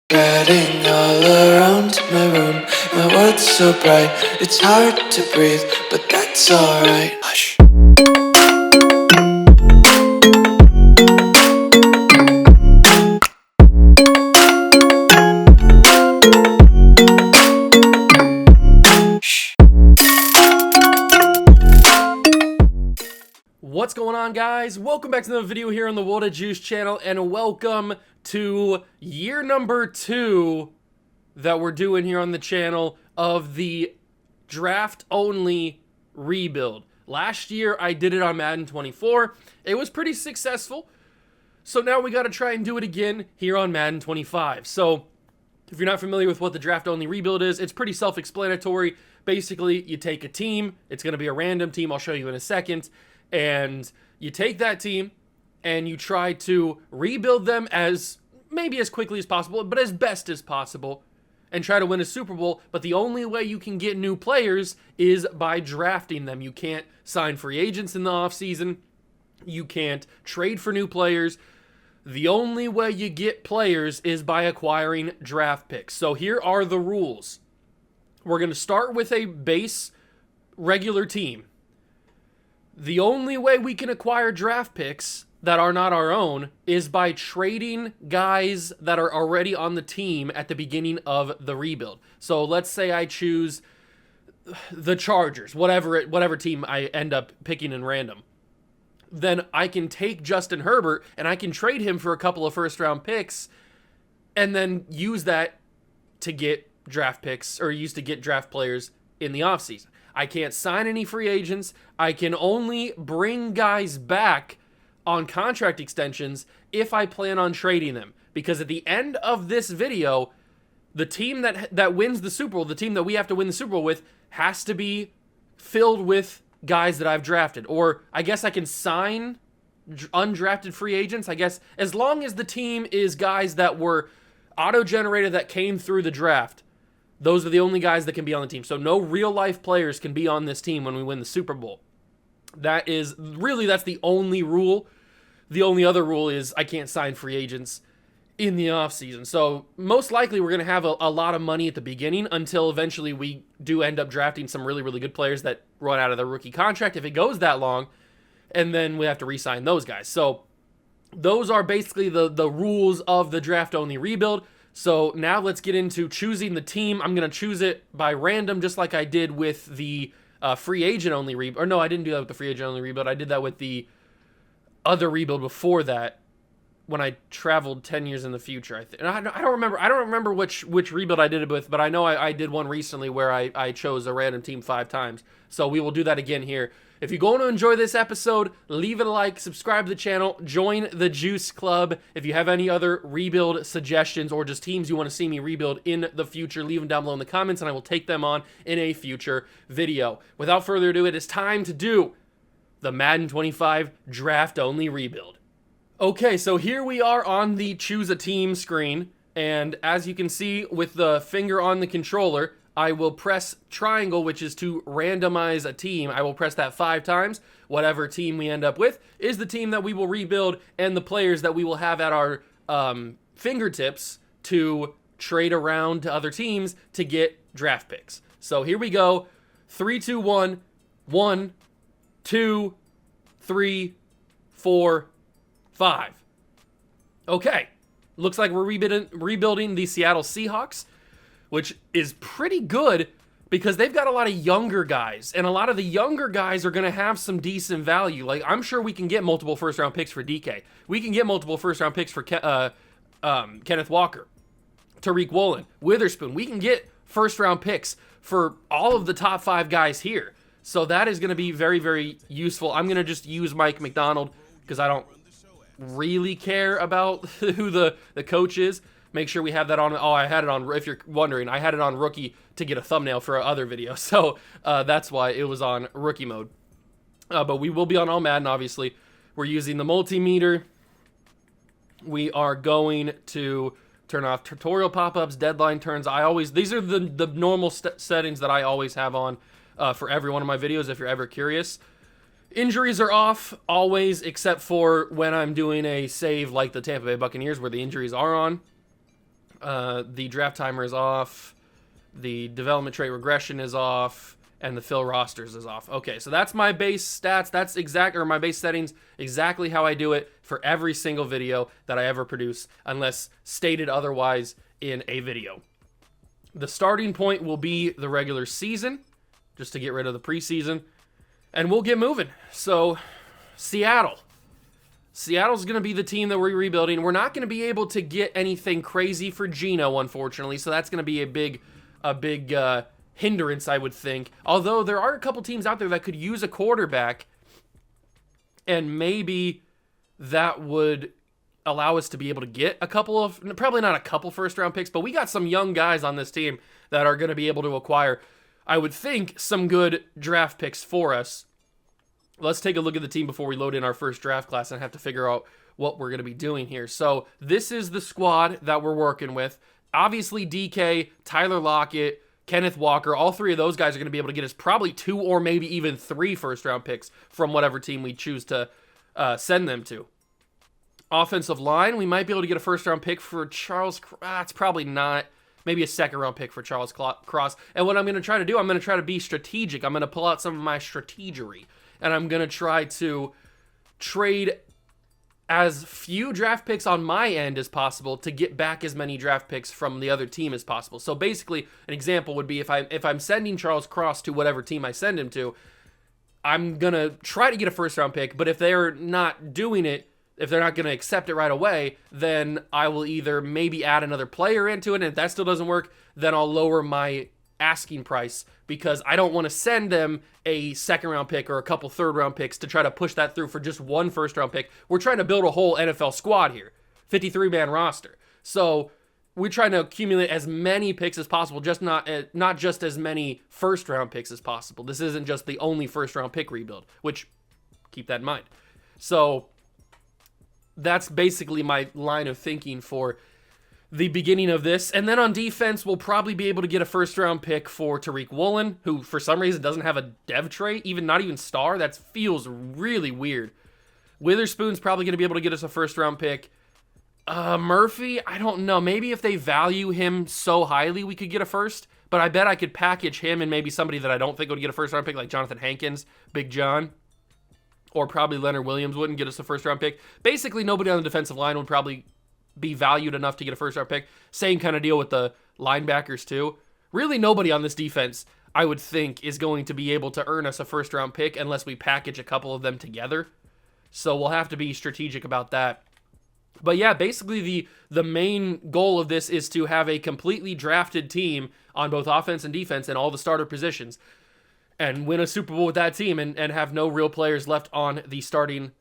Getting all around my room, my world's so bright, it's hard to breathe, but that's alright. Hush. What's going on, guys? Welcome back to another video here on the World of Juice channel, and welcome to year number 2 that we're doing here on the channel of the draft-only rebuild. Last year, I did it on Madden 24. It was pretty successful, so now we got to try and do it again here on Madden 25. So, if you're not familiar with what the draft-only rebuild is, it's pretty self-explanatory. Basically, you take a team. It's going to be a random team. I'll show you in a second. And you take that team and you try to rebuild them as maybe as quickly as possible, but as best as possible, and try to win a Super Bowl. But the only way you can get new players is by drafting them. You can't sign free agents in the offseason. You can't trade for new players. The only way you get players is by acquiring draft picks. So here are the rules. We're going to start with a base regular team. The only way we can acquire draft picks that are not our own is by trading guys that are already on the team at the beginning of the rebuild. So let's say I choose the Chargers, whatever team I end up picking in random. Then I can take Justin Herbert and I can trade him for a couple of first-round picks and then use that to get draft picks or use to get draft players in the offseason. I can't sign any free agents. I can only bring guys back on contract extensions if I plan on trading them. Because at the end of this video, the team that wins the Super Bowl, the team that we have to win the Super Bowl with, has to be filled with guys that I've drafted. Or I guess I can sign undrafted free agents. I guess as long as the team is guys that were auto-generated that came through the draft. Those are the only guys that can be on the team. So no real-life players can be on this team when we win the Super Bowl. That's the only rule. The only other rule is I can't sign free agents in the offseason. So most likely we're going to have a lot of money at the beginning until eventually we do end up drafting some really, really good players that run out of their rookie contract if it goes that long. And then we have to re-sign those guys. So those are basically the rules of the draft-only rebuild. So now let's get into choosing the team. I'm going to choose it by random, just like I did with the free agent only rebuild. Or no, I didn't do that with the free agent only rebuild. I did that with the other rebuild before that when I traveled 10 years in the future. I don't remember which rebuild I did it with, but I know I did one recently where I chose a random team 5 times. So we will do that again here. If you're going to enjoy this episode, leave it a like, subscribe to the channel, join the Juice Club. If you have any other rebuild suggestions or just teams you want to see me rebuild in the future, leave them down below in the comments and I will take them on in a future video. Without further ado, it is time to do the Madden 25 draft-only rebuild. Okay, so here we are on the choose a team screen, and as you can see with the finger on the controller, I will press triangle, which is to randomize a team. I will press that 5 times. Whatever team we end up with is the team that we will rebuild and the players that we will have at our fingertips to trade around to other teams to get draft picks. So here we go. 3, 2, 1. 1, 2, 3, 4, 5. Okay. Looks like we're rebuilding the Seattle Seahawks, which is pretty good because they've got a lot of younger guys, and a lot of the younger guys are going to have some decent value. Like, I'm sure we can get multiple first-round picks for DK. We can get multiple first-round picks for Kenneth Walker, Tariq Woolen, Witherspoon. We can get first-round picks for all of the top 5 guys here. So that is going to be very, very useful. I'm going to just use Mike McDonald because I don't really care about who the coach is. Make sure we have that on. Oh, I had it on, if you're wondering, I had it on rookie to get a thumbnail for our other video. So that's why it was on rookie mode. But we will be on all Madden, obviously. We're using the multimeter. We are going to turn off tutorial pop-ups, deadline turns. These are the normal settings that I always have on for every one of my videos if you're ever curious. Injuries are off always, except for when I'm doing a save like the Tampa Bay Buccaneers where the injuries are on. The draft timer is off. The development trait regression is off. And the fill rosters is off. Okay, so that's my base stats. That's my base settings, exactly how I do it for every single video that I ever produce, unless stated otherwise in a video. The starting point will be the regular season, just to get rid of the preseason, and we'll get moving. So, Seattle. Seattle's going to be the team that we're rebuilding. We're not going to be able to get anything crazy for Geno, unfortunately, so that's going to be a big hindrance, I would think. Although there are a couple teams out there that could use a quarterback, and maybe that would allow us to be able to get a couple of, probably not a couple first-round picks, but we got some young guys on this team that are going to be able to acquire, I would think, some good draft picks for us. Let's take a look at the team before we load in our first draft class and have to figure out what we're going to be doing here. So this is the squad that we're working with. Obviously, DK, Tyler Lockett, Kenneth Walker, all three of those guys are going to be able to get us probably 2 or maybe even 3 first-round picks from whatever team we choose to send them to. Offensive line, we might be able to get a first-round pick for Charles. It's probably not. Maybe a second-round pick for Charles Cross. And what I'm going to try to do, I'm going to try to be strategic. I'm going to pull out some of my strategery, and I'm going to try to trade as few draft picks on my end as possible to get back as many draft picks from the other team as possible. So basically, an example would be if I'm sending Charles Cross to whatever team I send him to, I'm going to try to get a first-round pick, but if they're not doing it, if they're not going to accept it right away, then I will either maybe add another player into it, and if that still doesn't work, then I'll lower my asking price because I don't want to send them a second-round pick or a couple third-round picks to try to push that through for just one first-round pick. We're trying to build a whole NFL squad here, 53-man roster. So we're trying to accumulate as many picks as possible, just not just as many first-round picks as possible. This isn't just the only first-round pick rebuild, which, keep that in mind. So that's basically my line of thinking for the beginning of this. And then on defense, we'll probably be able to get a first-round pick for Tariq Woolen, who for some reason doesn't have a dev trait, not even star. That feels really weird. Witherspoon's probably going to be able to get us a first-round pick. Murphy, I don't know. Maybe if they value him so highly, we could get a first. But I bet I could package him and maybe somebody that I don't think would get a first-round pick, like Jonathan Hankins, Big John. Or probably Leonard Williams wouldn't get us a first-round pick. Basically, nobody on the defensive line would probably be valued enough to get a first-round pick. Same kind of deal with the linebackers, too. Really, nobody on this defense, I would think, is going to be able to earn us a first-round pick unless we package a couple of them together. So we'll have to be strategic about that. But yeah, basically the main goal of this is to have a completely drafted team on both offense and defense and all the starter positions and win a Super Bowl with that team and have no real players left on the starting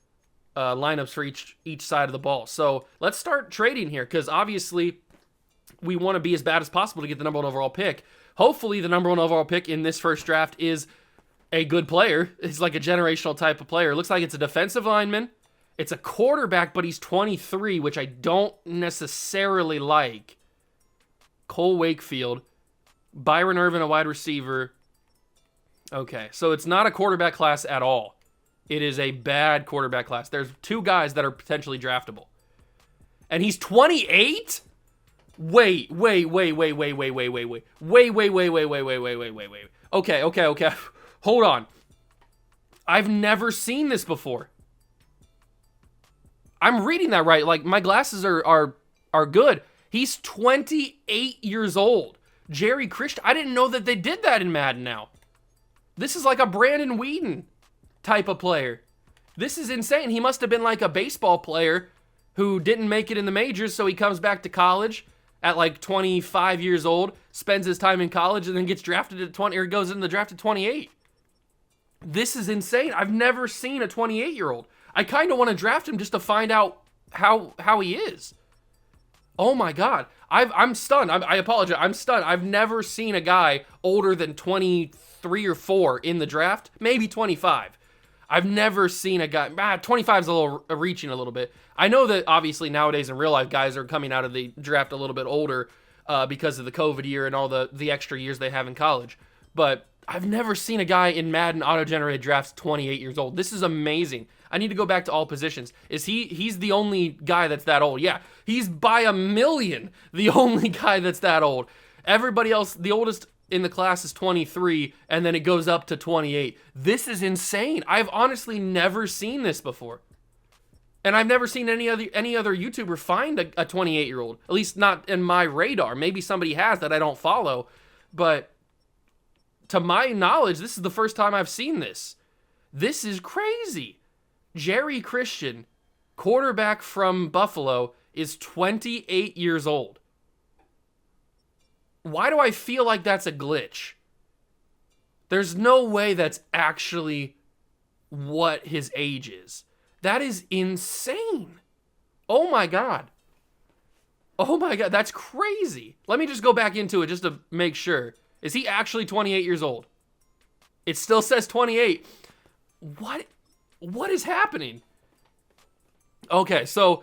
lineups for each side of the ball. So let's start trading here because obviously we want to be as bad as possible to get the number 1 overall pick. Hopefully the number 1 overall pick in this first draft is a good player. It's like a generational type of player. It looks like it's a defensive lineman. It's a quarterback, but he's 23, which I don't necessarily like. Cole Wakefield. Byron Irvin, a wide receiver. Okay, so it's not a quarterback class at all. It is a bad quarterback class. There's 2 guys that are potentially draftable. And he's 28? Wait. Okay. Hold on. I've never seen this before. I'm reading that right. Like, my glasses are good. He's 28 years old. Jerry Christian. I didn't know that they did that in Madden now. This is like a Brandon Whedon type of player. This is insane. He must have been like a baseball player who didn't make it in the majors, so he comes back to college at like 25 years old, spends his time in college, and then gets drafted at 20, or goes in the draft at 28. This is insane. I've never seen a 28-year-old. I kind of want to draft him just to find out how he is. Oh my God. I'm stunned. I apologize. I'm stunned. I've never seen a guy older than 23 or 4 in the draft. Maybe 25. I've never seen a guy. 25 is a little reaching a little bit. I know that obviously nowadays in real life, guys are coming out of the draft a little bit older because of the COVID year and all the extra years they have in college. But I've never seen a guy in Madden auto-generated drafts 28 years old. This is amazing. I need to go back to all positions. He's the only guy that's that old. Yeah, he's by a million the only guy that's that old. Everybody else, the oldest in the class is 23, and then it goes up to 28. This is insane. I've honestly never seen this before. And I've never seen any other YouTuber find a 28-year-old. At least not in my radar. Maybe somebody has that I don't follow. But to my knowledge, this is the first time I've seen this. This is crazy. Jerry Christian, quarterback from Buffalo, is 28 years old. Why do I feel like that's a glitch? There's no way that's actually what his age is. That is insane. Oh my God. Oh my God, that's crazy. Let me just go back into it just to make sure. Is he actually 28 years old? It still says 28. What is happening? Okay, so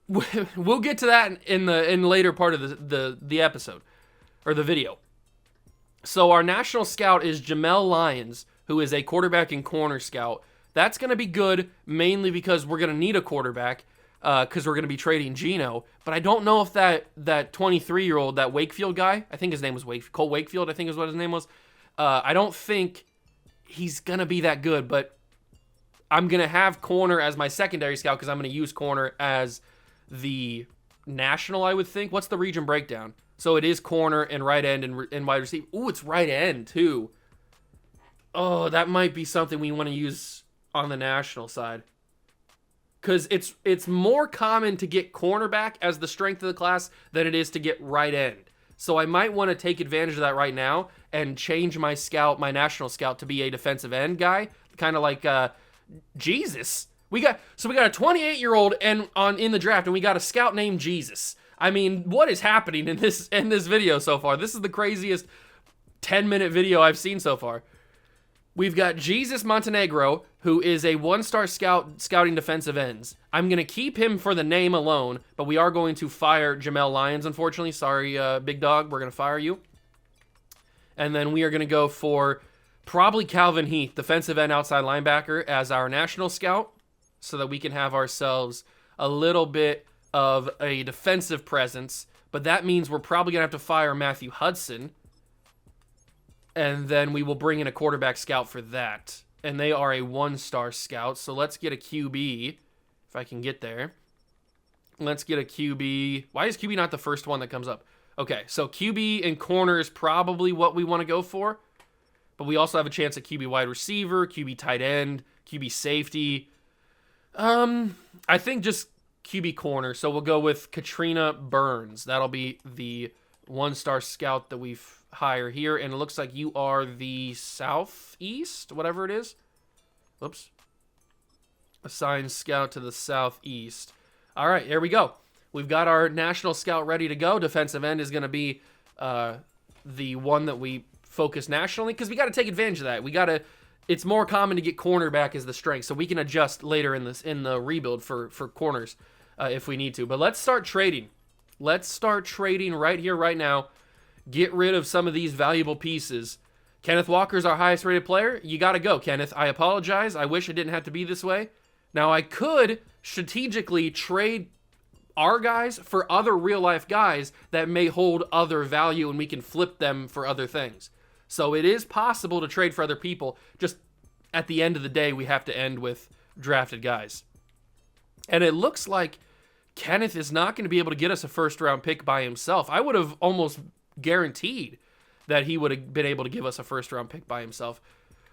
we'll get to that in the later part of the episode or the video. So our national scout is Jamel Lyons, who is a quarterback and corner scout. That's going to be good, mainly because we're going to need a quarterback because we're going to be trading Geno. But I don't know if that 23-year-old, that Wakefield guy, I think his name was Cole Wakefield, I think is what his name was. I don't think he's going to be that good, but I'm going to have corner as my secondary scout because I'm going to use corner as the national, I would think. What's the region breakdown? So it is corner and right end and wide receiver. Ooh, it's right end, too. Oh, that might be something we want to use on the national side. Because it's more common to get cornerback as the strength of the class than it is to get right end. So I might want to take advantage of that right now and change my national scout, to be a defensive end guy. Kind of like Jesus. We got a 28-year-old in the draft, and we got a scout named Jesus. I mean, what is happening in this video so far? This is the craziest 10-minute video I've seen so far. We've got Jesus Montenegro, who is a one-star scouting defensive ends. I'm going to keep him for the name alone, but we are going to fire Jamel Lyons, unfortunately. Sorry, big dog, we're going to fire you. And then we are going to go for probably Calvin Heath, defensive end outside linebacker, as our national scout, so that we can have ourselves a little bit of a defensive presence. But that means we're probably going to have to fire Matthew Hudson, and then we will bring in a quarterback scout for that. And they are a one-star scout. So let's get a QB, if I can get there. Let's get a QB. Why is QB not the first one that comes up? Okay, so QB and corner is probably what we want to go for. But we also have a chance at QB wide receiver, QB tight end, QB safety. I think just QB corner. So we'll go with Katrina Burns. That'll be the one-star scout that we've hire here, and it looks like you are the southeast, whatever it is. Oops. Assigned scout to the southeast. All right, here we go. We've got our national scout ready to go. Defensive end is going to be the one that we focus nationally because we got to take advantage of that. It's more common to get cornerback as the strength, so we can adjust later in the rebuild for corners if we need to. But let's start trading. Let's start trading right here, right now. Get rid of some of these valuable pieces. Kenneth Walker's our highest rated player. You got to go, Kenneth. I apologize. I wish it didn't have to be this way. Now, I could strategically trade our guys for other real-life guys that may hold other value, and we can flip them for other things. So it is possible to trade for other people. Just at the end of the day, we have to end with drafted guys. And it looks like Kenneth is not going to be able to get us a first-round pick by himself. I would have almost guaranteed that he would have been able to give us a first-round pick by himself.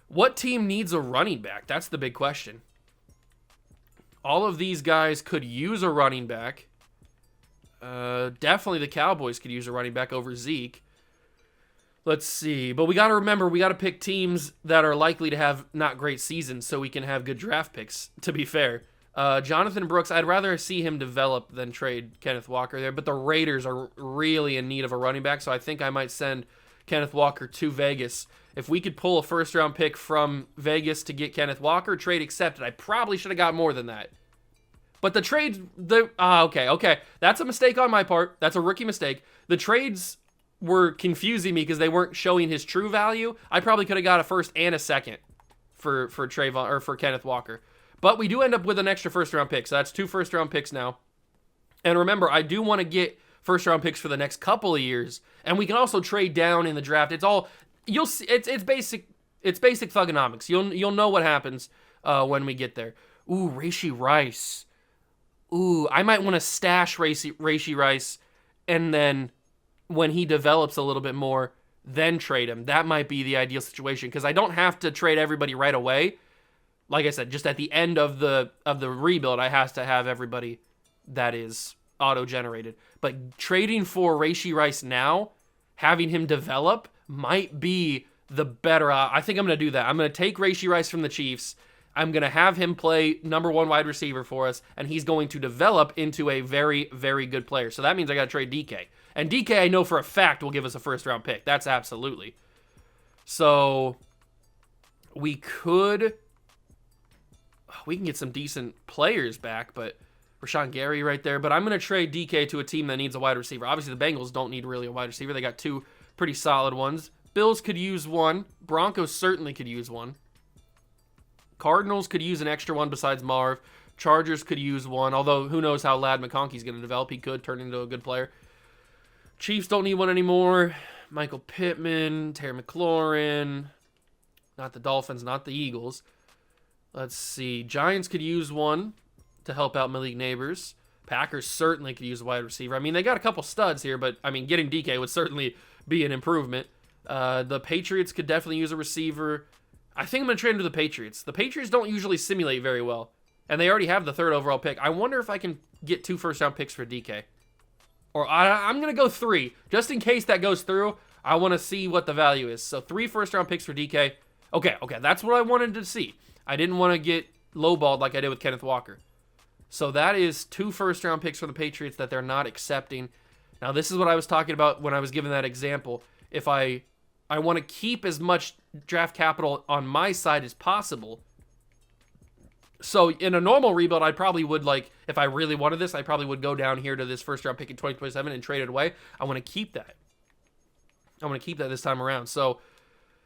What team needs a running back? That's the big question. All of these guys could use a running back. Definitely the Cowboys could use a running back over Zeke. Let's see. But we got to remember, we got to pick teams that are likely to have not great seasons so we can have good draft picks, to be fair. Jonathan Brooks, I'd rather see him develop than trade Kenneth Walker there, but the Raiders are really in need of a running back, so I think I might send Kenneth Walker to Vegas. If we could pull a first-round pick from Vegas to get Kenneth Walker, trade accepted. I probably should have got more than that. But the trades, okay. That's a mistake on my part. That's a rookie mistake. The trades were confusing me because they weren't showing his true value. I probably could have got a first and a second for Trayvon or for Kenneth Walker. But we do end up with an extra first round pick. So that's 2 first round picks now. And remember, I do want to get first round picks for the next couple of years. And we can also trade down in the draft. It's all you'll see. It's basic thugonomics. You'll know what happens when we get there. Ooh, Rashee Rice. Ooh, I might want to stash Rashee Rice, and then when he develops a little bit more, then trade him. That might be the ideal situation because I don't have to trade everybody right away. Like I said, just at the end of the rebuild, I have to have everybody that is auto-generated. But trading for Rashee Rice now, having him develop, might be the better. I think I'm going to do that. I'm going to take Rashee Rice from the Chiefs. I'm going to have him play number 1 wide receiver for us, and he's going to develop into a very, very good player. So that means I got to trade DK. And DK, I know for a fact, will give us a first-round pick. That's absolutely. So we can get some decent players back, but Rashawn Gary right there. But I'm going to trade DK to a team that needs a wide receiver. Obviously, the Bengals don't need really a wide receiver. They got 2 pretty solid ones. Bills could use 1. Broncos certainly could use 1. Cardinals could use an extra one besides Marv. Chargers could use 1, although who knows how Ladd McConkey's going to develop. He could turn into a good player. Chiefs don't need 1 anymore. Michael Pittman, Terry McLaurin. Not the Dolphins, not the Eagles. Let's see. Giants could use 1 to help out Malik Neighbors. Packers certainly could use a wide receiver. I mean, they got a couple studs here, but, I mean, getting DK would certainly be an improvement. The Patriots could definitely use a receiver. I think I'm going to trade him to the Patriots. The Patriots don't usually simulate very well, and they already have the 3rd overall pick. I wonder if I can get 2 first-round picks for DK. Or I'm going to go 3. Just in case that goes through, I want to see what the value is. So 3 first-round picks for DK. Okay, that's what I wanted to see. I didn't want to get lowballed like I did with Kenneth Walker. So that is 2 first-round picks for the Patriots that they're not accepting. Now, this is what I was talking about when I was giving that example. If I want to keep as much draft capital on my side as possible. So in a normal rebuild, I probably would, like, if I really wanted this, I probably would go down here to this first-round pick in 2027 and trade it away. I want to keep that. I want to keep that this time around. So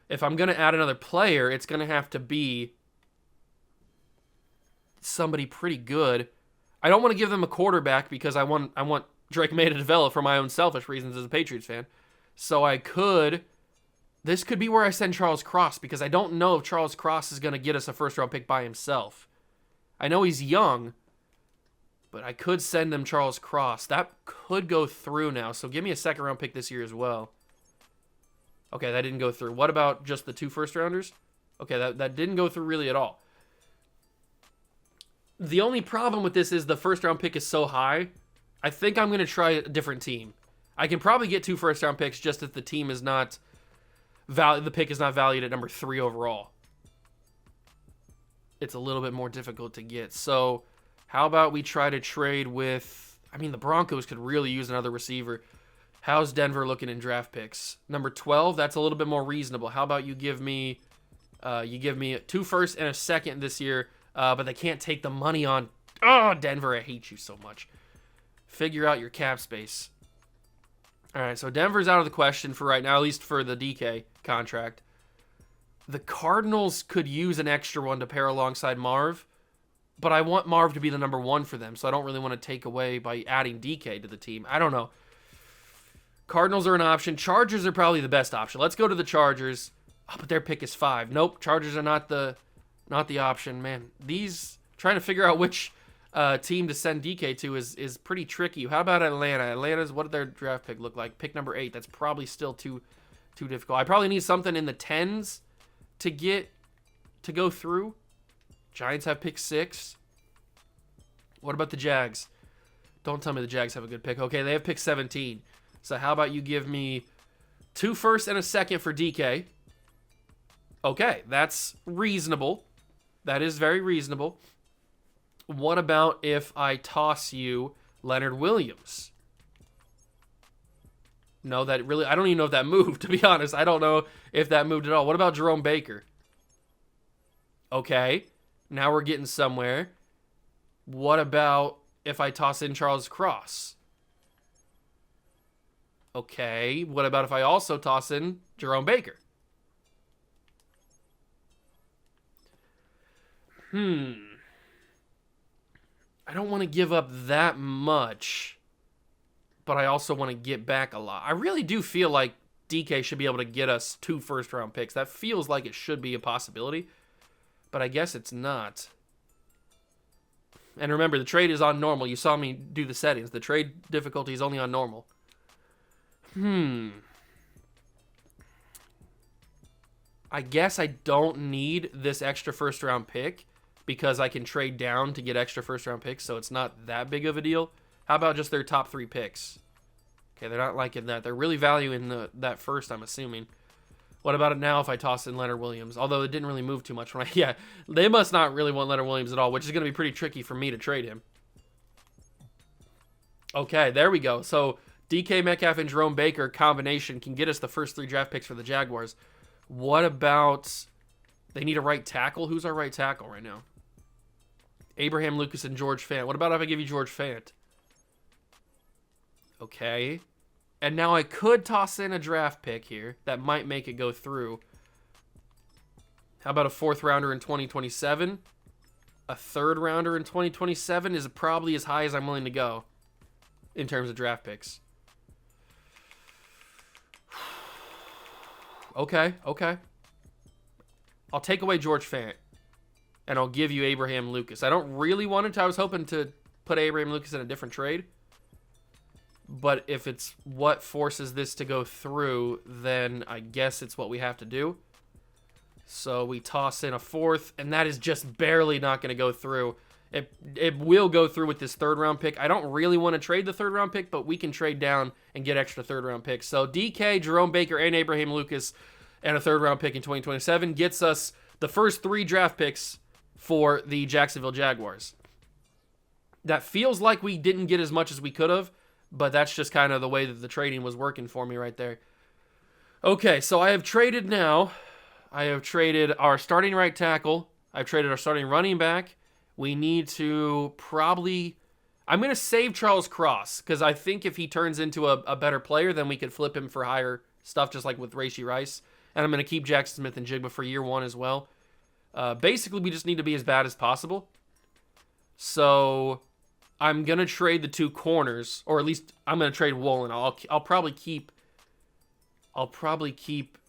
if I'm going to add another player, it's going to have to be somebody pretty good. I don't want to give them a quarterback because I want Drake May to develop for my own selfish reasons as a Patriots fan. So this could be where I send Charles Cross because I don't know if Charles Cross is going to get us a first-round pick by himself. I know he's young, but I could send them Charles Cross. That could go through now, so give me a second-round pick this year as well. Okay, that didn't go through. What about just the 2 first-rounders? Okay, that didn't go through really at all. The only problem with this is the first-round pick is so high. I think I'm going to try a different team. I can probably get 2 first-round picks just if the team is not the pick is not valued at number 3 overall. It's a little bit more difficult to get. So how about we try to trade with, I mean, the Broncos could really use another receiver. How's Denver looking in draft picks? Number 12, that's a little bit more reasonable. How about you give me 2 firsts and a second this year, but they can't take the money on. Oh, Denver, I hate you so much. Figure out your cap space. All right, so Denver's out of the question for right now, at least for the DK contract. The Cardinals could use an extra one to pair alongside Marv, but I want Marv to be the number 1 for them, so I don't really want to take away by adding DK to the team. I don't know. Cardinals are an option. Chargers are probably the best option. Let's go to the Chargers. Oh, but their pick is 5. Nope, Chargers are not the option. Man, trying to figure out which team to send DK to is pretty tricky. How about Atlanta? What did their draft pick look like? Pick number 8. That's probably still too difficult. I probably need something in the 10s to go through. Giants have pick 6. What about the Jags? Don't tell me the Jags have a good pick. Okay, they have pick 17. So how about you give me 2 firsts and a second for DK? Okay, that's reasonable. That is very reasonable. What about if I toss you Leonard Williams? No, I don't even know if that moved, to be honest. I don't know if that moved at all. What about Jerome Baker? Okay, now we're getting somewhere. What about if I toss in Charles Cross? Okay, what about if I also toss in Jerome Baker? I don't want to give up that much, but I also want to get back a lot. I really do feel like DK should be able to get us 2 first-round picks. That feels like it should be a possibility, but I guess it's not. And remember, the trade is on normal. You saw me do the settings. The trade difficulty is only on normal. I guess I don't need this extra first-round pick because I can trade down to get extra first-round picks, so it's not that big of a deal. How about just their top 3 picks? Okay, they're not liking that. They're really valuing that first, I'm assuming. What about it now if I toss in Leonard Williams? Although it didn't really move too much. Yeah, they must not really want Leonard Williams at all, which is going to be pretty tricky for me to trade him. Okay, there we go. So DK Metcalf and Jerome Baker combination can get us the first 3 draft picks for the Jaguars. What about... They need a right tackle? Who's our right tackle right now? Abraham Lucas and George Fant. What about if I give you George Fant? Okay. And now I could toss in a draft pick here that might make it go through. How about a 4th rounder in 2027? A 3rd rounder in 2027 is probably as high as I'm willing to go in terms of draft picks. Okay. I'll take away George Fant, and I'll give you Abraham Lucas. I don't really want it. I was hoping to put Abraham Lucas in a different trade. But if it's what forces this to go through, then I guess it's what we have to do. So we toss in a 4th, and that is just barely not going to go through. It will go through with this 3rd round pick. I don't really want to trade the 3rd round pick, but we can trade down and get extra 3rd round picks. So DK, Jerome Baker, and Abraham Lucas, and a 3rd round pick in 2027 gets us the first 3 draft picks for the Jacksonville Jaguars. That feels like we didn't get as much as we could have, but that's just kind of the way that the trading was working for me right there. Okay, so I have traded now. I have traded our starting right tackle. I've traded our starting running back. We need to probably... I'm going to save Charles Cross, because I think if he turns into a better player, then we could flip him for higher stuff, just like with Rashee Rice. And I'm going to keep Jackson Smith and Jigba for year 1 as well. Basically, we just need to be as bad as possible. So I'm going to trade the 2 corners, or at least I'm going to trade Woolen. I'll probably keep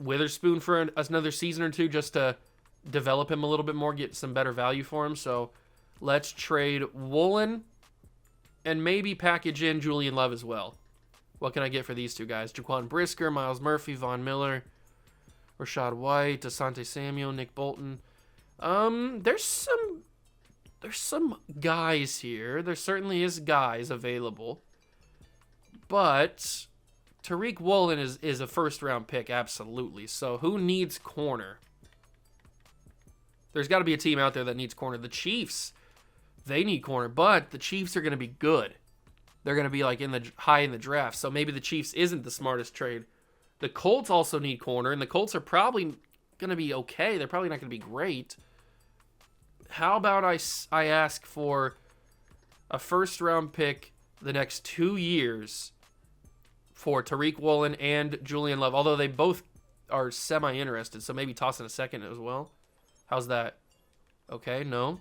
Witherspoon for another season or 2 just to develop him a little bit more, get some better value for him. So let's trade Woolen and maybe package in Julian Love as well. What can I get for these 2 guys? Jaquan Brisker, Miles Murphy, Von Miller, Rashad White, Asante Samuel, Nick Bolton. There's some guys here. There certainly is guys available. But Tariq Woolen is a 1st round pick, absolutely. So who needs corner? There's got to be a team out there that needs corner. The Chiefs, they need corner, but the Chiefs are going to be good. They're going to be like high in the draft. So maybe the Chiefs isn't the smartest trade. The Colts also need corner, and the Colts are probably going to be okay. They're probably not going to be great. How about I ask for a 1st round pick the next 2 years for Tariq Woolen and Julian Love, although they both are semi-interested, so maybe toss in a 2nd as well. How's that? Okay, no.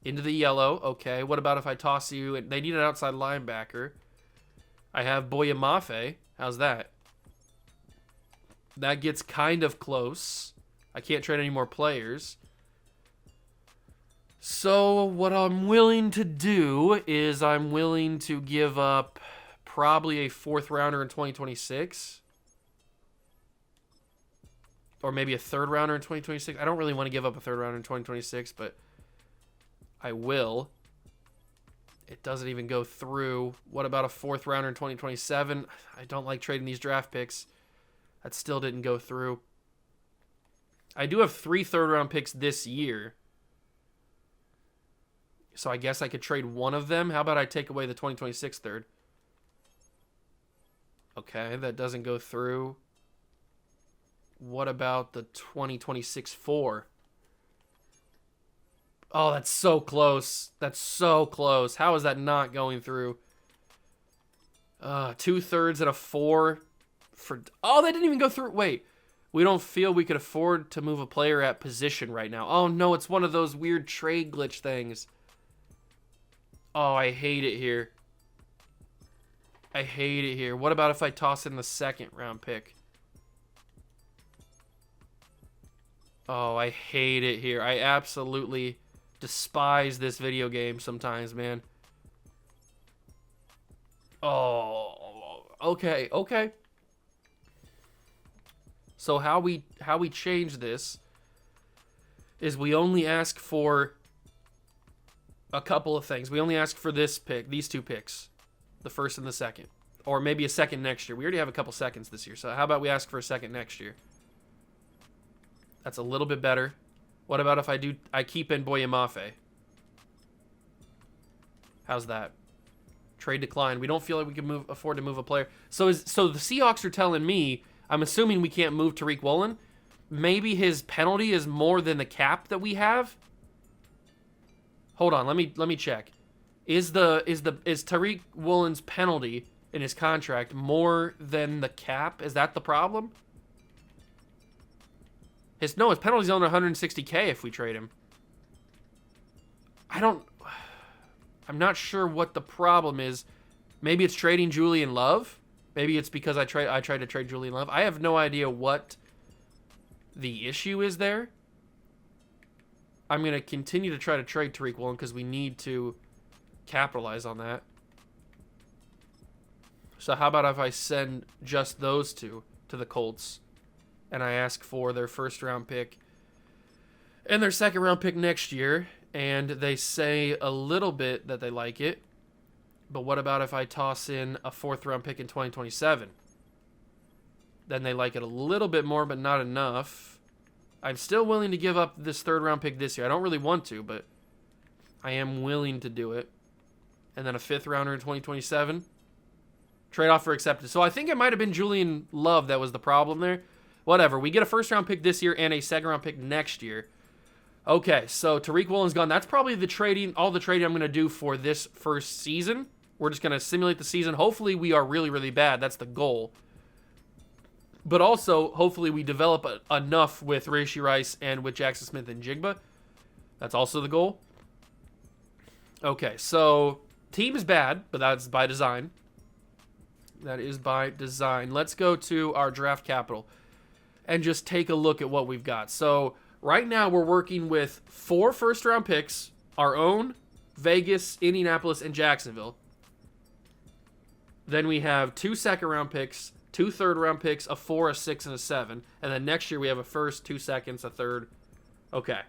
Into the yellow. Okay, what about if I toss you... They need an outside linebacker. I have Boya Mafe. How's that? That gets kind of close. I can't trade any more players. So what I'm willing to do is I'm willing to give up probably a 4th rounder in 2026. Or maybe a 3rd rounder in 2026. I don't really want to give up a 3rd rounder in 2026, but I will. It doesn't even go through. What about a 4th rounder in 2027? I don't like trading these draft picks. That still didn't go through. I do have 3 3rd round picks this year. So I guess I could trade one of them. How about I take away the 2026 3rd? Okay, that doesn't go through. What about the 2026 4? Oh, that's so close. That's so close. How is that not going through? 2/3 and a 4 for... Oh, they didn't even go through... Wait. We don't feel we could afford to move a player at position right now. Oh, no, it's one of those weird trade glitch things. Oh, I hate it here. I hate it here. What about if I toss in the second round pick? Oh, I hate it here. I absolutely despise this video game sometimes, man. Oh, okay, okay. So how we change this is we only ask for a couple of things. We only ask for this pick, these 2 picks, the first and the second, or maybe a second next year. We already have a couple seconds this year, so how about we ask for a second next year? That's a little bit better. What about if I keep in Boyamafe? How's that? Trade decline. We don't feel like we can afford to move a player. So the Seahawks are telling me, I'm assuming we can't move Tariq Woolen. Maybe his penalty is more than the cap that we have. Hold on, let me check. Is Tariq Woolen's penalty in his contract more than the cap? Is that the problem? His penalty's only 160K if we trade him. I'm not sure what the problem is. Maybe it's trading Julian Love. Maybe it's because I tried to trade Julian Love. I have no idea what the issue is there. I'm going to continue to try to trade Tariq Woolen because we need to capitalize on that. So how about if I send just those 2 to the Colts and I ask for their first round pick and their second round pick next year, and they say a little bit that they like it. But what about if I toss in a 4th round pick in 2027? Then they like it a little bit more, but not enough. I'm still willing to give up this 3rd round pick this year. I don't really want to, but I am willing to do it. And then a 5th rounder in 2027. Trade offer accepted. So I think it might have been Julian Love that was the problem there. Whatever. We get a 1st round pick this year and a 2nd round pick next year. Okay, so Tariq Woolen's gone. That's probably all the trading I'm going to do for this first season. We're just going to simulate the season. Hopefully we are really, really bad. That's the goal. But also, hopefully we develop enough with Rashee Rice and with Jackson Smith and Jigba. That's also the goal. Okay, so team is bad, but that's by design. That is by design. Let's go to our draft capital and just take a look at what we've got. So right now we're working with 4 first-round picks, our own, Vegas, Indianapolis, and Jacksonville. Then we have 2 second-round picks, 2 third-round picks, a 4, a 6, and a 7. And then next year we have a first, 2 seconds, a third. Okay.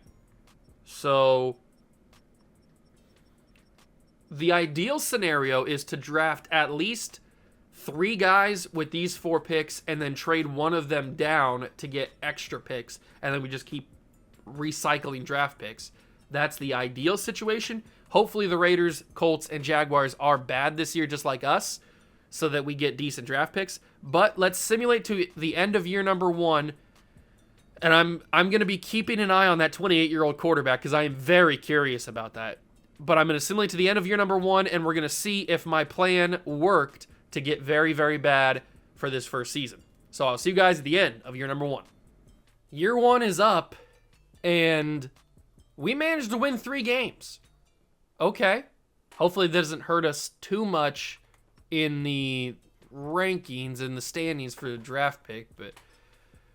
So the ideal scenario is to draft at least 3 guys with these 4 picks and then trade one of them down to get extra picks. And then we just keep recycling draft picks. That's the ideal situation. Hopefully the Raiders, Colts, and Jaguars are bad this year just like us, so that we get decent draft picks. But let's simulate to the end of year number 1. And I'm going to be keeping an eye on that 28-year-old quarterback because I am very curious about that. But I'm going to simulate to the end of year number 1, and we're going to see if my plan worked to get very, very bad for this first season. So I'll see you guys at the end of year number 1. Year 1 is up, and we managed to win 3 games. Okay. Hopefully that doesn't hurt us too much in the rankings and the standings for the draft pick, but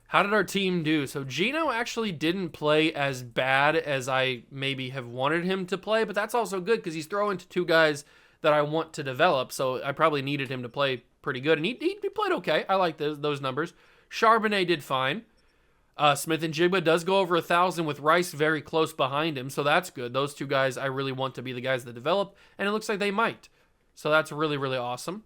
how did our team do? So Geno actually didn't play as bad as I maybe have wanted him to play, but that's also good because he's throwing to 2 guys that I want to develop, so I probably needed him to play pretty good, and he played okay. I like those numbers. Charbonnet did fine. Smith and Jigba does go over 1,000 with Rice very close behind him, so that's good. Those 2 guys I really want to be the guys that develop, and it looks like they might. So that's really, really awesome.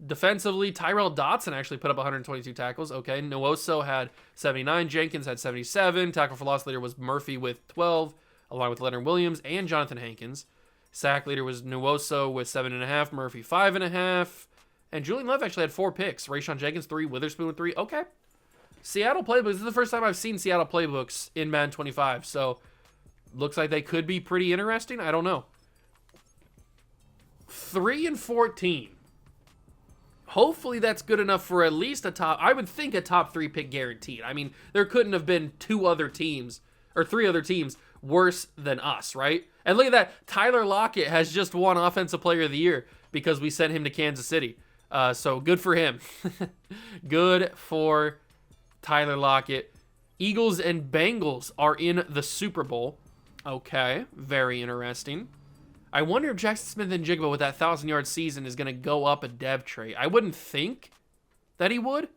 Defensively, Tyrell Dotson actually put up 122 tackles. Okay, Nwosu had 79. Jenkins had 77. Tackle for loss leader was Murphy with 12, along with Leonard Williams and Jonathan Hankins. Sack leader was Nwosu with 7.5. Murphy 5.5. And Julian Love actually had 4 picks. Rayshon Jenkins 3. Witherspoon with 3. Okay. Seattle playbooks. This is the first time I've seen Seattle playbooks in Madden 25. So looks like they could be pretty interesting. I don't know. 3-14. Hopefully that's good enough for at least a top, I would think a top 3 pick guaranteed. I mean, there couldn't have been 2 other teams or 3 other teams worse than us, right? And look at that. Tyler Lockett has just won Offensive Player of the Year because we sent him to Kansas City. So good for him. Good for Tyler Lockett. Eagles and Bengals are in the Super Bowl. Okay, very interesting. I wonder if Jackson Smith and Jigba with that 1,000-yard season is going to go up a dev trait. I wouldn't think that he would,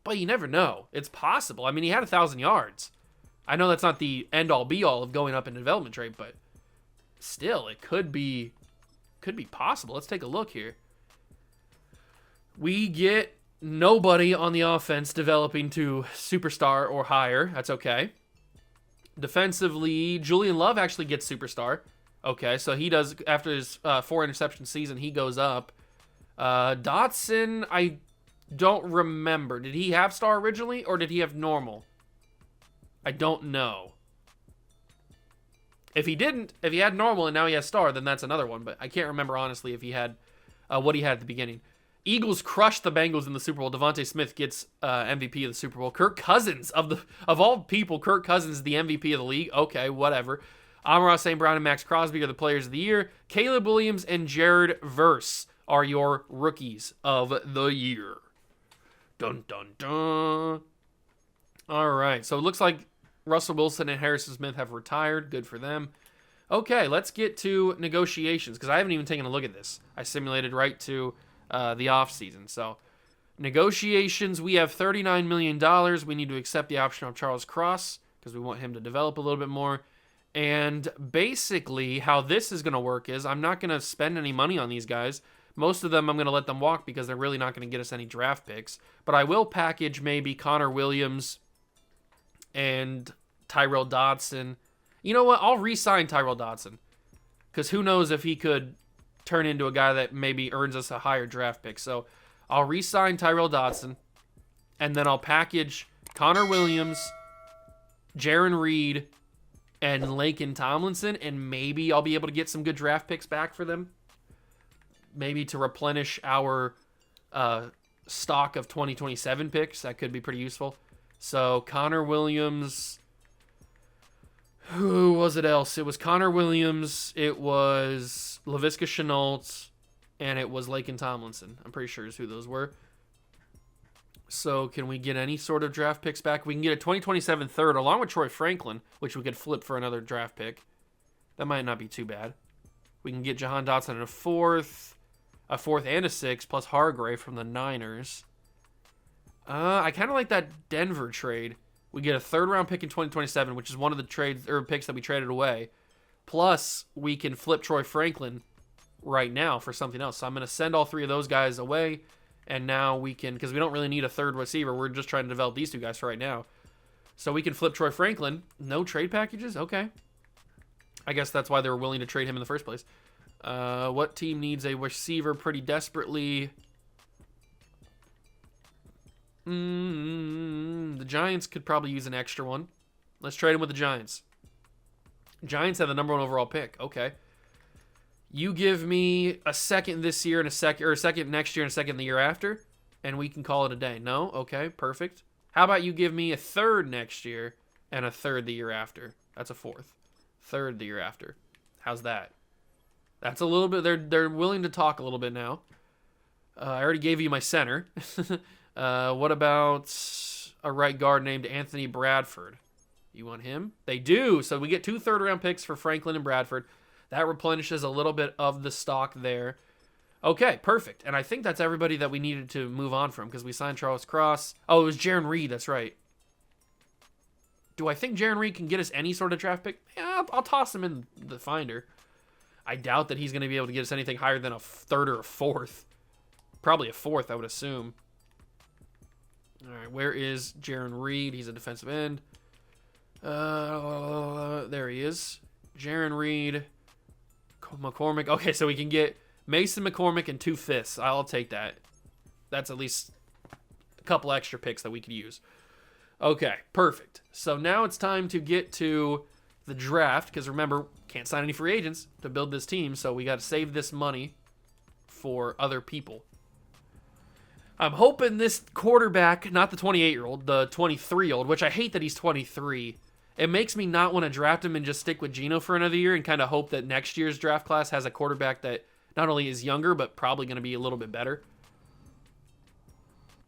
but you never know. It's possible. I mean, he had 1,000 yards. I know that's not the end-all be-all of going up in development trait, but still, it could be possible. Let's take a look here. We get nobody on the offense developing to superstar or higher. That's okay. Defensively, Julian Love actually gets superstar. Okay, so he does, after his 4 interception season, he goes up. Dotson, I don't remember. Did he have star originally, or did he have normal? I don't know. If he didn't, if he had normal and now he has star, then that's another one. But I can't remember, honestly, if he had what he had at the beginning. Eagles crushed the Bengals in the Super Bowl. Devontae Smith gets MVP of the Super Bowl. Kirk Cousins, of all people, Kirk Cousins is the MVP of the league. Okay, whatever. Amon-Ra St. Brown and Max Crosby are the players of the year. Caleb Williams and Jared Verse are your rookies of the year. Dun, dun, dun. All right, so it looks like Russell Wilson and Harrison Smith have retired. Good for them. Okay, let's get to negotiations, because I haven't even taken a look at this. I simulated right to the offseason. So, negotiations, we have $39 million. We need to accept the option of Charles Cross, because we want him to develop a little bit more. And basically, how this is going to work is I'm not going to spend any money on these guys. Most of them I'm going to let them walk because they're really not going to get us any draft picks. But I will package maybe Connor Williams and Tyrell Dodson. You know what? I'll re-sign Tyrell Dodson. Because who knows if he could turn into a guy that maybe earns us a higher draft pick. So I'll re-sign Tyrell Dodson. And then I'll package Connor Williams, Jaron Reed, and Laken Tomlinson, and maybe I'll be able to get some good draft picks back for them. Maybe to replenish our stock of 2027 picks. That could be pretty useful. So, Connor Williams. Who was it else? It was Connor Williams, it was Laviska Shenault, and it was Laken Tomlinson. I'm pretty sure is who those were. So can we get any sort of draft picks back? We can get a 2027 third along with Troy Franklin, which we could flip for another draft pick. That might not be too bad. We can get Jahan Dotson in a fourth and a sixth, plus Hargrave from the Niners. I kind of like that Denver trade. We get a third-round pick in 2027, which is one of the trades or picks that we traded away. Plus, we can flip Troy Franklin right now for something else. So I'm going to send all 3 of those guys away. And now we can, because we don't really need a third receiver. We're just trying to develop these 2 guys for right now. So we can flip Troy Franklin. No trade packages? Okay. I guess that's why they were willing to trade him in the first place. What team needs a receiver pretty desperately? The Giants could probably use an extra one. Let's trade him with the Giants. Giants have the number 1 overall pick. Okay. You give me a second this year and a second next year and a second the year after, and we can call it a day. No? Okay, perfect. How about you give me a third next year and a third the year after? That's a fourth. Third the year after. How's that? That's a little bit, they're willing to talk a little bit now. I already gave you my center. What about a right guard named Anthony Bradford? You want him? They do. So we get 2 third-round picks for Franklin and Bradford. That replenishes a little bit of the stock there. Okay, perfect. And I think that's everybody that we needed to move on from because we signed Charles Cross. Oh, it was Jaron Reed. That's right. Do I think Jaron Reed can get us any sort of draft pick? Yeah, I'll toss him in the finder. I doubt that he's going to be able to get us anything higher than a third or a fourth. Probably a fourth, I would assume. All right, where is Jaron Reed? He's a defensive end. There he is. Jaron Reed. McCormick. Okay, so we can get Mason McCormick and 2 fifths. I'll take that. That's at least a couple extra picks that we could use. Okay, perfect. So now it's time to get to the draft, because remember, can't sign any free agents to build this team, so we got to save this money for other people. I'm hoping this quarterback, not the 28-year-old, the 23-year-old, which I hate that he's 23. It makes me not want to draft him and just stick with Geno for another year and kind of hope that next year's draft class has a quarterback that not only is younger, but probably going to be a little bit better.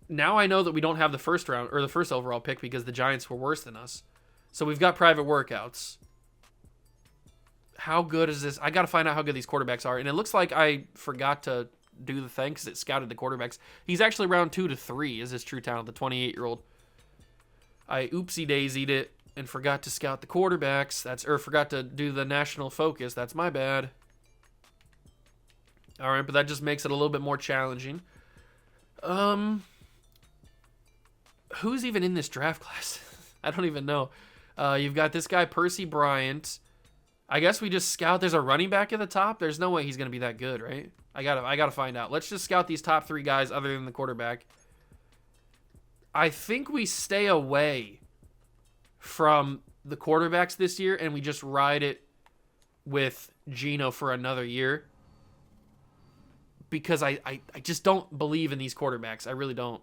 Now I know that we don't have the first round or the first overall pick because the Giants were worse than us. So we've got private workouts. How good is this? I got to find out how good these quarterbacks are. And it looks like I forgot to do the thing because it scouted the quarterbacks. He's actually round 2 to 3 is his true talent, the 28-year-old. I oopsie-daisied it and forgot to scout the quarterbacks. Or forgot to do the national focus. That's my bad. All right, but that just makes it a little bit more challenging. Who's even in this draft class? I don't even know. You've got this guy, Percy Bryant. I guess we just scout. There's a running back at the top. There's no way he's going to be that good, right? I gotta find out. Let's just scout these top 3 guys other than the quarterback. I think we stay away from the quarterbacks this year and we just ride it with Geno for another year. Because I just don't believe in these quarterbacks. I really don't.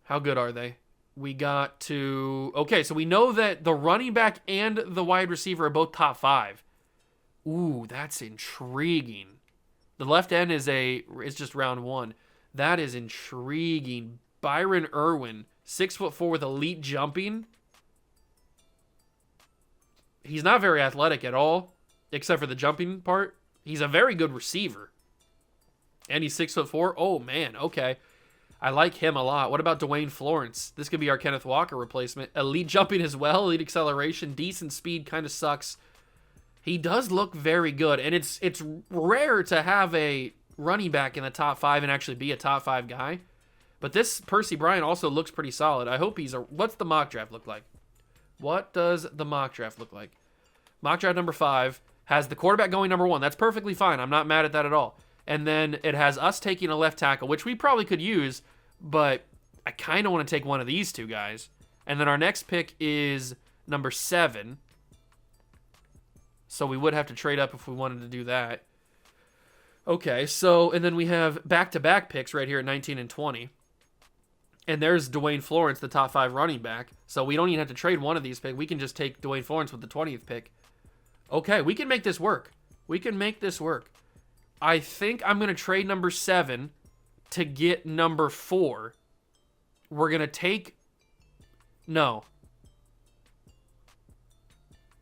How good are they? We got to... Okay, so we know that the running back and the wide receiver are both top 5. Ooh, that's intriguing. The left end is just round 1. That is intriguing. Byron Irwin, 6'4" with elite jumping. He's not very athletic at all, except for the jumping part. He's a very good receiver. And he's 6'4". Oh, man, okay. I like him a lot. What about Dwayne Florence? This could be our Kenneth Walker replacement. Elite jumping as well, elite acceleration, decent speed, kind of sucks. He does look very good, and it's rare to have a running back in the top 5 and actually be a top 5 guy. But this Percy Bryant also looks pretty solid. I hope he's a... What's the mock draft look like? What does the mock draft look like? Mock draft number 5 has the quarterback going number 1. That's perfectly fine. I'm not mad at that at all. And then it has us taking a left tackle, which we probably could use, but I kind of want to take one of these 2 guys. And then our next pick is number 7. So we would have to trade up if we wanted to do that. Okay, so, and then we have back-to-back picks right here at 19 and 20. And there's Dwayne Florence, the top 5 running back. So we don't even have to trade one of these picks. We can just take Dwayne Florence with the 20th pick. Okay, we can make this work. We can make this work. I think I'm going to trade number 7 to get number 4. We're going to take... No.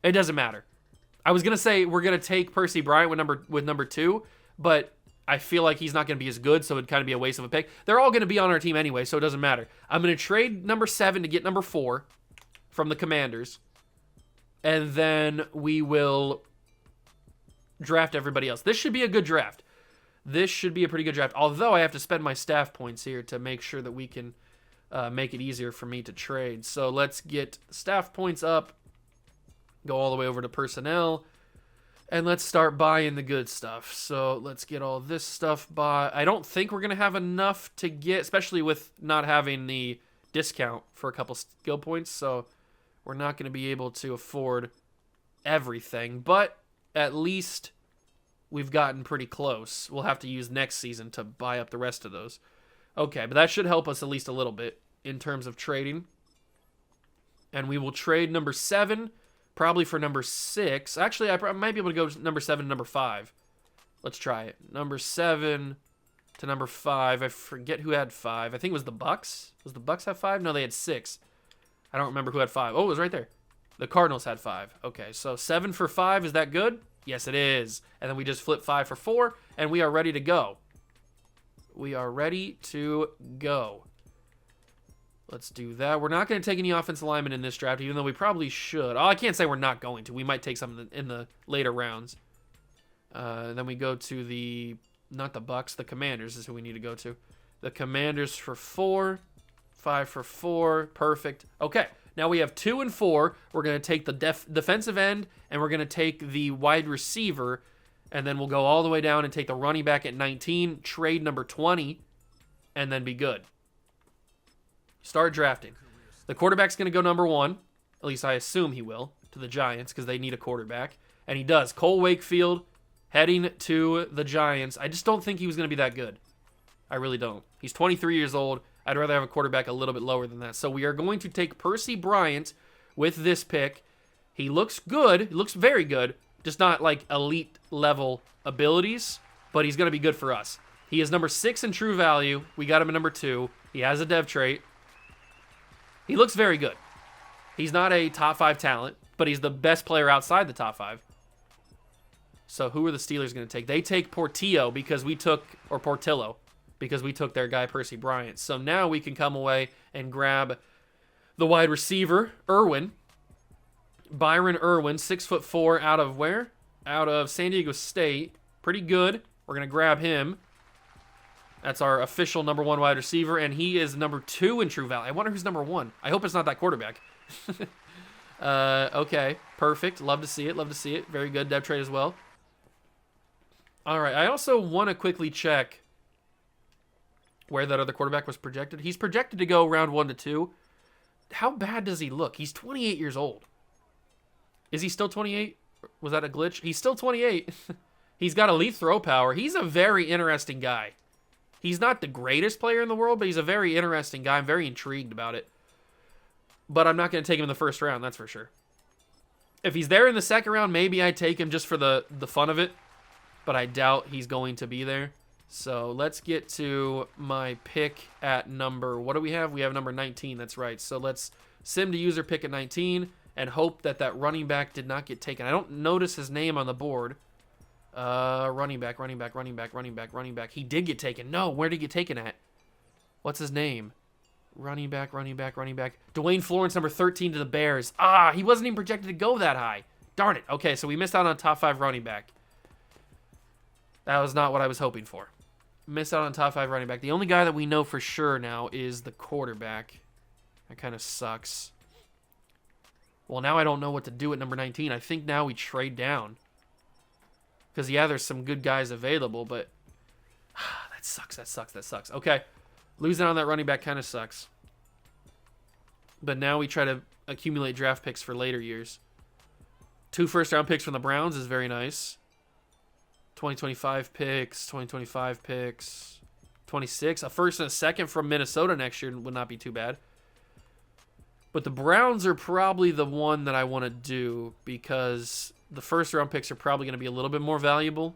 It doesn't matter. I was going to say we're going to take Percy Bryant with number 2, but I feel like he's not going to be as good, so it'd kind of be a waste of a pick. They're all going to be on our team anyway, so it doesn't matter. I'm going to trade number 7 to get number 4 from the Commanders, and then we will draft everybody else. This should be a good draft. This should be a pretty good draft, although I have to spend my staff points here to make sure that we can make it easier for me to trade. So let's get staff points up, go all the way over to personnel, and let's start buying the good stuff. So let's get all this stuff bought. I don't think we're going to have enough to get, especially with not having the discount for a couple skill points, so we're not going to be able to afford everything, but at least we've gotten pretty close. We'll have to use next season to buy up the rest of those. Okay, but that should help us at least a little bit in terms of trading. And we will trade number 7 probably for number 6. Actually, I might be able to go number 7 and number 5. Let's try it. Number 7 to number 5. I forget who had 5. I think it was the Bucks. Was the Bucks have 5? No, they had 6. I don't remember who had 5. Oh, it was right there. The Cardinals had 5. Okay, so 7 for 5. Is that good? Yes, it is. And then we just flip 5 for 4, and we are ready to go. We are ready to go. Let's do that. We're not going to take any offensive linemen in this draft, even though we probably should. Oh, I can't say we're not going to. We might take some in the later rounds. Then we go to the, not the Bucks, the Commanders is who we need to go to. The Commanders for 4. 5 for 4. Perfect. Okay, now we have 2 and 4. We're going to take the defensive end, and we're going to take the wide receiver, and then we'll go all the way down and take the running back at 19, trade number 20, and then be good. Start drafting. The quarterback's going to go number 1. At least I assume he will, to the Giants, because they need a quarterback. And he does. Cole Wakefield heading to the Giants. I just don't think he was going to be that good. I really don't. He's 23 years old. I'd rather have a quarterback a little bit lower than that. So we are going to take Percy Bryant with this pick. He looks good. He looks very good. Just not like elite level abilities, but he's going to be good for us. He is number 6 in true value. We got him at number 2. He has a dev trait. He looks very good. He's not a top 5 talent, but he's the best player outside the top 5. So who are the Steelers going to take? They take Portillo because we took, or Portillo, because we took their guy Percy Bryant. So now we can come away and grab the wide receiver, Irwin. Byron Irwin, 6'4", out of where? Out of San Diego State. Pretty good. We're going to grab him. That's our official number 1 wide receiver, and he is number 2 in true value. I wonder who's number 1. I hope it's not that quarterback. Okay, perfect. Love to see it. Love to see it. Very good dev trade as well. All right, I also want to quickly check where that other quarterback was projected. He's projected to go round 1 to 2. How bad does he look? He's 28 years old. Is he still 28? Was that a glitch? He's still 28. He's got elite throw power. He's a very interesting guy. He's not the greatest player in the world, but he's a very interesting guy. I'm very intrigued about it. But I'm not going to take him in the first round, that's for sure. If he's there in the second round, maybe I'd take him just for the fun of it. But I doubt he's going to be there. So let's get to my pick at number... What do we have? We have number 19, that's right. So let's sim to user pick at 19 and hope that that running back did not get taken. I don't notice his name on the board. Running back. He did get taken. No, where did he get taken at? What's his name? Running back. Dwayne Florence, number 13 to the Bears. Ah, he wasn't even projected to go that high. Darn it. Okay, so we missed out on top 5 running back. That was not what I was hoping for. Missed out on top 5 running back. The only guy that we know for sure now is the quarterback. That kind of sucks. Well, now I don't know what to do at number 19. I think now we trade down. Because, yeah, there's some good guys available, but... that sucks. Okay. Losing on that running back kind of sucks. But now we try to accumulate draft picks for later years. 2 first-round picks from the Browns is very nice. 2025 picks, 26. A first and a second from Minnesota next year would not be too bad. But the Browns are probably the one that I want to do because the first-round picks are probably going to be a little bit more valuable.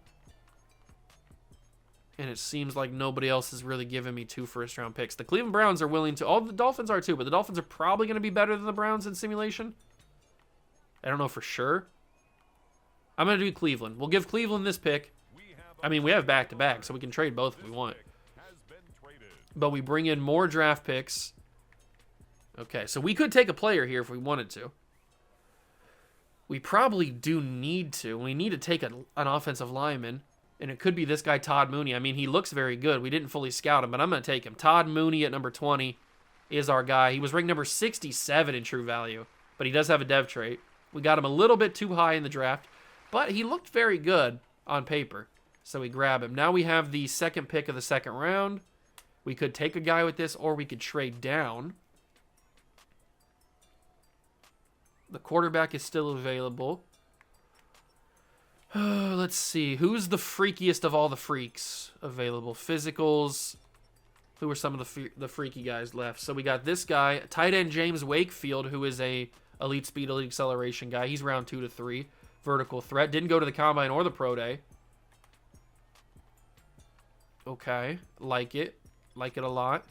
And it seems like nobody else is really giving me 2 first-round picks. The Cleveland Browns are willing to... All the Dolphins are too, but the Dolphins are probably going to be better than the Browns in simulation. I don't know for sure. I'm going to do Cleveland. We'll give Cleveland this pick. I mean, we have back-to-back, so we can trade both if we want. But we bring in more draft picks. Okay, so we could take a player here if we wanted to. We probably do need to. We need to take an offensive lineman. And it could be this guy, Todd Mooney. I mean, he looks very good. We didn't fully scout him, but I'm going to take him. Todd Mooney at number 20 is our guy. He was ranked number 67 in true value, but he does have a dev trait. We got him a little bit too high in the draft, but he looked very good on paper, so we grab him. Now we have the second pick of the second round. We could take a guy with this, or we could trade down. The quarterback is still available. Let's see. Who's the freakiest of all the freaks available? Physicals. Who are some of the freaky guys left? So we got this guy, tight end James Wakefield, who is a elite speed, elite acceleration guy. He's round 2 to 3. Vertical threat. Didn't go to the combine or the pro day. Okay. Like it. Like it a lot.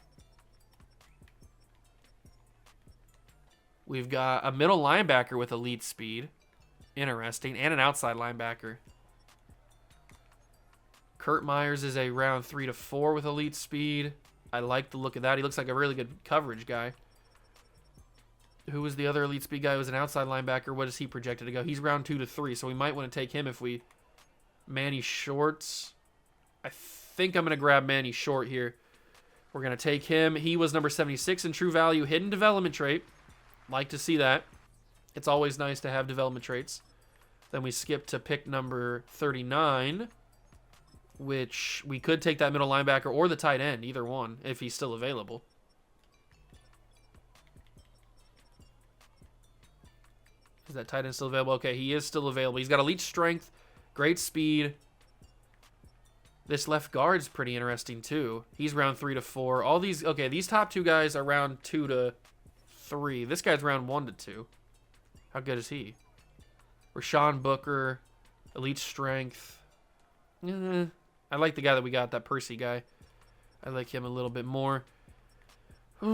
We've got a middle linebacker with elite speed. Interesting. And an outside linebacker. Kurt Myers is a round 3 to 4 with elite speed. I like the look of that. He looks like a really good coverage guy. Who was the other elite speed guy? Who was an outside linebacker. What is he projected to go? He's round 2 to 3, so we might want to take him if we... Manny Shorts. I think I'm going to grab Manny Short here. We're going to take him. He was number 76 in true value. Hidden development trait. Like to see that. It's always nice to have development traits. Then we skip to pick number 39, which we could take that middle linebacker or the tight end, either one, if he's still available. Is that tight end still available? Okay, he is still available. He's got elite strength, great speed. This left guard's pretty interesting too. He's round 3 to 4. All these, okay, these top 2 guys are round 2 to 3. This guy's round 1 to 2. How good is he? Rashawn Booker, elite strength. I like the guy that we got, that Percy guy. I like him a little bit more. Do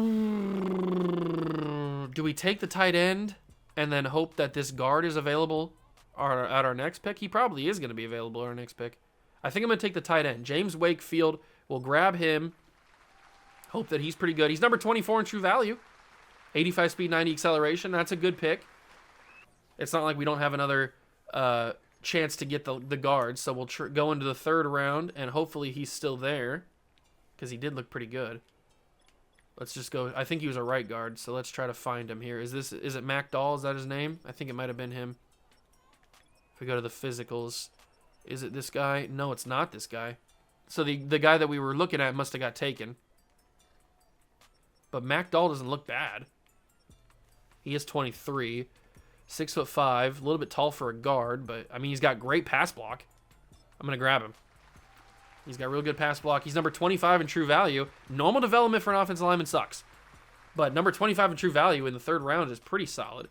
we take the tight end and then hope that this guard is available at our next pick? He probably is going to be available at our next pick. I think I'm going to take the tight end. James Wakefield. We'll grab him. Hope that he's pretty good. He's number 24 in true value. 85 speed, 90 acceleration. That's a good pick. It's not like we don't have another chance to get the guard. So we'll go into the 3rd round, and hopefully he's still there because he did look pretty good. Let's just go. I think he was a right guard, so let's try to find him here. Is it Mac Dahl? Is that his name? I think it might have been him. If we go to the physicals, is it this guy? No, it's not this guy. So the guy that we were looking at must have got taken. But Dahl doesn't look bad. He is 23, 6'5", a little bit tall for a guard, but I mean he's got great pass block. I'm gonna grab him. He's got real good pass block. He's number 25 in true value. Normal development for an offensive lineman sucks, but number 25 in true value in the 3rd round is pretty solid.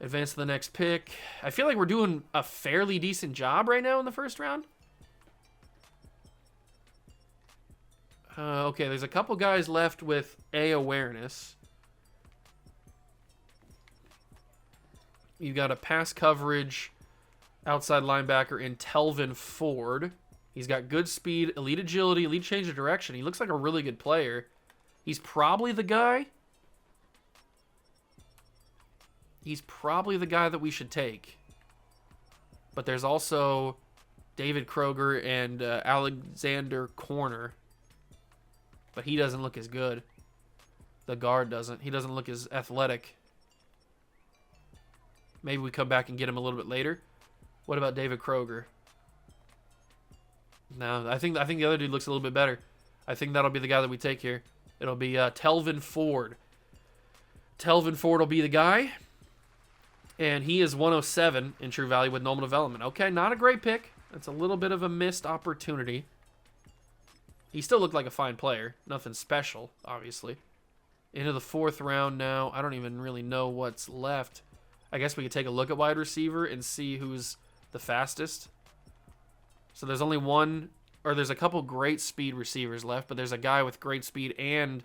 Advance to the next pick. I feel like we're doing a fairly decent job right now in the 1st round. Okay, there's a couple guys left with A awareness. You got a pass coverage outside linebacker in Telvin Ford. He's got good speed, elite agility, elite change of direction. He looks like a really good player. He's probably the guy. He's probably the guy that we should take. But there's also David Kroger and Alexander Corner. But he doesn't look as good. The guard doesn't. He doesn't look as athletic. Maybe we come back and get him a little bit later. What about David Kroger? No, I think the other dude looks a little bit better. I think that'll be the guy that we take here. It'll be Telvin Ford. Telvin Ford will be the guy. And he is 107 in true value with normal development. Okay, not a great pick. That's a little bit of a missed opportunity. He still looked like a fine player. Nothing special, obviously. Into the 4th round now. I don't even really know what's left. I guess we could take a look at wide receiver and see who's the fastest. So there's only one, or there's a couple great speed receivers left, but there's a guy with great speed and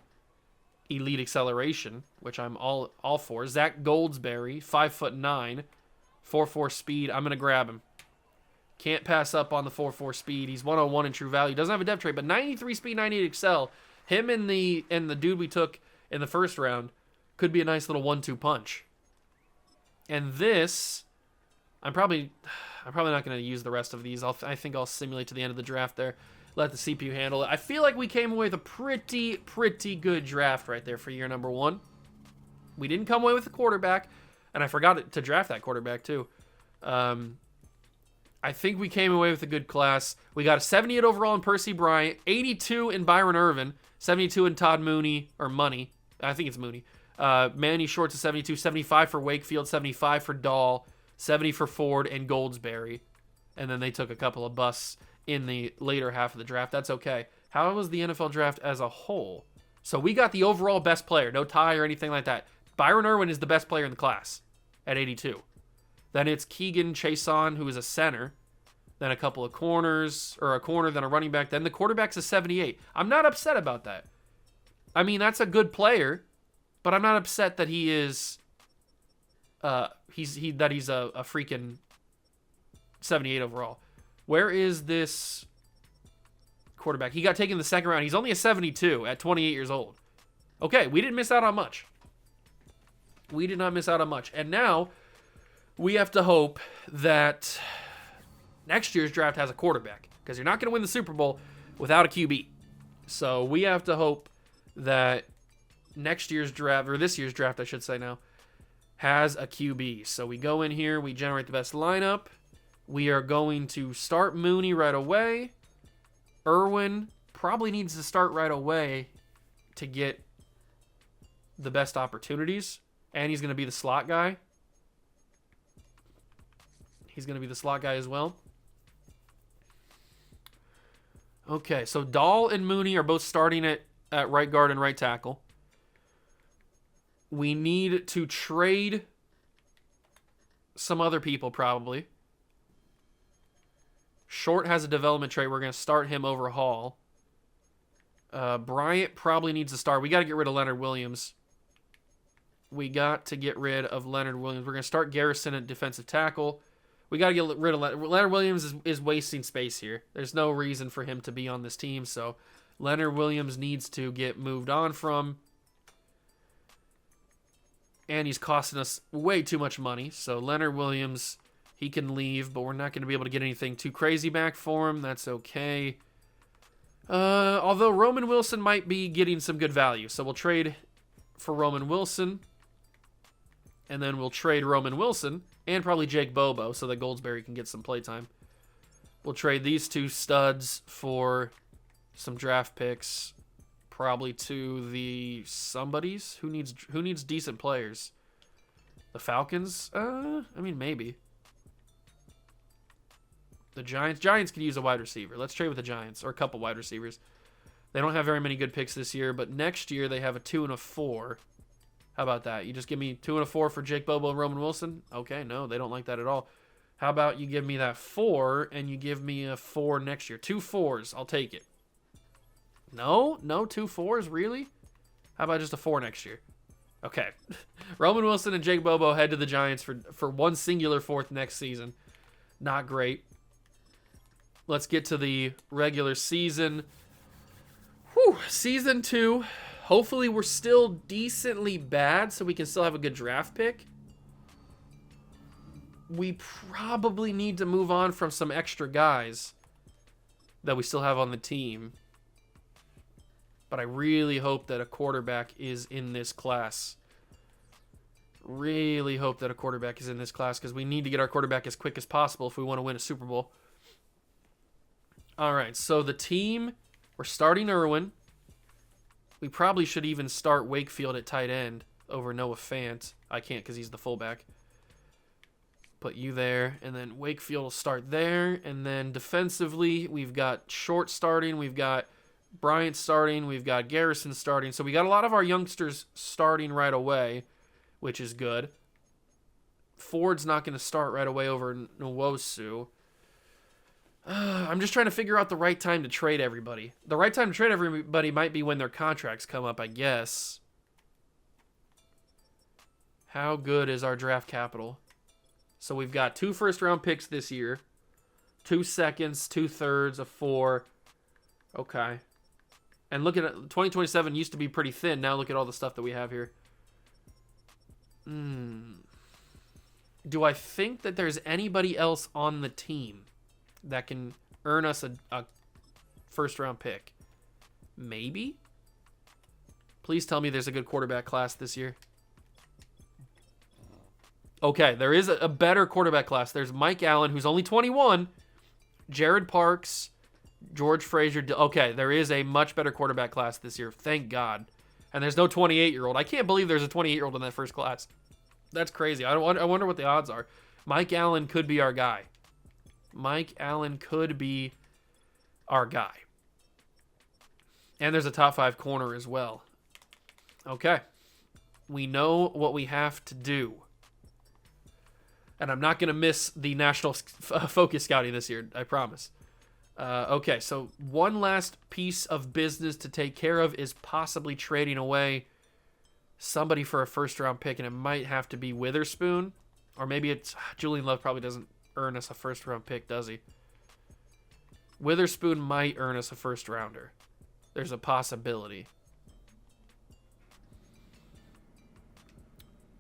elite acceleration, which I'm all for. Zach Goldsberry, 5'9", 4.4 speed. I'm gonna grab him. Can't pass up on the 4.4 speed. He's 101 in true value. Doesn't have a depth trait, but 93 speed, 98 excel. Him and the dude we took in the 1st round could be a nice little 1-2 punch. And this, I'm probably not going to use the rest of these. I think I'll simulate to the end of the draft there. Let the CPU handle it. I feel like we came away with a pretty good draft right there for year number 1. We didn't come away with a quarterback, and I forgot to draft that quarterback too. I think we came away with a good class. We got a 78 overall in Percy Bryant, 82 in Byron Irvin, 72 in Todd Mooney, or Money. I think it's Mooney. Manny Shorts is 72, 75 for Wakefield, 75 for Dahl, 70 for Ford and Goldsberry. And then they took a couple of busts in the later half of the draft. That's okay. How was the NFL draft as a whole? So we got the overall best player, no tie or anything like that. Byron Irvin is the best player in the class at 82. Then it's Keegan Chason, who is a center. Then a couple of corners, or a corner, then a running back. Then the quarterback's a 78. I'm not upset about that. I mean, that's a good player, but I'm not upset that he is, he's a freaking 78 overall. Where is this quarterback? He got taken in the 2nd round. He's only a 72 at 28 years old. Okay, we didn't miss out on much. We did not miss out on much. And now we have to hope that next year's draft has a quarterback, because you're not going to win the Super Bowl without a QB. So we have to hope that next year's draft, or this year's draft, I should say now, has a QB. So we go in here, we generate the best lineup. We are going to start Mooney right away. Irwin probably needs to start right away to get the best opportunities. And he's going to be the slot guy. He's going to be the slot guy as well. Okay, so Dahl and Mooney are both starting at right guard and right tackle. We need to trade some other people, probably. Short has a development trade. We're going to start him over Hall. Bryant probably needs to start. We got to get rid of Leonard Williams. We got to get rid of Leonard Williams. We're going to start Garrison at defensive tackle. We got to get rid of Leonard Williams is wasting space here. There's no reason for him to be on this team, so Leonard Williams needs to get moved on from. And he's costing us way too much money, so Leonard Williams, he can leave, but we're not going to be able to get anything too crazy back for him. That's okay. Although Roman Wilson might be getting some good value, so we'll trade for Roman Wilson. And then we'll trade Roman Wilson and probably Jake Bobo so that Goldsberry can get some playtime. We'll trade these two studs for some draft picks, probably to the somebodies. Who needs decent players? The Falcons? I mean, maybe. The Giants. Giants could use a wide receiver. Let's trade with the Giants, or a couple wide receivers. They don't have very many good picks this year, but next year they have a 2 and a 4. How about that? You just give me 2 and a 4 for Jake Bobo and Roman Wilson? Okay, no, they don't like that at all. How about you give me that 4 and you give me a 4 next year? 2 4s, I'll take it. No, 2 4s, really? How about just a 4 next year? Okay. Roman Wilson and Jake Bobo head to the Giants for one singular 4th next season. Not great. Let's get to the regular season. Whew, season 2. Hopefully we're still decently bad so we can still have a good draft pick. We probably need to move on from some extra guys that we still have on the team. But I really hope that a quarterback is in this class. Really hope that a quarterback is in this class because we need to get our quarterback as quick as possible if we want to win a Super Bowl. All right, so the team, we're starting Irwin. We probably should even start Wakefield at tight end over Noah Fant. I can't because he's the fullback. Put you there, and then Wakefield will start there. And then defensively, we've got Short starting. We've got Bryant starting. We've got Garrison starting. So we got a lot of our youngsters starting right away, which is good. Ford's not going to start right away over Nwosu. I'm just trying to figure out the right time to trade everybody. The right time to trade everybody might be when their contracts come up, I guess. How good is our draft capital? So we've got 2 first-round picks this year. 2 seconds, 2 thirds, a 4. Okay. And look at it. 2027 used to be pretty thin. Now look at all the stuff that we have here. Do I think that there's anybody else on the team that can earn us a first-round pick? Maybe? Please tell me there's a good quarterback class this year. Okay, there is a better quarterback class. There's Mike Allen, who's only 21. Jared Parks, George Frazier. Okay, there is a much better quarterback class this year. Thank God. And there's no 28-year-old. I can't believe there's a 28-year-old in that first class. That's crazy. I wonder what the odds are. Mike Allen could be our guy. Mike Allen could be our guy. And there's a top 5 corner as well. Okay. We know what we have to do. And I'm not going to miss the national focus scouting this year, I promise. Okay, so one last piece of business to take care of is possibly trading away somebody for a first-round pick, and it might have to be Witherspoon. Or maybe it's... Julian Love probably doesn't earn us a first-round pick, does he? Witherspoon might earn us a first-rounder. There's a possibility.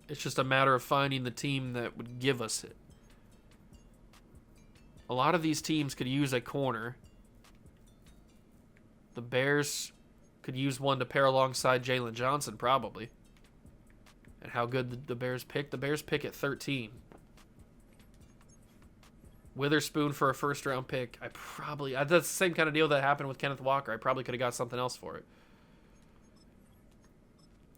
It's just a matter of finding the team that would give us it. A lot of these teams could use a corner. The Bears could use one to pair alongside Jalen Johnson, probably. And how good the Bears pick? The Bears pick at 13. Witherspoon for a first-round pick. That's the same kind of deal that happened with Kenneth Walker. I probably could have got something else for it.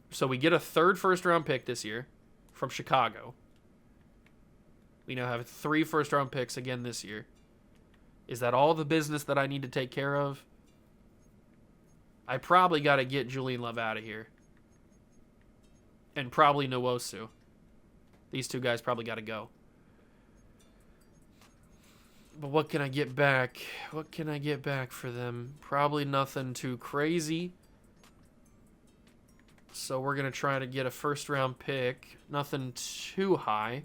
So we get a 3rd first-round pick this year from Chicago. We now have 3 first-round picks again this year. Is that all the business that I need to take care of? I probably got to get Julian Love out of here. And probably Nwosu. These two guys probably got to go. But what can I get back? What can I get back for them? Probably nothing too crazy. So we're going to try to get a first-round pick. Nothing too high.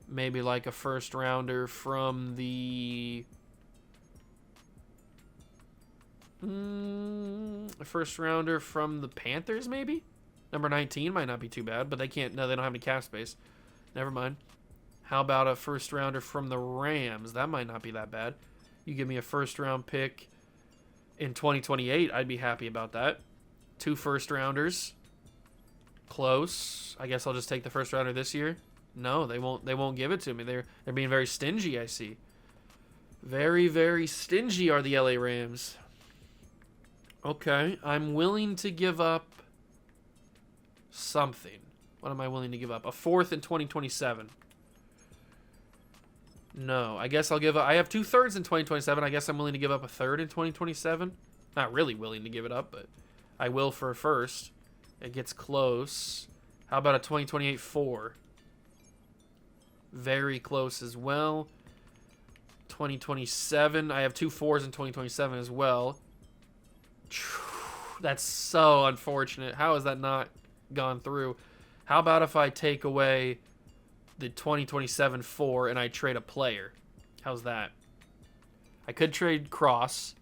Maybe like a first-rounder from the... a first-rounder from the Panthers, maybe? Number 19 might not be too bad, but they can't... No, they don't have any cap space. Never mind. How about a first-rounder from the Rams? That might not be that bad. You give me a first-round pick in 2028, I'd be happy about that. 2 first-rounders. Close. I guess I'll just take the first-rounder this year. No, they won't give it to me. They're being very stingy, I see. Very, very stingy are the LA Rams. Okay, I'm willing to give up something. What am I willing to give up? A 4th in 2027. No, I guess I'll give up. I have 2 thirds in 2027. I guess I'm willing to give up a 3rd in 2027. Not really willing to give it up, but I will for a first. It gets close. How about a 2028 4? Very close as well. 2027. I have 2 4s in 2027 as well. That's so unfortunate. How has that not gone through? How about if I take away the 2027 4 and I trade a player? How's that? I could trade Cross.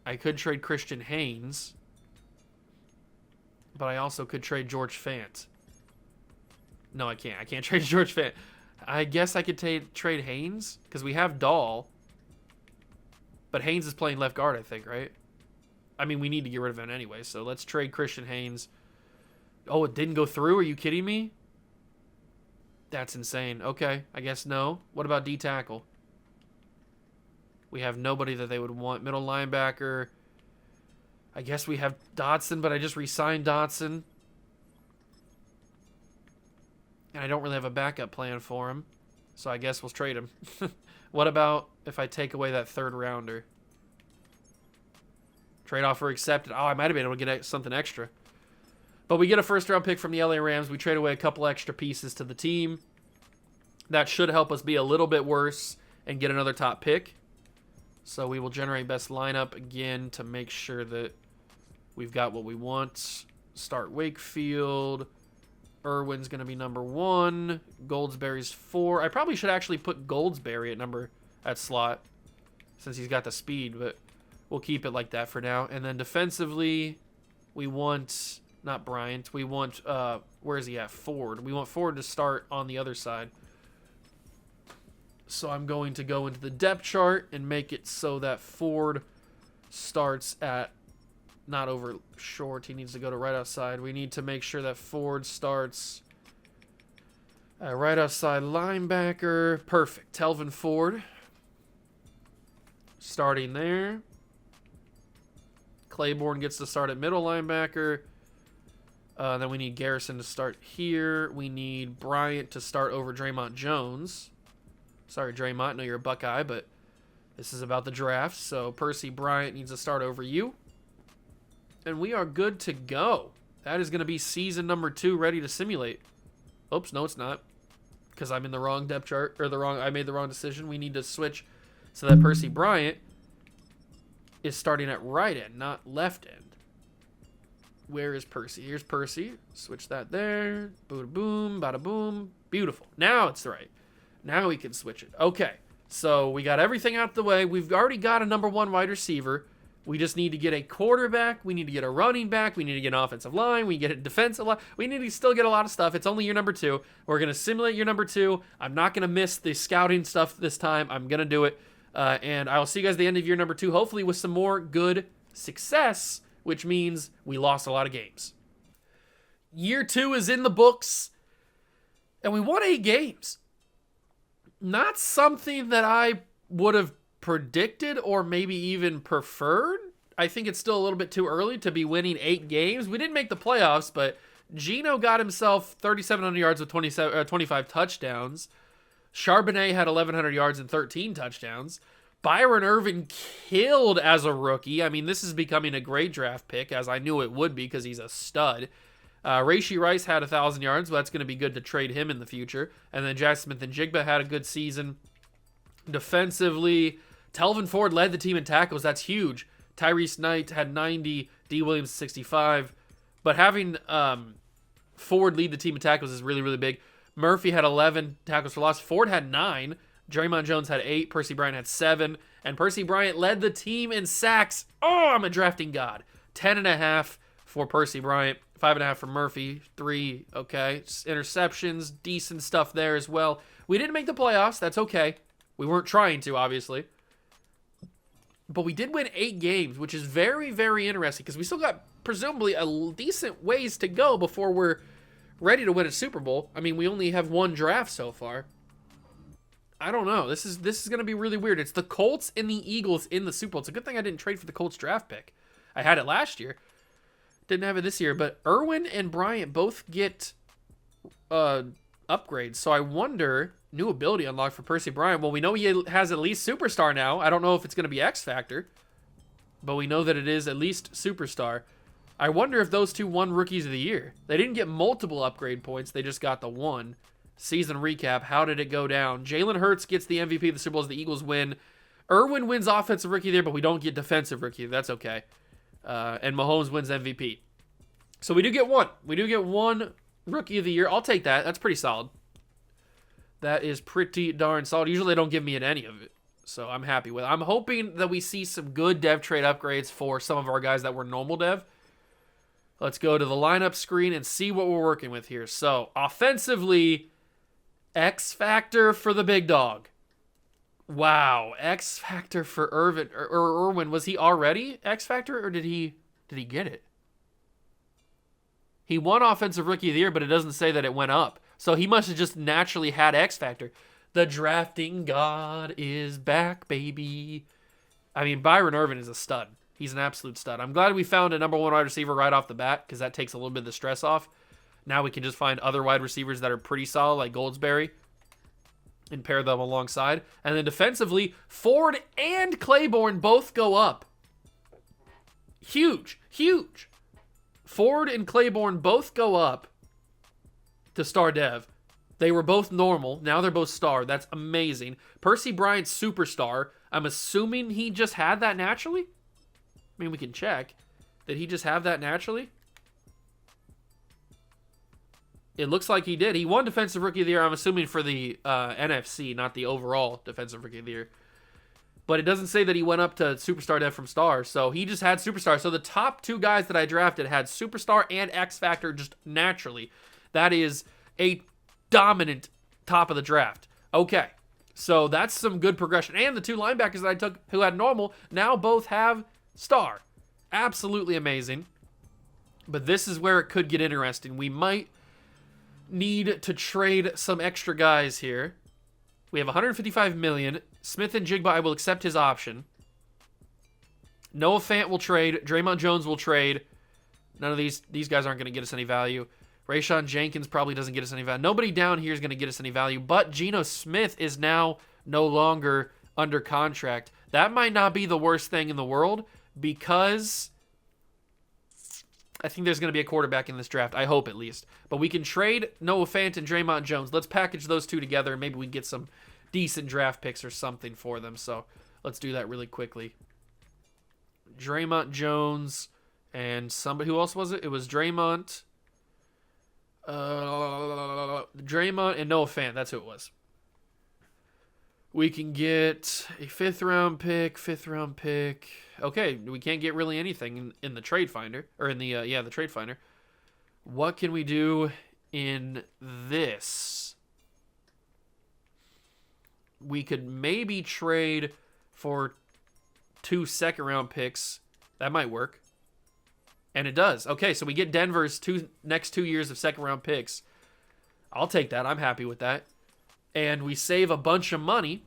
I could trade Christian Haynes. But I also could trade George Fant. No, I can't. I can't trade George Fant. I guess I could trade Haynes because we have Dahl. But Haynes is playing left guard, I think, right? I mean, we need to get rid of him anyway, so let's trade Christian Haynes. Oh, it didn't go through? Are you kidding me? That's insane. Okay, I guess no. What about D-tackle? We have nobody that they would want. Middle linebacker. I guess we have Dotson, but I just re-signed Dotson. And I don't really have a backup plan for him. So I guess we'll trade him. What about if I take away that 3rd rounder? Trade offer accepted. Oh, I might have been able to get something extra. But we get a first-round pick from the LA Rams. We trade away a couple extra pieces to the team. That should help us be a little bit worse and get another top pick. So we will generate best lineup again to make sure that we've got what we want. Start Wakefield. Irwin's going to be number 1. Goldsberry's 4. I probably should actually put Goldsberry at slot since he's got the speed, but we'll keep it like that for now. And then defensively, we want, not Bryant, we want, where is he at? Ford. We want Ford to start on the other side. So I'm going to go into the depth chart and make it so that Ford starts at not over short. He needs to go to right outside. We need to make sure that Ford starts right outside linebacker. Perfect. Telvin Ford starting there. Claiborne gets to start at middle linebacker. Then we need Garrison to start here. We need Bryant to start over Draymond Jones. Sorry, Draymond. I know you're a Buckeye, but this is about the draft. So Percy Bryant needs to start over you. And we are good to go. That is going to be season number 2 ready to simulate. Oops, no, it's not. Because I'm in the wrong depth chart. I made the wrong decision. We need to switch so that Percy Bryant is starting at right end, not left end. Where is Percy? Here's Percy. Switch that there. Bada boom, bada boom. Beautiful. Now it's right. Now we can switch it. Okay. So we got everything out the way. We've already got a number 1 wide receiver. We just need to get a quarterback. We need to get a running back. We need to get an offensive line. We get a defensive line. We need to still get a lot of stuff. It's only year number 2. We're going to simulate year number 2. I'm not going to miss the scouting stuff this time. I'm going to do it. And I will see you guys at the end of year number 2, hopefully with some more good success, which means we lost a lot of games. Year 2 is in the books, and we won 8 games. Not something that I would have predicted or maybe even preferred. I think it's still a little bit too early to be winning 8 games. We didn't make the playoffs, but Geno got himself 3,700 yards with 25 touchdowns. Charbonnet had 1,100 yards and 13 touchdowns. Byron Irvin killed as a rookie. I mean, this is becoming a great draft pick, as I knew it would be because he's a stud. Rashee Rice had 1,000 yards, but that's going to be good to trade him in the future. And then Jack Smith and Jigba had a good season. Defensively, Telvin Ford led the team in tackles. That's huge. Tyrese Knight had 90, D. Williams 65. But having Ford lead the team in tackles is really, really big. Murphy had 11 tackles for loss. Ford had 9. Draymond Jones had 8. Percy Bryant had 7. And Percy Bryant led the team in sacks. Oh, I'm a drafting god. 10.5 for Percy Bryant. 5.5 for Murphy. 3, okay. Interceptions, decent stuff there as well. We didn't make the playoffs. That's okay. We weren't trying to, obviously. But we did win 8 games, which is very, very interesting because we still got presumably a decent ways to go before we're ready to win a Super Bowl. I mean, we only have 1 draft so far. I don't know. This is going to be really weird. It's the Colts and the Eagles in the Super Bowl. It's a good thing I didn't trade for the Colts draft pick. I had it last year. Didn't have it this year. But Irwin and Bryant both get upgrades. So I wonder, new ability unlocked for Percy Bryant. Well, we know he has at least Superstar now. I don't know if it's going to be X Factor. But we know that it is at least Superstar. I wonder if those two won Rookies of the Year. They didn't get multiple upgrade points. They just got the one. Season recap. How did it go down? Jalen Hurts gets the MVP of the Super Bowl as the Eagles win. Irwin wins Offensive Rookie of the Year, but we don't get Defensive Rookie. That's okay. And Mahomes wins MVP. So we do get one. We do get one Rookie of the Year. I'll take that. That's pretty solid. That is pretty darn solid. Usually they don't give me at any of it. So I'm happy with it. I'm hoping that we see some good dev trade upgrades for some of our guys that were normal dev. Let's go to the lineup screen and see what we're working with here. So offensively, X Factor for the big dog. Wow, X Factor for Irwin. Was he already X Factor or did he get it? He won Offensive Rookie of the Year, but it doesn't say that it went up. So he must have just naturally had X Factor. The drafting god is back, baby. I mean, Byron Irvin is a stud. He's an absolute stud. I'm glad we found a number 1 wide receiver right off the bat because that takes a little bit of the stress off. Now we can just find other wide receivers that are pretty solid, like Goldsberry, and pair them alongside. And then defensively, Ford and Claiborne both go up. Huge, huge. Ford and Claiborne both go up to star dev. They were both normal. Now they're both star. That's amazing. Percy Bryant, superstar. I'm assuming he just had that naturally. I mean, we can check. Did he just have that naturally? It looks like he did. He won Defensive Rookie of the Year, I'm assuming, for the NFC, not the overall Defensive Rookie of the Year. But it doesn't say that he went up to Superstar Dev from Star, so he just had Superstar. So the top 2 guys that I drafted had Superstar and X Factor just naturally. That is a dominant top of the draft. Okay, so that's some good progression. And the 2 linebackers that I took who had normal now both have Star. Absolutely amazing. But this is where it could get interesting. We might need to trade some extra guys here. We have $155 million. Smith and Jigba, I will accept his option. Noah Fant will trade. Draymond Jones will trade. None of these guys aren't going to get us any value. Rayshawn Jenkins probably doesn't get us any value. Nobody down here is going to get us any value. But Geno Smith is now no longer under contract. That might not be the worst thing in the world because I think there's going to be a quarterback in this draft. I hope, at least. But we can trade Noah Fant and Draymond Jones. Let's package those 2 together. Maybe we can get some decent draft picks or something for them. So let's do that really quickly. Draymond Jones and somebody. Who else was it? It was Draymond. Draymond and Noah Fant. That's who it was. We can get a 5th round pick. Okay, we can't get really anything in the trade finder, or in the the trade finder. What can we do in this? We could maybe trade for 2 second round picks. That might work. And it does. Okay, so we get Denver's next 2 years of second round picks. I'll take that. I'm happy with that. And we save a bunch of money.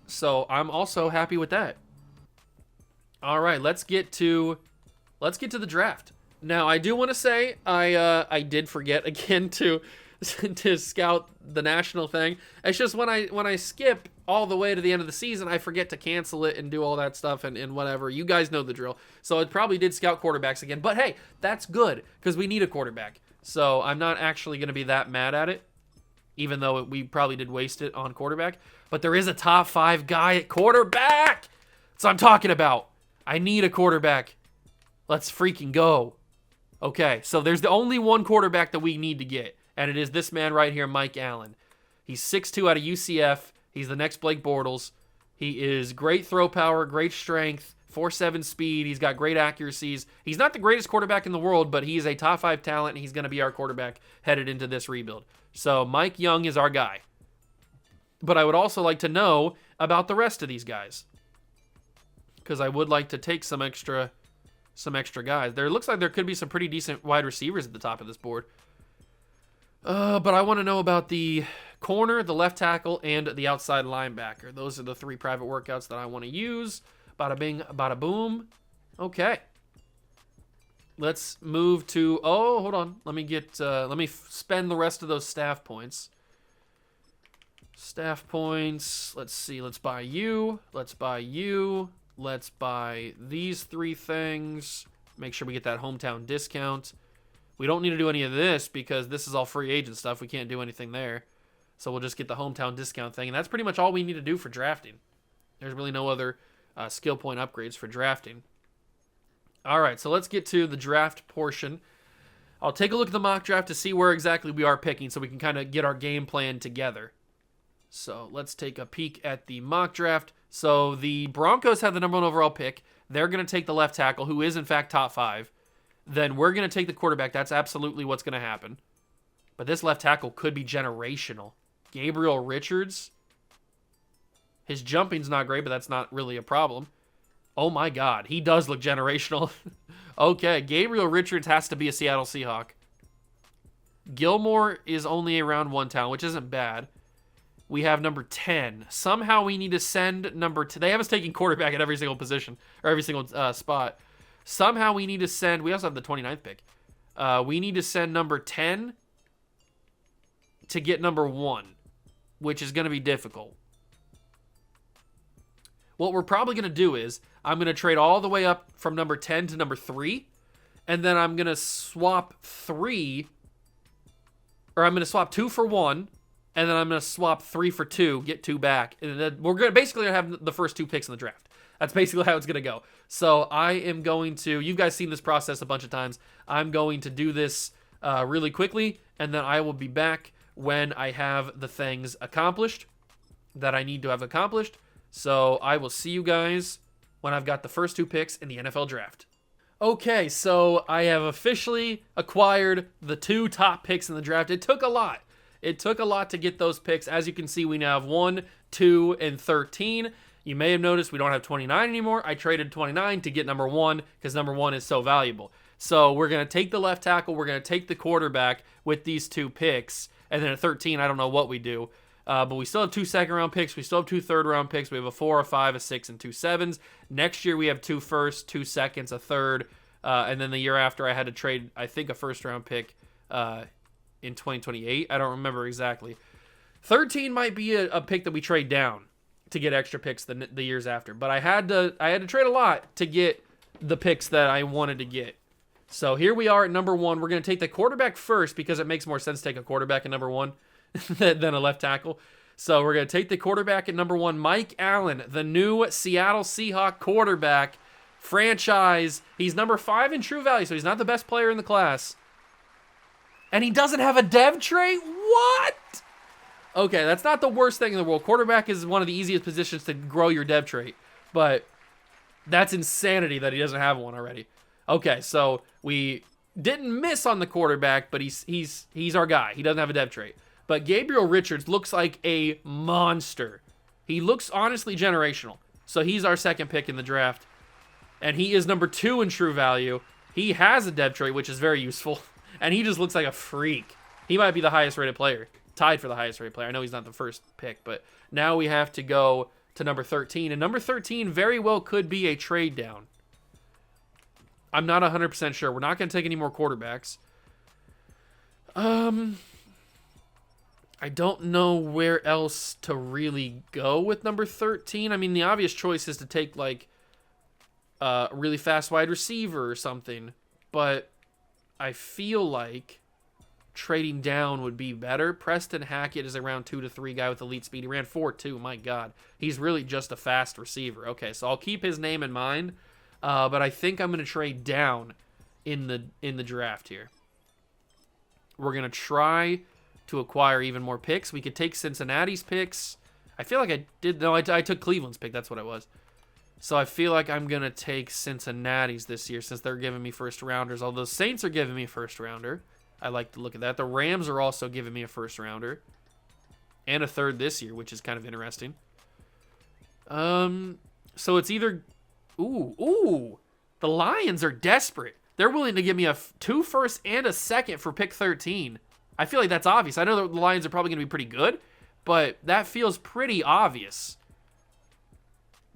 So I'm also happy with that. All right, let's get to the draft. Now, I do want to say I did forget again to to scout the national thing. It's just when I skip all the way to the end of the season, I forget to cancel it and do all that stuff and whatever. You guys know the drill. So it probably did scout quarterbacks again. But hey, that's good because we need a quarterback. So I'm not actually going to be that mad at it, even though we probably did waste it on quarterback. But there is a top 5 guy at quarterback. That's what I'm talking about. I need a quarterback. Let's freaking go. Okay, so there's the only one quarterback that we need to get, and it is this man right here, Mike Allen. He's 6'2" out of UCF. He's the next Blake Bortles. He is great throw power, great strength, 4.7 speed. He's got great accuracies. He's not the greatest quarterback in the world, but he's a top 5 talent, and he's going to be our quarterback headed into this rebuild. So Mike Young is our guy. But I would also like to know about the rest of these guys, because I would like to take some extra guys. There looks like there could be some pretty decent wide receivers at the top of this board. But I want to know about the corner, the left tackle, and the outside linebacker. Those are the 3 private workouts that I want to use. Bada bing, bada boom. Okay. Let's move to, oh, hold on. Let me spend the rest of those staff points. Staff points. Let's see. Let's buy you. Let's buy you. Let's buy these 3 things. Make sure we get that hometown discount. We don't need to do any of this because this is all free agent stuff. We can't do anything there. So we'll just get the hometown discount thing. And that's pretty much all we need to do for drafting. There's really no other skill point upgrades for drafting. All right, so let's get to the draft portion. I'll take a look at the mock draft to see where exactly we are picking so we can kind of get our game plan together. So let's take a peek at the mock draft. So the Broncos have the number 1 overall pick. They're going to take the left tackle, who is in fact top 5. Then we're going to take the quarterback. That's absolutely what's going to happen. But this left tackle could be generational. Gabriel Richards. His jumping's not great, but that's not really a problem. Oh my God, he does look generational. Okay, Gabriel Richards has to be a Seattle Seahawk. Gilmore is only a round 1 talent, which isn't bad. We have number 10. Somehow we need to send number 10. They have us taking quarterback at every single position, or every single spot. Somehow we need to send, we also have the 29th pick. We need to send number 10 to get number 1, which is going to be difficult. What we're probably going to do is, I'm going to trade all the way up from number 10 to number 3, and then I'm going to swap 3, or I'm going to swap 2 for 1, and then I'm going to swap 3 for 2, get 2 back. And then we're going to basically have the first 2 picks in the draft. That's basically how it's going to go. So I am going to, you've guys seen this process a bunch of times. I'm going to do this really quickly, and then I will be back when I have the things accomplished that I need to have accomplished. So I will see you guys when I've got the first 2 picks in the NFL draft. Okay, so I have officially acquired the 2 top picks in the draft. It took a lot. It took a lot to get those picks. As you can see, we now have 1, 2, and 13. You may have noticed we don't have 29 anymore. I traded 29 to get number 1 because number 1 is so valuable. So we're going to take the left tackle. We're going to take the quarterback with these 2 picks. And then at 13, I don't know what we do. But we still have 2 second-round picks. We still have 2 third-round picks. We have a 4, a 5, a 6, and 2 7s. Next year, we have 2 firsts, 2 seconds, a third. And then the year after, I had to trade, I think, a first-round pick in 2028. I don't remember exactly. 13 might be a pick that we trade down to get extra picks the years after. But I had to trade a lot to get the picks that I wanted to get. So here we are at number 1. We're going to take the quarterback first because it makes more sense to take a quarterback at number 1 than a left tackle. So we're going to take the quarterback at number 1, Mike Allen, the new Seattle Seahawks quarterback franchise. He's number 5 in true value, so he's not the best player in the class. And he doesn't have a dev trait? What? Okay, that's not the worst thing in the world. Quarterback is one of the easiest positions to grow your dev trait. But that's insanity that he doesn't have one already. Okay, so we didn't miss on the quarterback, but he's our guy. He doesn't have a dev trait. But Gabriel Richards looks like a monster. He looks honestly generational. So he's our second pick in the draft. And he is number 2 in true value. He has a dev trait, which is very useful. And he just looks like a freak. He might be the highest rated player. Tied for the highest rated player. I know he's not the first pick, but now we have to go to number 13. And number 13 very well could be a trade down. I'm not 100% sure. We're not going to take any more quarterbacks. I don't know where else to really go with number 13. I mean, the obvious choice is to take, like, a really fast wide receiver or something. But I feel like trading down would be better. Preston Hackett is a round 2 to 3 guy with elite speed. He ran 4.2. My God. He's really just a fast receiver. Okay, so I'll keep his name in mind. But I think I'm going to trade down in the draft here. We're going to try to acquire even more picks. We could take Cincinnati's picks. I feel like I did. No, I took Cleveland's pick. That's what it was. So I feel like I'm going to take Cincinnati's this year since they're giving me first rounders. Although Saints are giving me a first rounder. I like to look at that. The Rams are also giving me a first rounder. And a third this year, which is kind of interesting. So it's either... Ooh. The Lions are desperate. They're willing to give me 2 firsts and a second for pick 13. I feel like that's obvious. I know the Lions are probably going to be pretty good, but that feels pretty obvious.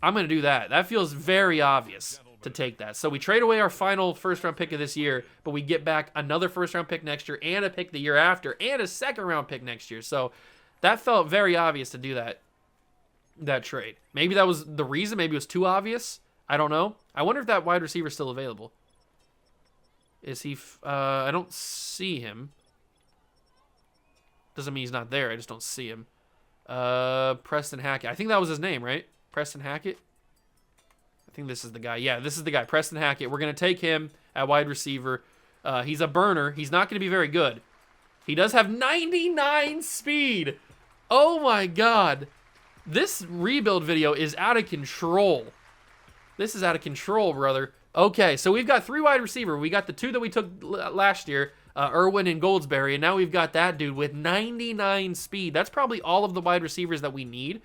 I'm going to do that. That feels very obvious to take that. So we trade away our final first-round pick of this year, but we get back another first-round pick next year and a pick the year after and a second-round pick next year. So that felt very obvious to do that trade. Maybe that was the reason. Maybe it was too obvious. I don't know. I wonder if that wide receiver is still available. Is he... I don't see him. Doesn't mean he's not there. I just don't see him. Preston Hackett. I think that was his name, right? Preston Hackett? I think this is the guy. Yeah, this is the guy. Preston Hackett. We're going to take him at wide receiver. He's a burner. He's not going to be very good. He does have 99 speed. Oh, my God. This rebuild video is out of control. This is out of control, brother. Okay, so we've got 3 wide receiver. We got the 2 that we took last year, Irwin and Goldsberry, and now we've got that dude with 99 speed. That's probably all of the wide receivers that we need.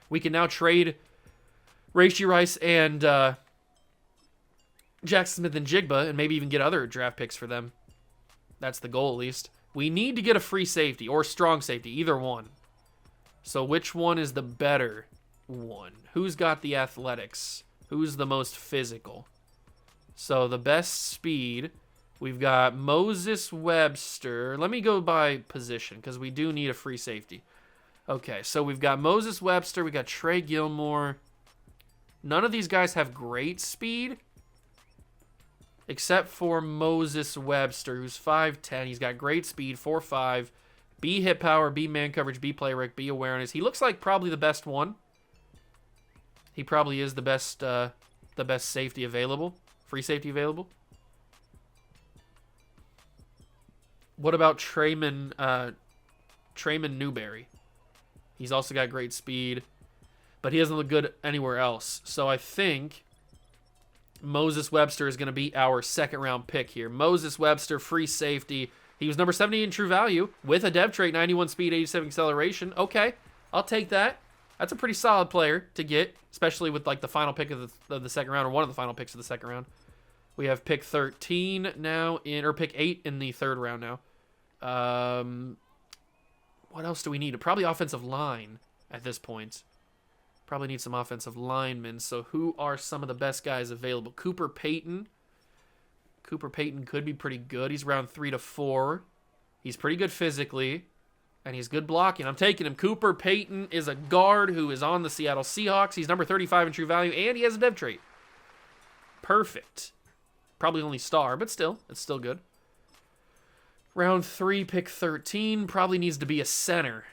We can now trade Rashee Rice and Jackson Smith and Jigba, and maybe even get other draft picks for them. That's the goal, at least. We need to get a free safety or strong safety, either one. So which one is the better one? Who's got the athletics? Who's the most physical? So the best speed, we've got Moses Webster. Let me go by position because we do need a free safety. Okay, so we've got Moses Webster. We got Trey Gilmore. None of these guys have great speed except for Moses Webster, who's 5'10". He's got great speed, 4'5". B hit power, B man coverage, B play rec, B awareness. He looks like probably the best one. He probably is the best safety available. Free safety available. What about Trayman Newberry? He's also got great speed, but he doesn't look good anywhere else. So I think Moses Webster is going to be our second-round pick here. Moses Webster, free safety. He was number 70 in true value with a dev trait, 91 speed, 87 acceleration. Okay, I'll take that. That's a pretty solid player to get, especially with like the final pick of the second round, or one of the final picks of the second round. We have pick 13 now or pick 8 in the third round now. What else do we need? Probably offensive line at this point. Probably need some offensive linemen. So who are some of the best guys available? Cooper Payton. Cooper Payton could be pretty good. He's around 3 to 4. He's pretty good physically. And he's good blocking. I'm taking him. Cooper Payton is a guard who is on the Seattle Seahawks. He's number 35 in true value, and he has a dev trait. Perfect. Probably only star, but still, it's still good. Round 3, pick 13. Probably needs to be a center.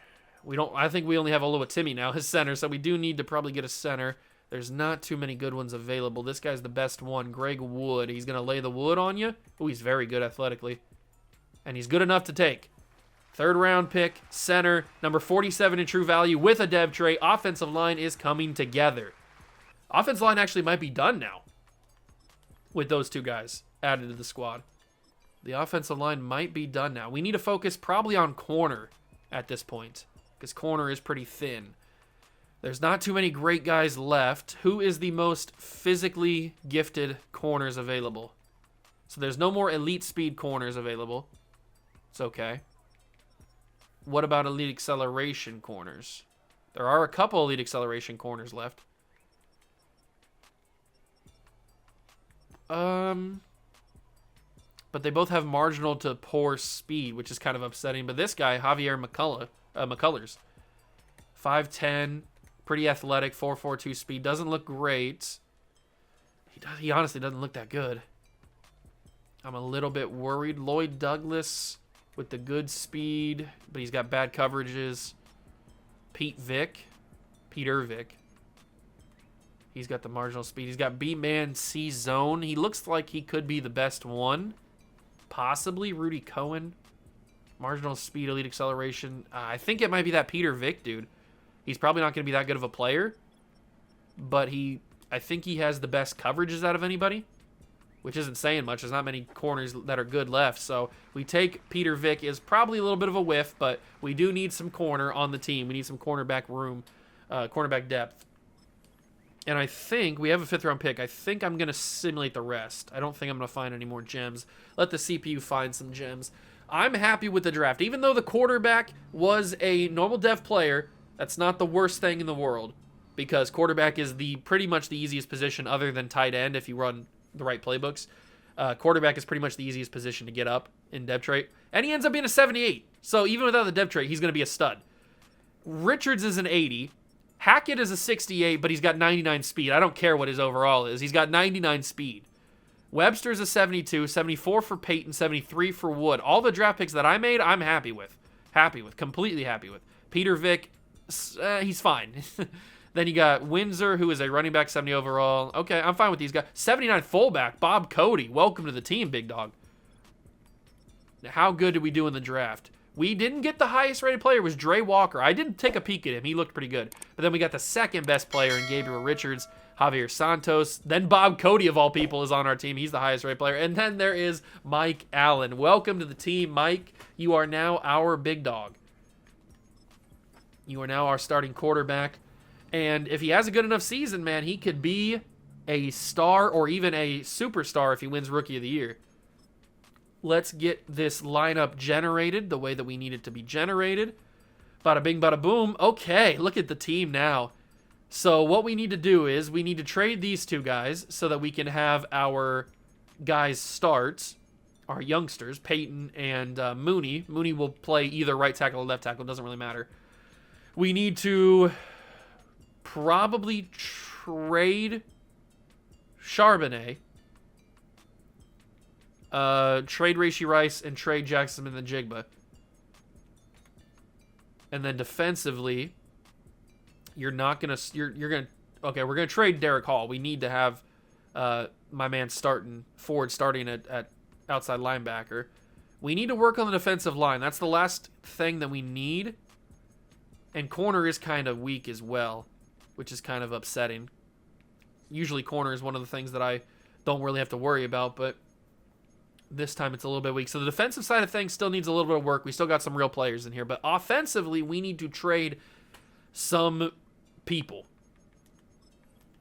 I think we only have Oluwatimi now as center, so we do need to probably get a center. There's not too many good ones available. This guy's the best one, Greg Wood. He's going to lay the wood on you. Oh, he's very good athletically. And he's good enough to take. Third round pick, center, number 47 in true value with a dev trait. Offensive line is coming together. Offensive line actually might be done now with those 2 guys added to the squad. The offensive line might be done now. We need to focus probably on corner at this point because corner is pretty thin. There's not too many great guys left. Who is the most physically gifted corners available? So there's no more elite speed corners available. It's okay. What about elite acceleration corners? There are a couple elite acceleration corners left. But they both have marginal to poor speed, which is kind of upsetting. But this guy, Javier McCullough, McCullers. 5'10", pretty athletic, 4.42 speed. Doesn't look great. He honestly doesn't look that good. I'm a little bit worried. Lloyd Douglas with the good speed, but he's got bad coverages. Peter Vick. He's got the marginal speed. He's got B-man C zone. He looks like he could be the best one. Possibly Rudy Cohen. Marginal speed, elite acceleration. I think it might be that Peter Vick dude. He's probably not going to be that good of a player, but I think he has the best coverages out of anybody, which isn't saying much. There's not many corners that are good left, so we take Peter Vick. Is probably a little bit of a whiff, but we do need some corner on the team. We need some cornerback room, cornerback depth. And I think we have a 5th-round pick. I think I'm going to simulate the rest. I don't think I'm going to find any more gems. Let the CPU find some gems. I'm happy with the draft. Even though the quarterback was a normal dev player, that's not the worst thing in the world, because quarterback is pretty much the easiest position other than tight end if you run the right playbooks. Quarterback is pretty much the easiest position to get up in depth trait. And he ends up being a 78. So even without the depth trait, he's going to be a stud. Richards is an 80. Hackett is a 68, but he's got 99 speed. I don't care what his overall is. He's got 99 speed. Webster's a 72, 74 for Peyton, 73 for Wood. All the draft picks that I made, I'm happy with. Completely happy with. Peter Vick, he's fine. Then you got Windsor, who is a running back, 70 overall. Okay, I'm fine with these guys. 79 fullback, Bob Cody. Welcome to the team, big dog. How good did we do in the draft? We didn't get the highest rated player. It was Dre Walker. I did take a peek at him. He looked pretty good. But then we got the second best player in Gabriel Richards, Javier Santos. Then Bob Cody, of all people, is on our team. He's the highest rated player. And then there is Mike Allen. Welcome to the team, Mike. You are now our big dog. You are now our starting quarterback. And if he has a good enough season, man, he could be a star or even a superstar if he wins Rookie of the Year. Let's get this lineup generated the way that we need it to be generated. Bada bing, bada boom. Okay, look at the team now. So what we need to do is we need to trade these two guys so that we can have our guys start, our youngsters, Peyton and Mooney. Mooney will play either right tackle or left tackle. It doesn't really matter. We need to probably trade Charbonnet. Trade Rashee Rice and trade Jackson and the Jigba. And then defensively, you're gonna okay, we're gonna trade Derek Hall. We need to have my man starting at outside linebacker. We need to work on the defensive line. That's the last thing that we need. And corner is kind of weak as well, which is kind of upsetting. Usually corner is one of the things that I don't really have to worry about, but this time it's a little bit weak. So the defensive side of things still needs a little bit of work. We still got some real players in here. But offensively, we need to trade some people.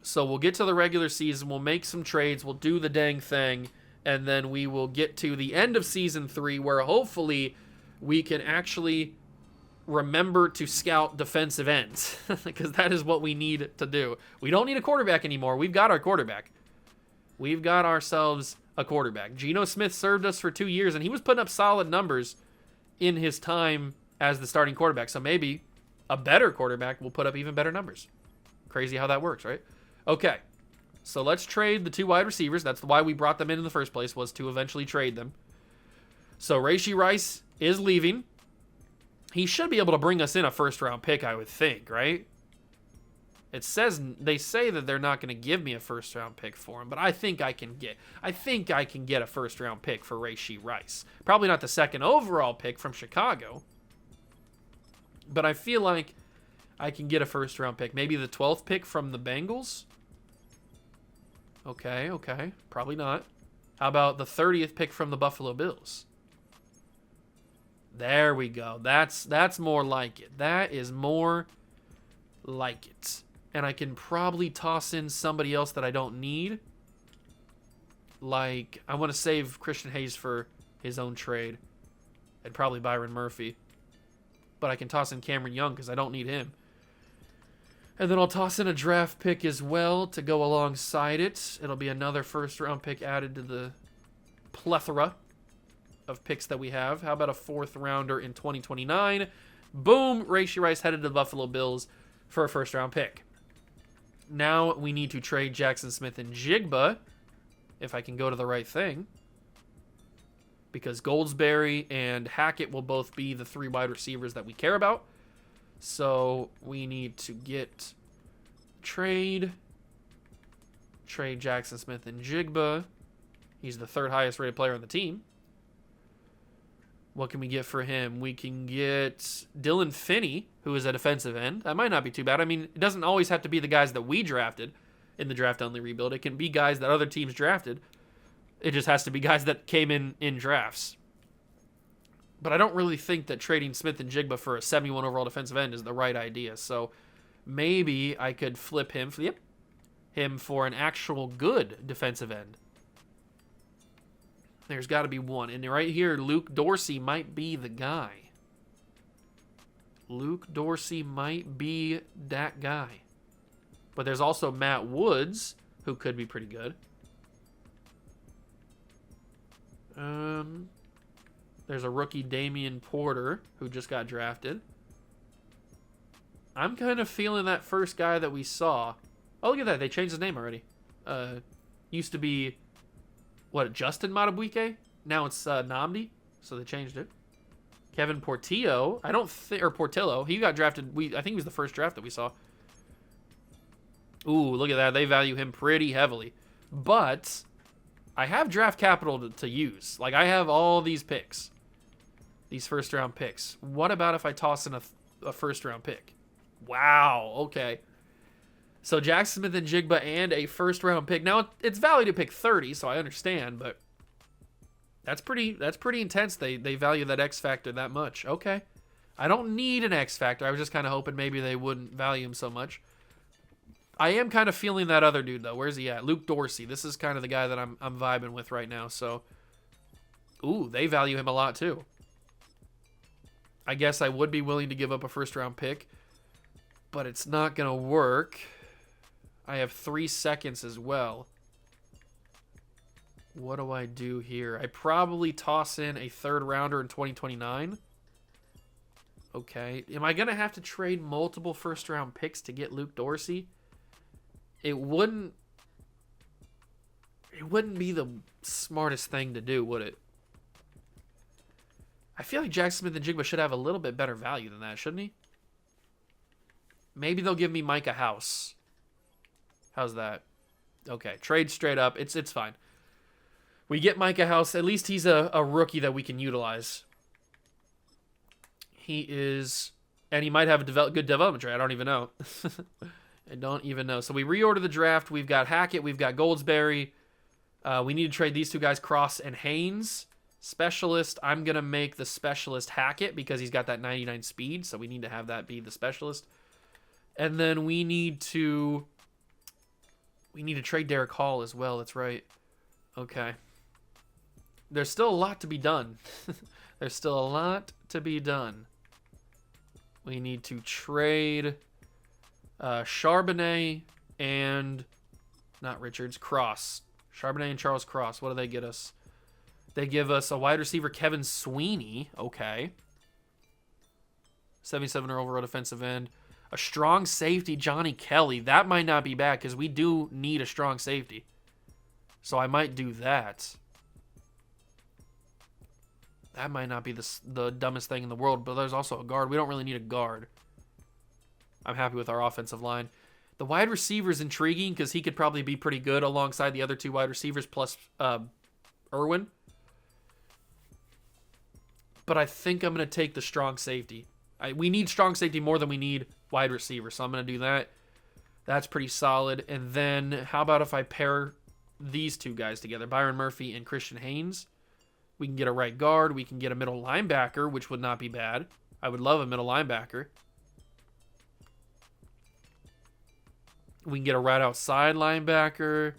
So we'll get to the regular season. We'll make some trades. We'll do the dang thing. And then we will get to the end of Season 3 where hopefully we can actually remember to scout defensive ends. Because that is what we need to do. We don't need a quarterback anymore. We've got our quarterback. We've got ourselves a quarterback. Geno Smith served us for 2 years, and he was putting up solid numbers in his time as the starting quarterback. So maybe a better quarterback will put up even better numbers. Crazy how that works, right? Okay, so let's trade the 2 wide receivers. That's why we brought them in the first place, was to eventually trade them. So Rashee Rice is leaving. He should be able to bring us in a first-round pick, I would think, right? They say that they're not going to give me a first-round pick for him, but I think I can get a first-round pick for Rashee Rice. Probably not the second overall pick from Chicago, but I feel like I can get a first-round pick. Maybe the 12th pick from the Bengals? Okay. Probably not. How about the 30th pick from the Buffalo Bills? There we go. That's more like it. That is more like it. And I can probably toss in somebody else that I don't need. Like, I want to save Christian Hayes for his own trade. And probably Byron Murphy. But I can toss in Cameron Young because I don't need him. And then I'll toss in a draft pick as well to go alongside it. It'll be another first-round pick added to the plethora of picks that we have. How about a 4th rounder in 2029? Boom, Rashee Rice headed to the Buffalo Bills for a first-round pick. Now we need to trade Jackson Smith and Jigba, if I can go to the right thing, because Goldsberry and Hackett will both be the 3 wide receivers that we care about. So we need to get trade Jackson Smith and Jigba. He's the 3rd highest rated player on the team. What can we get for him? We can get Dylan Finney, who is a defensive end. That might not be too bad. I mean, it doesn't always have to be the guys that we drafted in the draft-only rebuild. It can be guys that other teams drafted. It just has to be guys that came in drafts. But I don't really think that trading Smith and Jigba for a 71 overall defensive end is the right idea. So maybe I could flip him for an actual good defensive end. There's got to be one. And right here, Luke Dorsey might be the guy. Luke Dorsey might be that guy. But there's also Matt Woods, who could be pretty good. There's a rookie, Damian Porter, who just got drafted. I'm kind of feeling that first guy that we saw. Oh, look at that. They changed his name already. Used to be... What, Justin Matabuike? Now it's Namdi, so they changed it. Kevin Portillo, or Portillo, he got drafted. I think he was the first draft that we saw. Ooh, look at that. They value him pretty heavily. But I have draft capital to use. Like, I have all these picks. These first-round picks. What about if I toss in a first-round pick? Wow, okay. So Jackson Smith and Jigba and a first-round pick. Now, it's valued to pick 30, so I understand, but that's pretty intense. They value that X factor that much. Okay. I don't need an X factor. I was just kind of hoping maybe they wouldn't value him so much. I am kind of feeling that other dude, though. Where's he at? Luke Dorsey. This is kind of the guy that I'm vibing with right now, so... Ooh, they value him a lot, too. I guess I would be willing to give up a first-round pick, but it's not going to work. I have 3 seconds as well. What do I do here? I probably toss in a 3rd rounder in 2029. Okay. Am I going to have to trade multiple first-round picks to get Luke Dorsey? It wouldn't be the smartest thing to do, would it? I feel like Jackson Smith and Jigba should have a little bit better value than that, shouldn't he? Maybe they'll give me Micah House. How's that? Okay, trade straight up. It's fine. We get Micah House. At least he's a rookie that we can utilize. He is... And he might have a good development trade. I don't even know. I don't even know. So we reorder the draft. We've got Hackett. We've got Goldsberry. We need to trade these 2 guys, Cross and Haynes. Specialist, I'm going to make the specialist Hackett because he's got that 99 speed. So we need to have that be the specialist. And then we need to trade Derek Hall as well. That's right. Okay. There's still a lot to be done. There's still a lot to be done. We need to trade Charbonnet and... Not Richards. Cross. Charbonnet and Charles Cross. What do they get us? They give us a wide receiver, Kevin Sweeney. Okay. 77 overall defensive end. A strong safety, Johnny Kelly. That might not be bad because we do need a strong safety. So I might do that. That might not be the dumbest thing in the world, but there's also a guard. We don't really need a guard. I'm happy with our offensive line. The wide receiver is intriguing because he could probably be pretty good alongside the other 2 wide receivers plus Irwin. But I think I'm going to take the strong safety. We need strong safety more than we need wide receiver, so I'm going to do that. That's pretty solid. And then how about if I pair these 2 guys together, Byron Murphy and Christian Haynes? We can get a right guard. We can get a middle linebacker, which would not be bad. I would love a middle linebacker. We can get a right outside linebacker.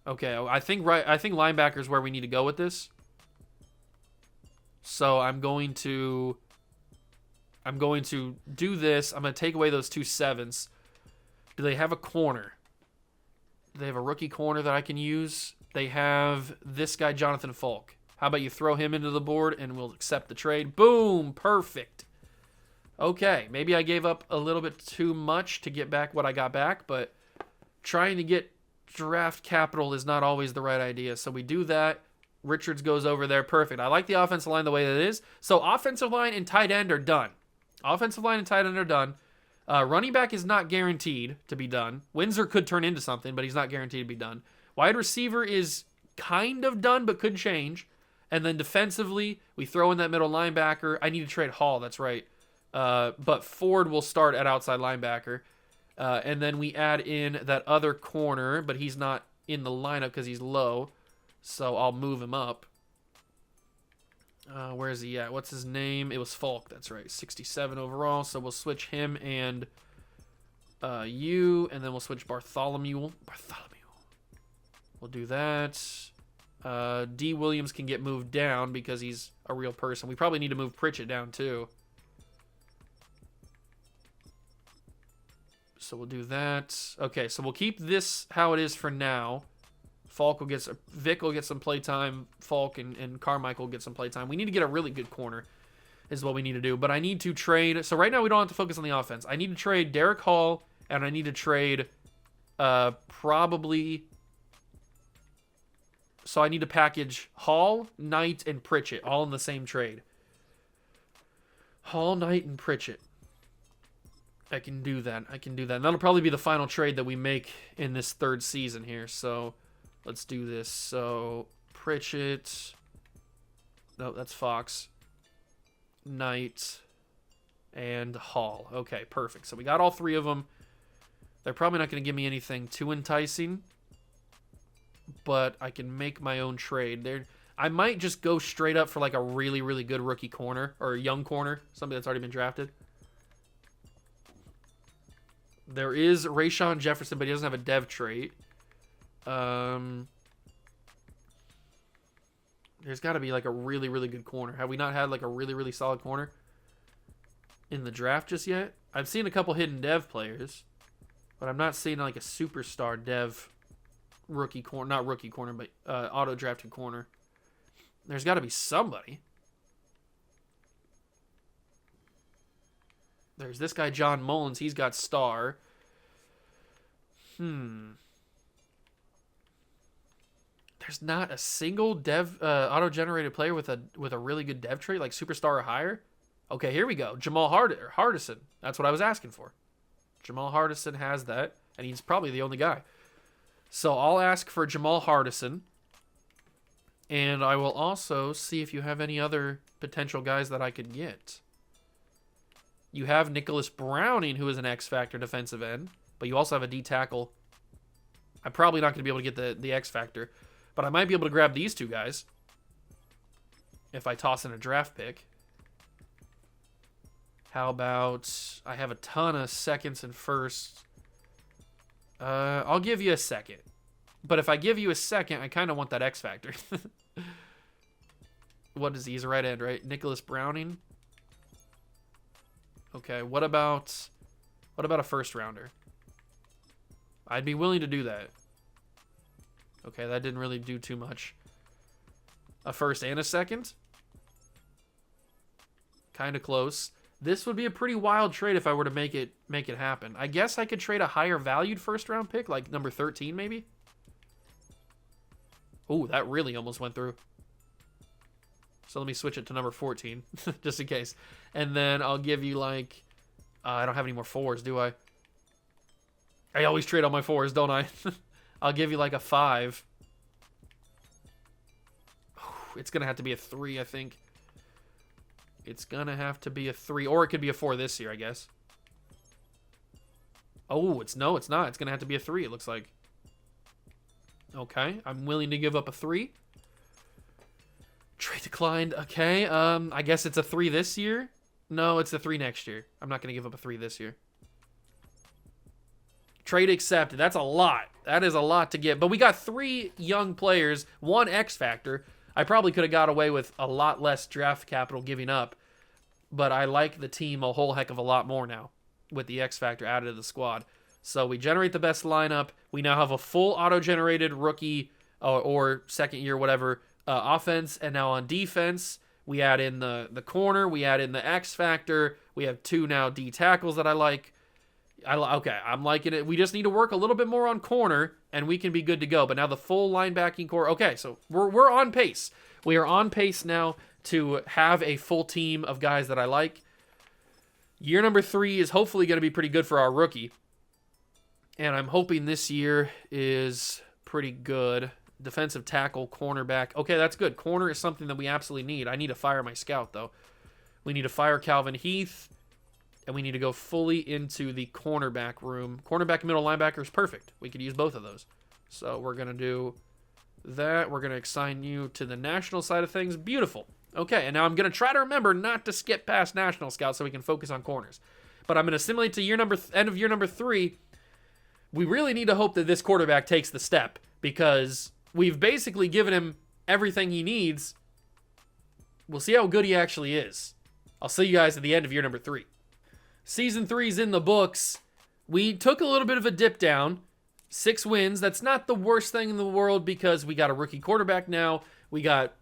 Okay, I think linebacker is where we need to go with this. So I'm going to do this. I'm going to take away those 2 7s. Do they have a corner? Do they have a rookie corner that I can use? They have this guy, Jonathan Falk. How about you throw him into the board and we'll accept the trade? Boom! Perfect. Okay, maybe I gave up a little bit too much to get back what I got back, but trying to get draft capital is not always the right idea. So we do that. Richards goes over there. Perfect. I like the offensive line the way that it is. So offensive line and tight end are done. Offensive line and tight end are done. Running back is not guaranteed to be done. Windsor could turn into something, but he's not guaranteed to be done. Wide receiver is kind of done, but could change. And then defensively, we throw in that middle linebacker. I need to trade Hall, that's right. But Ford will start at outside linebacker. And then we add in that other corner, but he's not in the lineup because he's low. So I'll move him up. Where is he at? What's his name? It was Falk, that's right. 67 overall. So we'll switch him and you, and then we'll switch Bartholomew. We'll do that. D. Williams can get moved down because he's a real person. We probably need to move Pritchett down too. So we'll do that. Okay, so we'll keep this how it is for now. Vic will get some playtime. Falk and Carmichael will get some playtime. We need to get a really good corner is what we need to do. But I need to trade. So right now we don't have to focus on the offense. I need to trade Derek Hall, and I need to trade probably... So I need to package Hall, Knight, and Pritchett all in the same trade. Hall, Knight, and Pritchett. I can do that. And that'll probably be the final trade that we make in this third season here. So let's do this. So Pritchett. No, that's Fox. Knight. And Hall. Okay, perfect. So we got all three of them. They're probably not going to give me anything too enticing. But I can make my own trade. I might just go straight up for like a really, really good rookie corner. Or a young corner. Somebody that's already been drafted. There is Rayshawn Jefferson, but he doesn't have a dev trait. There's got to be like a really, really good corner. Have we not had like a really, really solid corner in the draft just yet? I've seen a couple hidden dev players, but I'm not seeing like a superstar dev rookie corner. Not rookie corner, but auto-drafted corner. There's got to be somebody. There's this guy, John Mullins. He's got star. There's not a single dev auto-generated player with a really good dev trait, like superstar or higher. Okay, here we go. Jamal Hardison. That's what I was asking for. Jamal Hardison has that, and he's probably the only guy. So I'll ask for Jamal Hardison, and I will also see if you have any other potential guys that I could get. You have Nicholas Browning, who is an X-Factor defensive end, but you also have a D-tackle. I'm probably not going to be able to get the X-Factor, but I might be able to grab these two guys if I toss in a draft pick. How about... I have a ton of seconds and firsts. I'll give you a second. But if I give you a second, I kind of want that X-Factor. What is he? He's a right end, right? Nicholas Browning. Okay, what about a first rounder? I'd be willing to do that. Okay, that didn't really do too much. A first and a second? Kind of close. This would be a pretty wild trade if I were to make it happen. I guess I could trade a higher valued first round pick, like number 13 maybe. Ooh, that really almost went through. So let me switch it to number 14, just in case. And then I'll give you like... I don't have any more fours, do I? I always trade on my fours, don't I? I'll give you like a 5. It's going to have to be a 3, I think. It's going to have to be a 3. Or it could be a 4 this year, I guess. Oh, it's not. It's going to have to be a 3, it looks like. Okay, I'm willing to give up a 3. Trade declined. Okay, I guess it's a 3 this year. No, it's a 3 next year. I'm not going to give up a 3 this year. Trade accepted. That's a lot. That is a lot to get. But we got 3 young players, 1 X Factor. I probably could have got away with a lot less draft capital giving up. But I like the team a whole heck of a lot more now with the X Factor added to the squad. So we generate the best lineup. We now have a full auto-generated rookie or second year, whatever, offense. And now on defense, We add in the corner. We add in the X factor. We have 2 now D tackles that I like. Okay, I'm liking it. We just need to work a little bit more on corner, and we can be good to go. But now the full linebacking core. Okay, so we're on pace. We are on pace now to have a full team of guys that I like. Year number 3 is hopefully going to be pretty good for our rookie. And I'm hoping this year is pretty good. Defensive tackle, cornerback. Okay, that's good. Corner is something that we absolutely need. I need to fire my scout, though. We need to fire Calvin Heath, and we need to go fully into the cornerback room. Cornerback and middle linebacker is perfect. We could use both of those. So we're going to do that. We're going to assign you to the national side of things. Beautiful. Okay, and now I'm going to try to remember not to skip past national scouts so we can focus on corners. But I'm going to assimilate to end of year number 3. We really need to hope that this quarterback takes the step because we've basically given him everything he needs. We'll see how good he actually is. I'll see you guys at the end of year number 3. Season 3's in the books. We took a little bit of a dip down. 6 wins. That's not the worst thing in the world because we got a rookie quarterback now. We got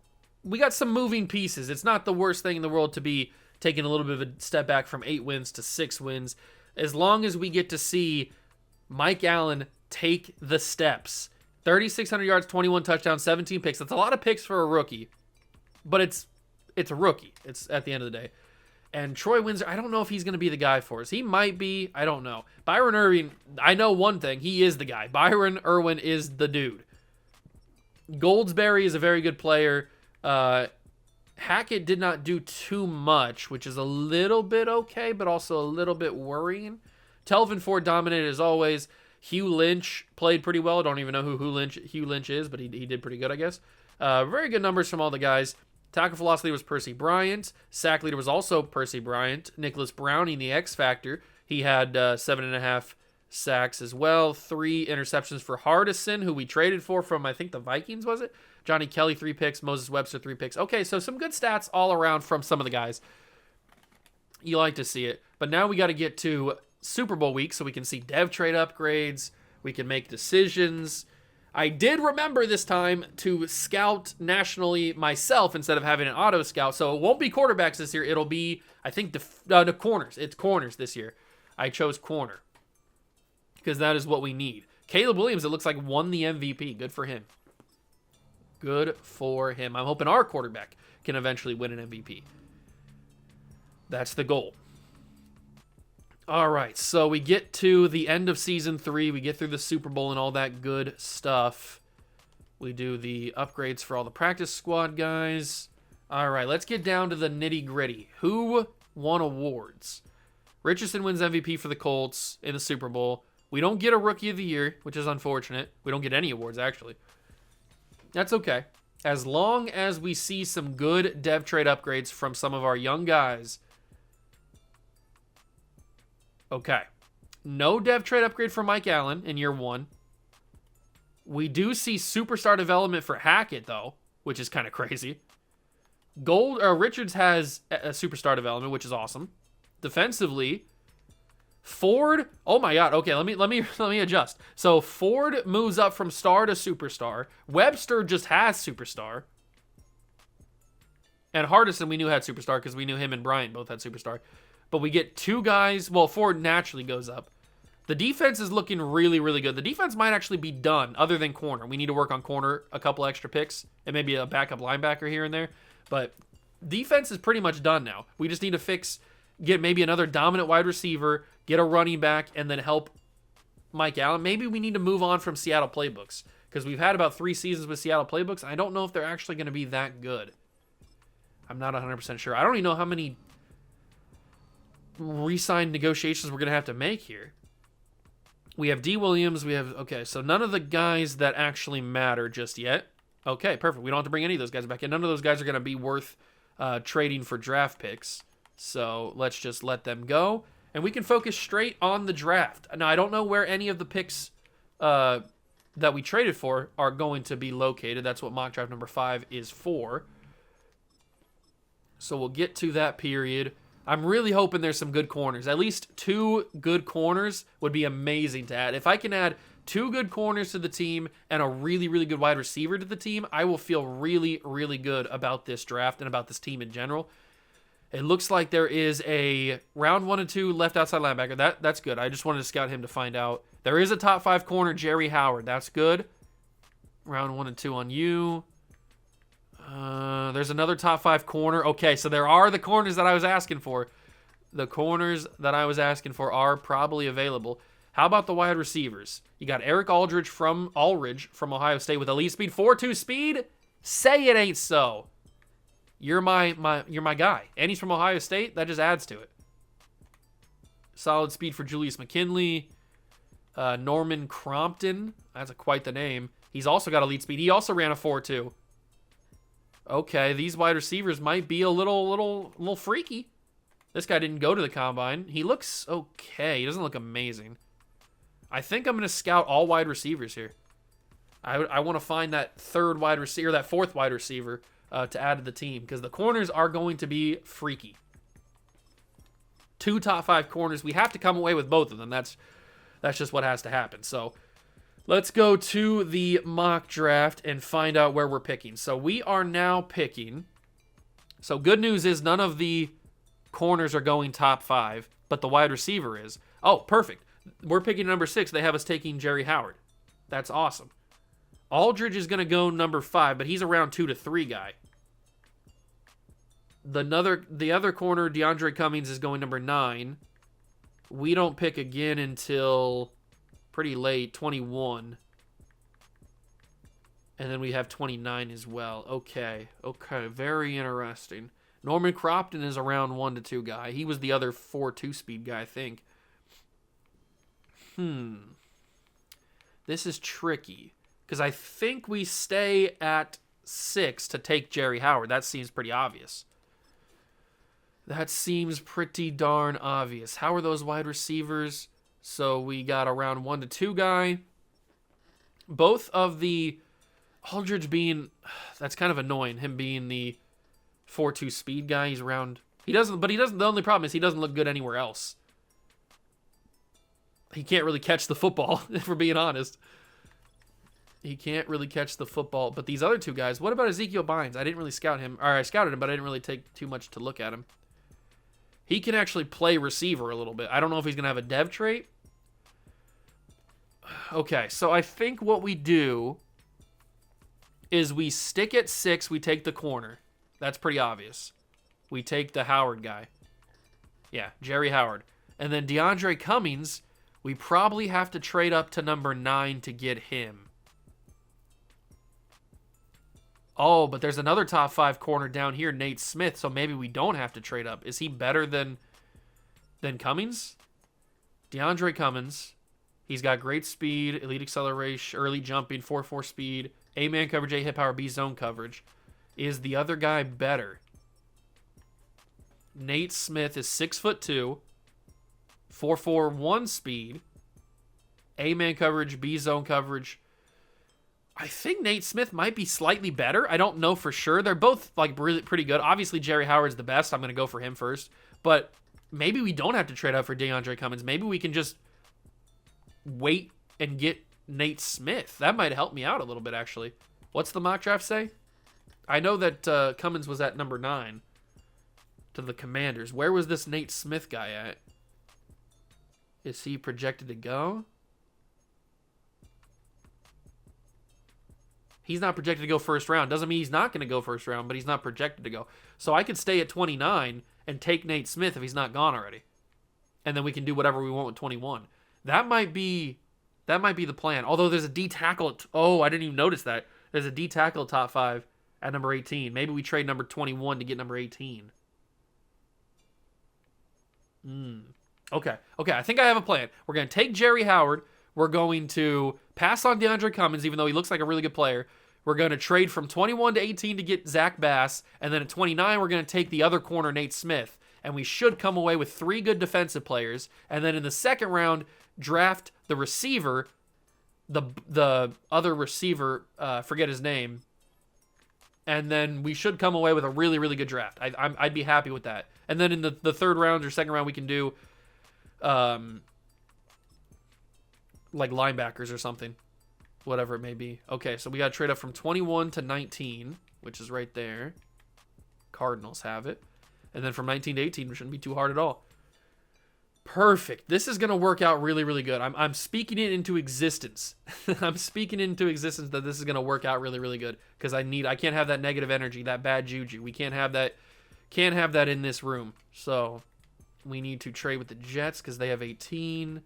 some moving pieces. It's not the worst thing in the world to be taking a little bit of a step back from 8 wins to 6 wins. As long as we get to see Mike Allen take the steps. 3,600 yards, 21 touchdowns, 17 picks. That's a lot of picks for a rookie. But it's a rookie. It's at the end of the day. And Troy Windsor, I don't know if he's going to be the guy for us. He might be. I don't know. Byron Irving, I know one thing. He is the guy. Byron Irwin is the dude. Goldsberry is a very good player. Hackett did not do too much, which is a little bit okay, but also a little bit worrying. Telvin Ford dominated as always. Hugh Lynch played pretty well. I don't even know who Hugh Lynch is, but he did pretty good, I guess. Very good numbers from all the guys. Tackle velocity was Percy Bryant. Sack leader was also Percy Bryant. Nicholas Browning, the X Factor. He had 7.5 sacks as well. 3 interceptions for Hardison, who we traded for from, I think, the Vikings, was it? Johnny Kelly, 3 picks. Moses Webster, 3 picks. Okay, so some good stats all around from some of the guys. You like to see it. But now we got to get to Super Bowl week so we can see dev trade upgrades. We can make decisions. I did remember this time to scout nationally myself instead of having an auto scout. So it won't be quarterbacks this year. It'll be, I think, the corners. It's corners this year. I chose corner because that is what we need. Caleb Williams, it looks like, won the MVP. Good for him. Good for him. I'm hoping our quarterback can eventually win an MVP. That's the goal. All right, so we get to the end of Season 3. We get through the Super Bowl and all that good stuff. We do the upgrades for all the practice squad guys. All right, let's get down to the nitty-gritty. Who won awards? Richardson wins MVP for the Colts in the Super Bowl. We don't get a Rookie of the Year, which is unfortunate. We don't get any awards, actually. That's okay. As long as we see some good dev trade upgrades from some of our young guys. Okay. No dev trade upgrade for Mike Allen in year 1. We do see superstar development for Hackett, though, which is kind of crazy. Richards has a superstar development, which is awesome. Defensively, Ford. Oh my God. Okay, let me adjust. So Ford moves up from star to superstar. Webster just has superstar. And Hardison we knew had superstar because we knew him and Bryant both had superstar. But we get 2 guys. Well, Ford naturally goes up. The defense is looking really, really good. The defense might actually be done other than corner. We need to work on corner, a couple extra picks, and maybe a backup linebacker here and there. But defense is pretty much done now. We just need to get maybe another dominant wide receiver, get a running back, and then help Mike Allen. Maybe we need to move on from Seattle playbooks because we've had about 3 seasons with Seattle playbooks. I don't know if they're actually going to be that good. I'm not 100% sure. I don't even know how many re-sign negotiations we're going to have to make here. We have D. Williams. Okay, so none of the guys that actually matter just yet. Okay, perfect. We don't have to bring any of those guys back in. None of those guys are going to be worth trading for draft picks. So let's just let them go. And we can focus straight on the draft. Now, I don't know where any of the picks that we traded for are going to be located. That's what mock draft number 5 is for. So we'll get to that period. I'm really hoping there's some good corners. At least 2 good corners would be amazing to add. If I can add 2 good corners to the team and a really, really good wide receiver to the team, I will feel really, really good about this draft and about this team in general. It looks like there is a round 1 and 2 left outside linebacker. That's good. I just wanted to scout him to find out. There is a top 5 corner, Jerry Howard. That's good. Round 1 and 2 on you. There's another top 5 corner. Okay, so there are the corners that I was asking for. The corners that I was asking for are probably available. How about the wide receivers? You got Eric Aldridge from Ohio State with elite speed, 4.2 speed. Say it ain't so. You're my guy. And he's from Ohio State. That just adds to it. Solid speed for Julius McKinley. Norman Crompton. That's quite the name. He's also got elite speed. He also ran a 4.2. Okay, these wide receivers might be a little freaky. This guy didn't go to the combine. He looks okay. He doesn't look amazing. I think I'm going to scout all wide receivers here. I want to find that third wide receiver, that fourth wide receiver to add to the team because the corners are going to be freaky. 2 top 5 corners. We have to come away with both of them. That's just what has to happen. So let's go to the mock draft and find out where we're picking. So we are now picking. So good news is none of the corners are going top 5, but the wide receiver is. Oh, perfect. We're picking number 6. They have us taking Jerry Howard. That's awesome. Aldridge is going to go number 5, but he's a round 2 to 3 guy. The other corner, DeAndre Cummings, is going number 9. We don't pick again until pretty late, 21. And then we have 29 as well. Okay, very interesting. Norman Crompton is a round 1 to 2 guy. He was the other 4.2 speed guy, I think. This is tricky. Because I think we stay at 6 to take Jerry Howard. That seems pretty obvious. That seems pretty darn obvious. How are those wide receivers? So we got a round 1 to 2 guy. Both of the Aldridge being, that's kind of annoying. Him being the 4.2 speed guy. He's around. The only problem is he doesn't look good anywhere else. He can't really catch the football, if we're being honest. He can't really catch the football. But these other 2 guys, what about Ezekiel Bynes? I didn't really scout him. Or I scouted him, but I didn't really take too much to look at him. He can actually play receiver a little bit. I don't know if he's going to have a dev trait. Okay, so I think what we do is we stick at 6, we take the corner. That's pretty obvious. We take the Howard guy. Yeah, Jerry Howard. And then DeAndre Cummings, we probably have to trade up to number 9 to get him. Oh, but there's another top 5 corner down here, Nate Smith, so maybe we don't have to trade up. Is he better than Cummings? DeAndre Cummings. He's got great speed, elite acceleration, early jumping, 4.4 speed, A-man coverage, A-hip power, B-zone coverage. Is the other guy better? Nate Smith is 6'2", 4.41 speed, A-man coverage, B-zone coverage. I think Nate Smith might be slightly better. I don't know for sure. They're both like really pretty good. Obviously, Jerry Howard's the best. I'm going to go for him first. But maybe we don't have to trade up for DeAndre Cummings. Maybe we can just wait and get Nate Smith. That might help me out a little bit, actually. What's the mock draft say? I know that Cummings was at number 9 to the Commanders. Where was this Nate Smith guy at? Is he projected to go? He's not projected to go first round. Doesn't mean he's not going to go first round, but he's not projected to go. So I could stay at 29 and take Nate Smith if he's not gone already. And then we can do whatever we want with 21. That might be the plan. Although there's a D tackle. Oh, I didn't even notice that. There's a D tackle top 5 at number 18. Maybe we trade number 21 to get number 18. Okay, I think I have a plan. We're going to take Jerry Howard. We're going to pass on DeAndre Cummings, even though he looks like a really good player. We're going to trade from 21 to 18 to get Zach Bass. And then at 29, we're going to take the other corner, Nate Smith. And we should come away with 3 good defensive players. And then in the second round, draft the receiver, the other receiver, forget his name. And then we should come away with a really, really good draft. I'd be happy with that. And then in the third round or second round, we can do like linebackers or something. Whatever it may be. Okay, so we got to trade up from 21 to 19, which is right there. Cardinals have it. And then from 19 to 18, which shouldn't be too hard at all. Perfect. This is going to work out really, really good. I'm speaking it into existence. I'm speaking into existence that this is going to work out really, really good. Because I can't have that negative energy, that bad juju. We can't have that in this room. So we need to trade with the Jets because they have 18.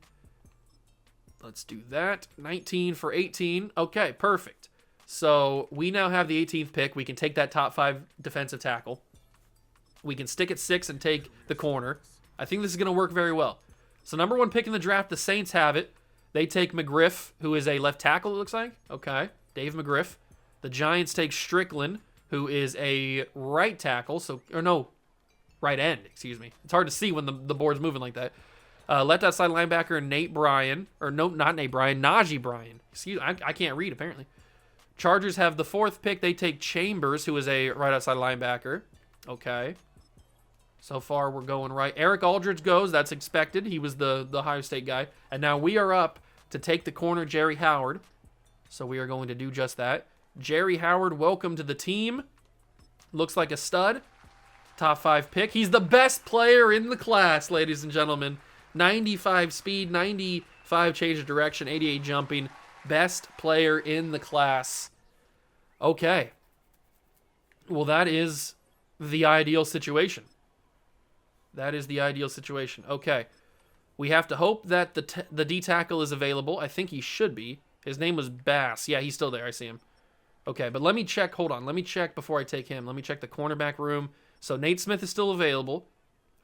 Let's do that. 19 for 18. Okay, perfect. So we now have the 18th pick. We can take that top 5 defensive tackle. We can stick at 6 and take the corner. I think this is going to work very well. So number 1 pick in the draft, the Saints have it. They take McGriff, who is a left tackle, it looks like. Okay, Dave McGriff. The Giants take Strickland, who is a right tackle. Right end, excuse me. It's hard to see when the board's moving like that. Left outside linebacker, Nate Bryan. Or no, not Nate Bryan, Najee Bryan. Excuse me, I can't read, apparently. Chargers have the 4th pick. They take Chambers, who is a right outside linebacker. Okay. So far, we're going right. Eric Aldridge goes. That's expected. He was the Ohio State guy. And now we are up to take the corner, Jerry Howard. So we are going to do just that. Jerry Howard, welcome to the team. Looks like a stud. Top 5 pick. He's the best player in the class, ladies and gentlemen. 95 speed, 95 change of direction, 88 jumping. Best player in the class. Okay. Well, that is the ideal situation. That is the ideal situation. Okay. We have to hope that the D tackle is available. I think he should be. His name was Bass. Yeah, he's still there. I see him. Okay, but let me check. Hold on. Let me check before I take him. Let me check the cornerback room. So Nate Smith is still available.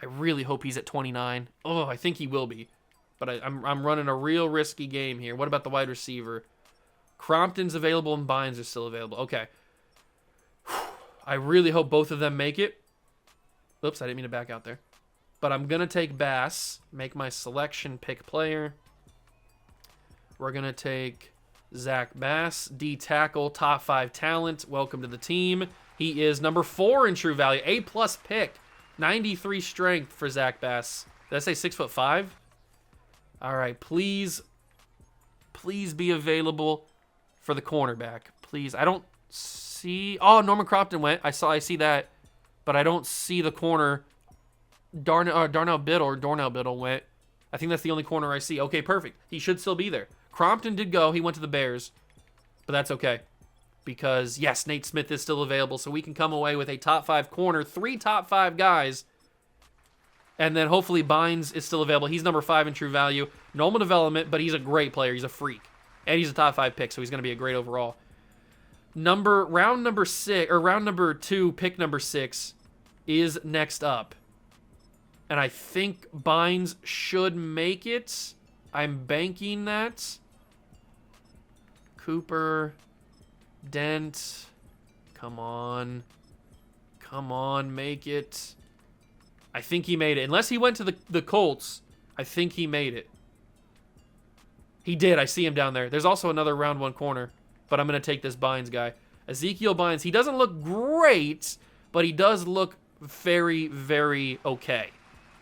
I really hope he's at 29. Oh, I think he will be. But I'm running a real risky game here. What about the wide receiver? Crompton's available and Bynes are still available. Okay. I really hope both of them make it. Oops, I didn't mean to back out there. But I'm going to take Bass, make my selection, pick player. We're going to take Zach Bass, D tackle, top 5 talent. Welcome to the team. He is number 4 in true value, A+ pick. 93 strength for Zach Bass. Did I say 6'5"? All right, please be available for the cornerback. Please. I don't see. Oh, Norman Crompton went. I see that, but I don't see the corner. Darnell Biddle went. I think that's the only corner I see. Okay, perfect. He should still be there. Crompton did go. He went to the Bears, but that's okay. Because, yes, Nate Smith is still available, so we can come away with a top 5 corner, 3 top 5 guys, and then hopefully Bynes is still available. He's number 5 in true value. Normal development, but he's a great player. He's a freak. And he's a top 5 pick, so he's going to be a great overall. Round number 2, pick number 6 is next up. And I think Bynes should make it. I'm banking that. Cooper... Dent, come on, make it. I think he made it. Unless he went to the Colts, I think he made it. He did. I see him down there. There's also another round 1 corner, but I'm going to take this Bynes guy. Ezekiel Bynes. He doesn't look great, but he does look very, very okay.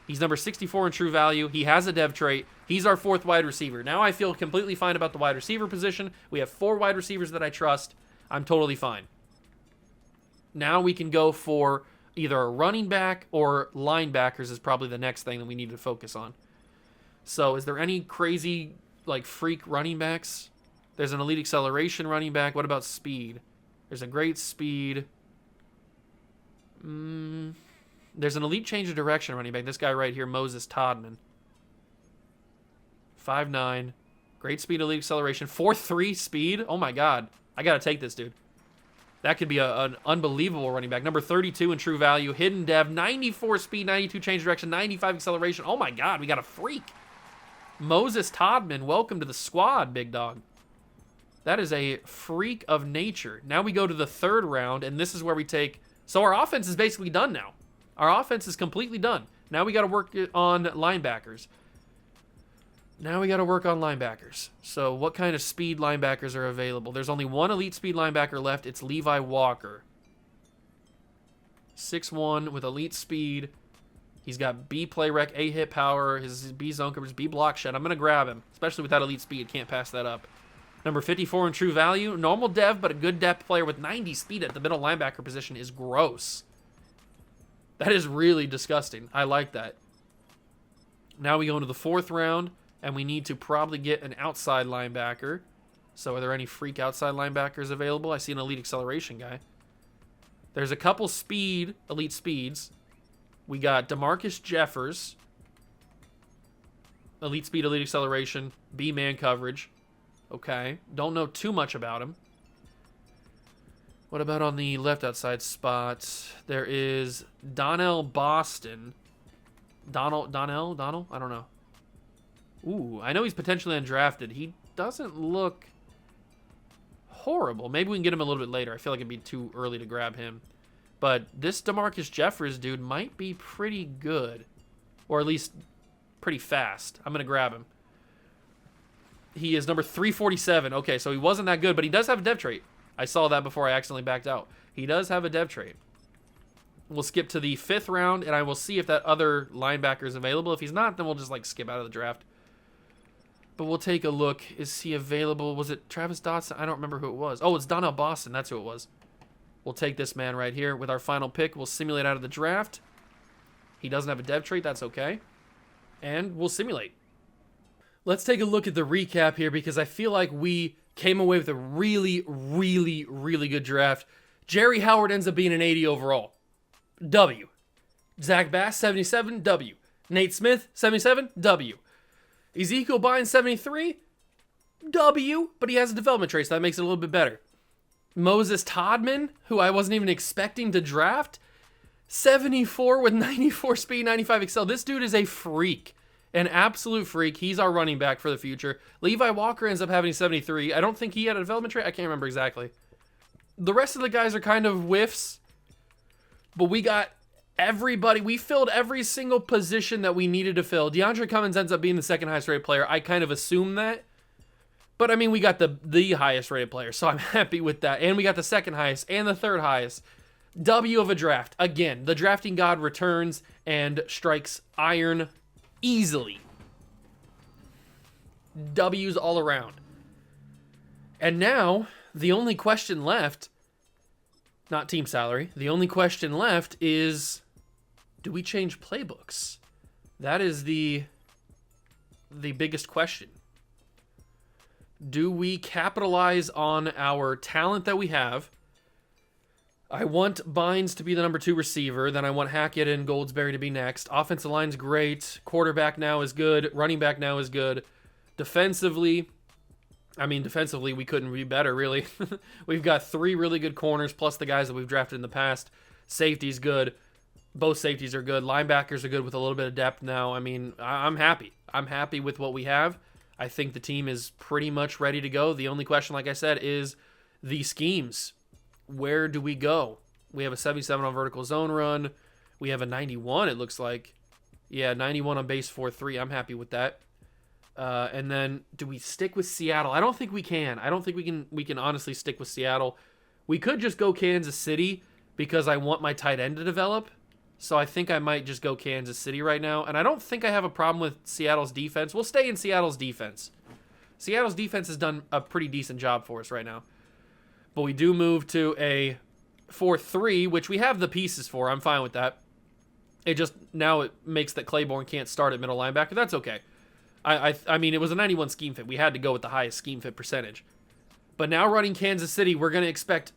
He's number 64 in true value. He has a dev trait. He's our 4th wide receiver. Now I feel completely fine about the wide receiver position. We have 4 wide receivers that I trust. I'm totally fine. Now we can go for either a running back or linebackers is probably the next thing that we need to focus on. So is there any crazy, like, freak running backs? There's an elite acceleration running back. What about speed? There's a great speed. There's an elite change of direction running back. This guy right here, Moses Todman. 5'9". Great speed, elite acceleration. 4'3" speed. Oh, my God. I got to take this, dude. That could be an unbelievable running back. Number 32 in true value. Hidden dev. 94 speed, 92 change direction, 95 acceleration. Oh, my God. We got a freak. Moses Todman, welcome to the squad, big dog. That is a freak of nature. Now we go to the 3rd round, and this is where we take... So our offense is basically done now. Our offense is completely done. Now we got to work on linebackers. So what kind of speed linebackers are available? There's only 1 elite speed linebacker left. It's Levi Walker. 6'1" with elite speed. He's got B play rec, A hit power, his B zone coverage, B block shed. I'm going to grab him, especially with that elite speed. Can't pass that up. Number 54 in true value. Normal dev, but a good depth player with 90 speed at the middle linebacker position is gross. That is really disgusting. I like that. Now we go into the 4th round, and we need to probably get an outside linebacker. So are there any freak outside linebackers available? I see an elite acceleration guy. There's a couple elite speeds. We got DeMarcus Jeffers. Elite speed, elite acceleration, B-man coverage. Okay. Don't know too much about him. What about on the left outside spot? There is Donnell Boston. Donnell? I don't know. Ooh, I know he's potentially undrafted. He doesn't look horrible. Maybe we can get him a little bit later. I feel like it'd be too early to grab him. But this DeMarcus Jeffers dude might be pretty good. Or at least pretty fast. I'm going to grab him. He is number 347. Okay, so he wasn't that good, but he does have a dev trait. I saw that before I accidentally backed out. He does have a dev trait. We'll skip to the 5th round, and I will see if that other linebacker is available. If he's not, then we'll just like skip out of the draft. But we'll take a look. Is he available? Was it Travis Dotson? I don't remember who it was. Oh, it's Donnell Boston. That's who it was. We'll take this man right here with our final pick. We'll simulate out of the draft. He doesn't have a dev trait. That's okay. And we'll simulate. Let's take a look at the recap here because I feel like we came away with a really, really, really good draft. Jerry Howard ends up being an 80 overall. W. Zach Bass, 77. W. Nate Smith, 77. W. Ezekiel Bynes, 73. W. But he has a development trait, so that makes it a little bit better. Moses Todman, who I wasn't even expecting to draft, 74 with 94 speed, 95 excel. This dude is a freak. An absolute freak. He's our running back for the future. Levi Walker ends up having 73. I don't think he had a development trait. I can't remember exactly. The rest of the guys are kind of whiffs. But we got everybody. We filled every single position that we needed to fill. DeAndre Cummins ends up being the 2nd highest rated player. I kind of assumed that. But, I mean, we got the highest rated player. So I'm happy with that. And we got the 2nd highest and the 3rd highest. W of a draft. Again, the drafting god returns and strikes iron easily. W's all around. And now, the only question left, not team salary, the only question left is, do we change playbooks? That is the biggest question. Do we capitalize on our talent that we have? I want Bynes to be the number 2 receiver. Then I want Hackett and Goldsberry to be next. Offensive line's great. Quarterback now is good. Running back now is good. Defensively, we couldn't be better, really. We've got 3 really good corners, plus the guys that we've drafted in the past. Safety's good. Both safeties are good. Linebackers are good with a little bit of depth now. I mean, I'm happy. I'm happy with what we have. I think the team is pretty much ready to go. The only question, like I said, is the schemes. Where do we go? We have a 77 on vertical zone run. We have a 91, it looks like. Yeah, 91 on base 4-3. I'm happy with that. And then, do we stick with Seattle? I don't think we can. I don't think we can honestly stick with Seattle. We could just go Kansas City because I want my tight end to develop. So I think I might just go Kansas City right now. And I don't think I have a problem with Seattle's defense. We'll stay in Seattle's defense. Seattle's defense has done a pretty decent job for us right now. But we do move to a 4-3, which we have the pieces for. I'm fine with that. Now it makes that Claiborne can't start at middle linebacker. That's okay. I mean, it was a 91 scheme fit. We had to go with the highest scheme fit percentage. But now running Kansas City, we're going to expect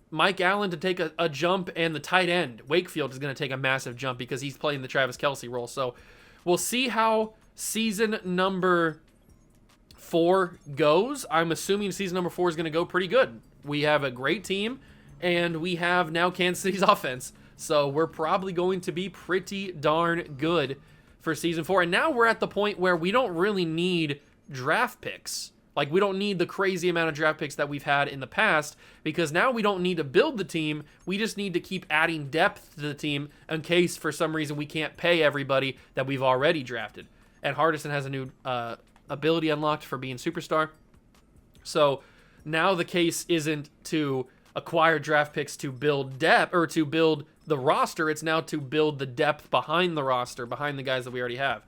Mike Allen to take a jump, and the tight end, Wakefield, is going to take a massive jump because he's playing the Travis Kelce role. So we'll see how season number 4 goes. I'm assuming season number 4 is going to go pretty good. We have a great team, and we have now Kansas City's offense. So we're probably going to be pretty darn good for season 4. And now we're at the point where we don't really need draft picks. Like, we don't need the crazy amount of draft picks that we've had in the past, because now we don't need to build the team. We just need to keep adding depth to the team in case for some reason we can't pay everybody that we've already drafted. And Hardison has a new ability unlocked for being superstar. So now the case isn't to acquire draft picks to build depth or to build the roster. It's now to build the depth behind the roster, behind the guys that we already have.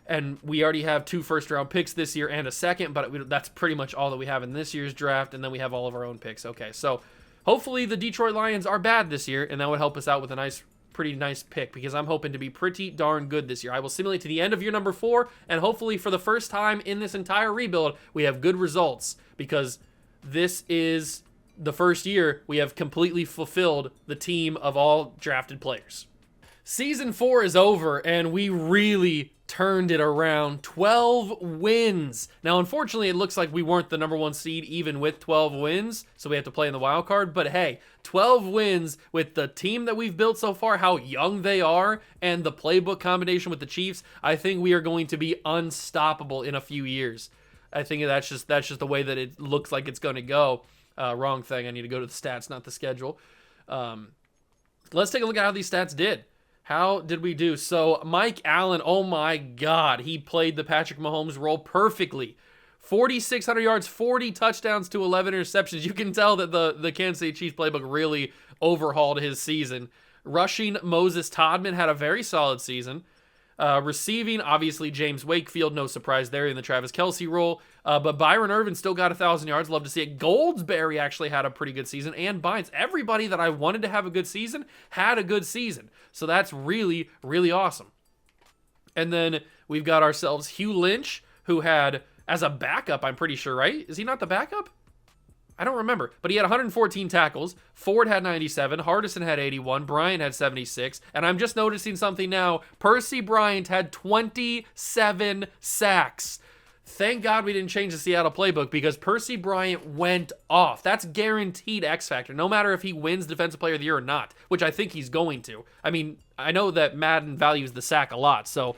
And we already have 2 first-round picks this year and a second, but that's pretty much all that we have in this year's draft, and then we have all of our own picks. Okay, so hopefully the Detroit Lions are bad this year, and that would help us out with a pretty nice pick, because I'm hoping to be pretty darn good this year. I will simulate to the end of year number 4, and hopefully for the first time in this entire rebuild, we have good results, because this is the first year we have completely fulfilled the team of all drafted players. Season 4 is over, and we really turned it around. 12 wins. Now, unfortunately, it looks like we weren't the number 1 seed even with 12 wins, so we have to play in the wild card. But hey, 12 wins with the team that we've built so far, how young they are, and the playbook combination with the Chiefs, I think we are going to be unstoppable in a few years. I think that's just the way that it looks like it's going to go. Wrong thing. I need to go to the stats, not the schedule. Let's take a look at how these stats did. How did we do? So Mike Allen, oh my God, he played the Patrick Mahomes role perfectly. 4,600 yards, 40 touchdowns to 11 interceptions. You can tell that the Kansas City Chiefs playbook really overhauled his season. Rushing, Moses Todman had a very solid season. Receiving, obviously, James Wakefield, no surprise there in the Travis Kelce role. But Byron Irvin still got 1,000 yards. Love to see it. Goldsberry actually had a pretty good season. And Bynes. Everybody that I wanted to have a good season had a good season. So that's really, really awesome. And then we've got ourselves Hugh Lynch, who had, as a backup, I'm pretty sure, right? Is he not the backup? I don't remember, but he had 114 tackles. Ford had 97. Hardison had 81. Bryant had 76. And I'm just noticing something now. Percy Bryant had 27 sacks. Thank God we didn't change the Seattle playbook, because Percy Bryant went off. That's guaranteed X Factor, no matter if he wins Defensive Player of the Year or not, which I think he's going to. I mean, I know that Madden values the sack a lot, so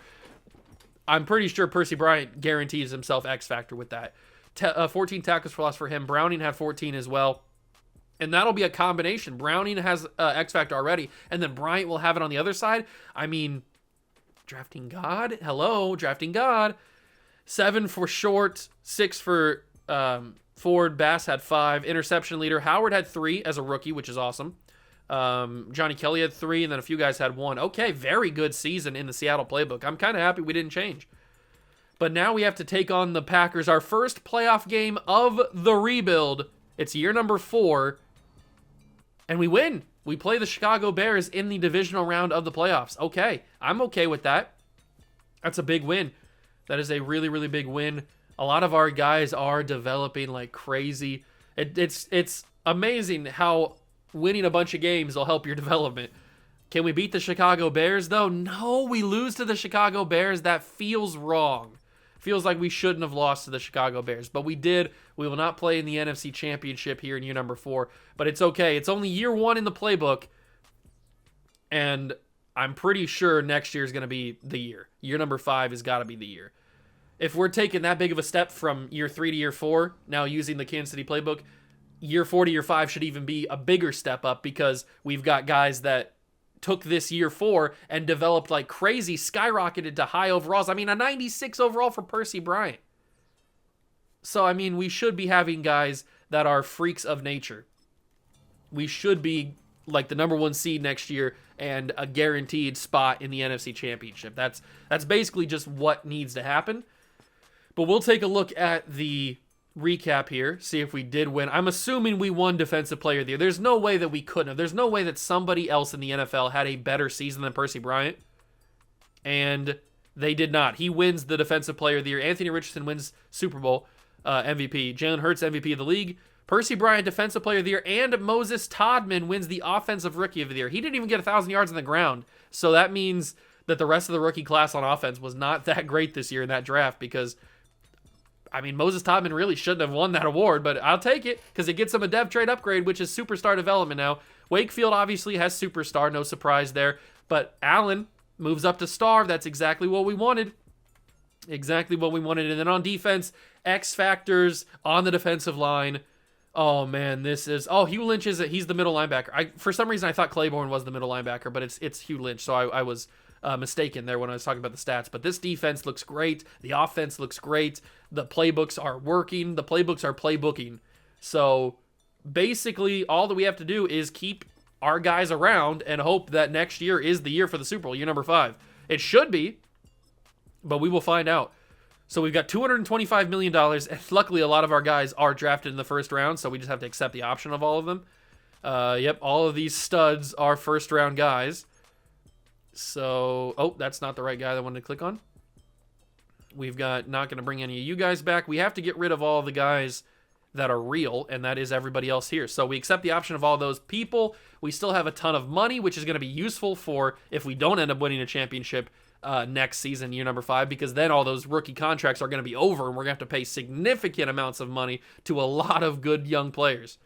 I'm pretty sure Percy Bryant guarantees himself X Factor with that. 14 tackles for loss for him. Browning had 14 as well. And that'll be a combination. Browning has X Factor already, and then Bryant will have it on the other side. I mean, drafting God? Hello, drafting God. 7 for Short, 6 for Ford. Bass had 5. Interception leader, Howard had 3 as a rookie, which is awesome. Johnny Kelly had 3, and then a few guys had 1. Okay, very good season in the Seattle playbook. I'm kind of happy we didn't change. But now we have to take on the Packers, our first playoff game of the rebuild. It's year number 4, and we win. We play the Chicago Bears in the divisional round of the playoffs. Okay, I'm okay with that. That's a big win. That is a really, really big win. A lot of our guys are developing like crazy. It's amazing how winning a bunch of games will help your development. Can we beat the Chicago Bears, though? No, we lose to the Chicago Bears. That feels wrong. Feels like we shouldn't have lost to the Chicago Bears, but we did. We will not play in the NFC Championship here in year number 4, but it's okay. It's only year 1 in the playbook, and I'm pretty sure next year is going to be the year. Year number 5 has got to be the year. If we're taking that big of a step from year 3 to year 4, now using the Kansas City playbook, year 4 to year 5 should even be a bigger step up, because we've got guys that took this year 4 and developed like crazy, skyrocketed to high overalls. I mean, a 96 overall for Percy Bryant. So, I mean, we should be having guys that are freaks of nature. We should be like the number 1 seed next year and a guaranteed spot in the NFC Championship. That's basically just what needs to happen. But we'll take a look at the recap here, see if we did win. I'm assuming we won Defensive Player of the Year. There's no way that we couldn't have. There's no way that somebody else in the NFL had a better season than Percy Bryant. And they did not. He wins the Defensive Player of the Year. Anthony Richardson wins Super Bowl MVP. Jalen Hurts MVP of the league. Percy Bryant Defensive Player of the Year. And Moses Todman wins the Offensive Rookie of the Year. He didn't even get 1,000 yards on the ground. So that means that the rest of the rookie class on offense was not that great this year in that draft, because I mean, Moses Todman really shouldn't have won that award, but I'll take it because it gets him a dev trade upgrade, which is superstar development now. Wakefield obviously has superstar, no surprise there, but Allen moves up to star. That's exactly what we wanted. Exactly what we wanted. And then on defense, X factors on the defensive line. Oh man, this is Hugh Lynch he's the middle linebacker. For some reason I thought Claiborne was the middle linebacker, but it's Hugh Lynch, so I was mistaken there when I was talking about the stats. But this defense looks great. The offense looks great. The playbooks are working. The playbooks are playbooking. So basically all that we have to do is keep our guys around and hope that next year is the year for the Super Bowl, year number 5. It should be, but we will find out. So we've got $225 million, and luckily a lot of our guys are drafted in the first round, so we just have to accept the option of all of them. Yep, all of these studs are first-round guys. So, oh, that's not the right guy that I wanted to click on. We've got not going to bring any of you guys back. We have to get rid of all the guys that are real, and that is everybody else here. So we accept the option of all those people. We still have a ton of money, which is going to be useful for if we don't end up winning a championship next season, year number 5, because then all those rookie contracts are going to be over, and we're going to have to pay significant amounts of money to a lot of good young players.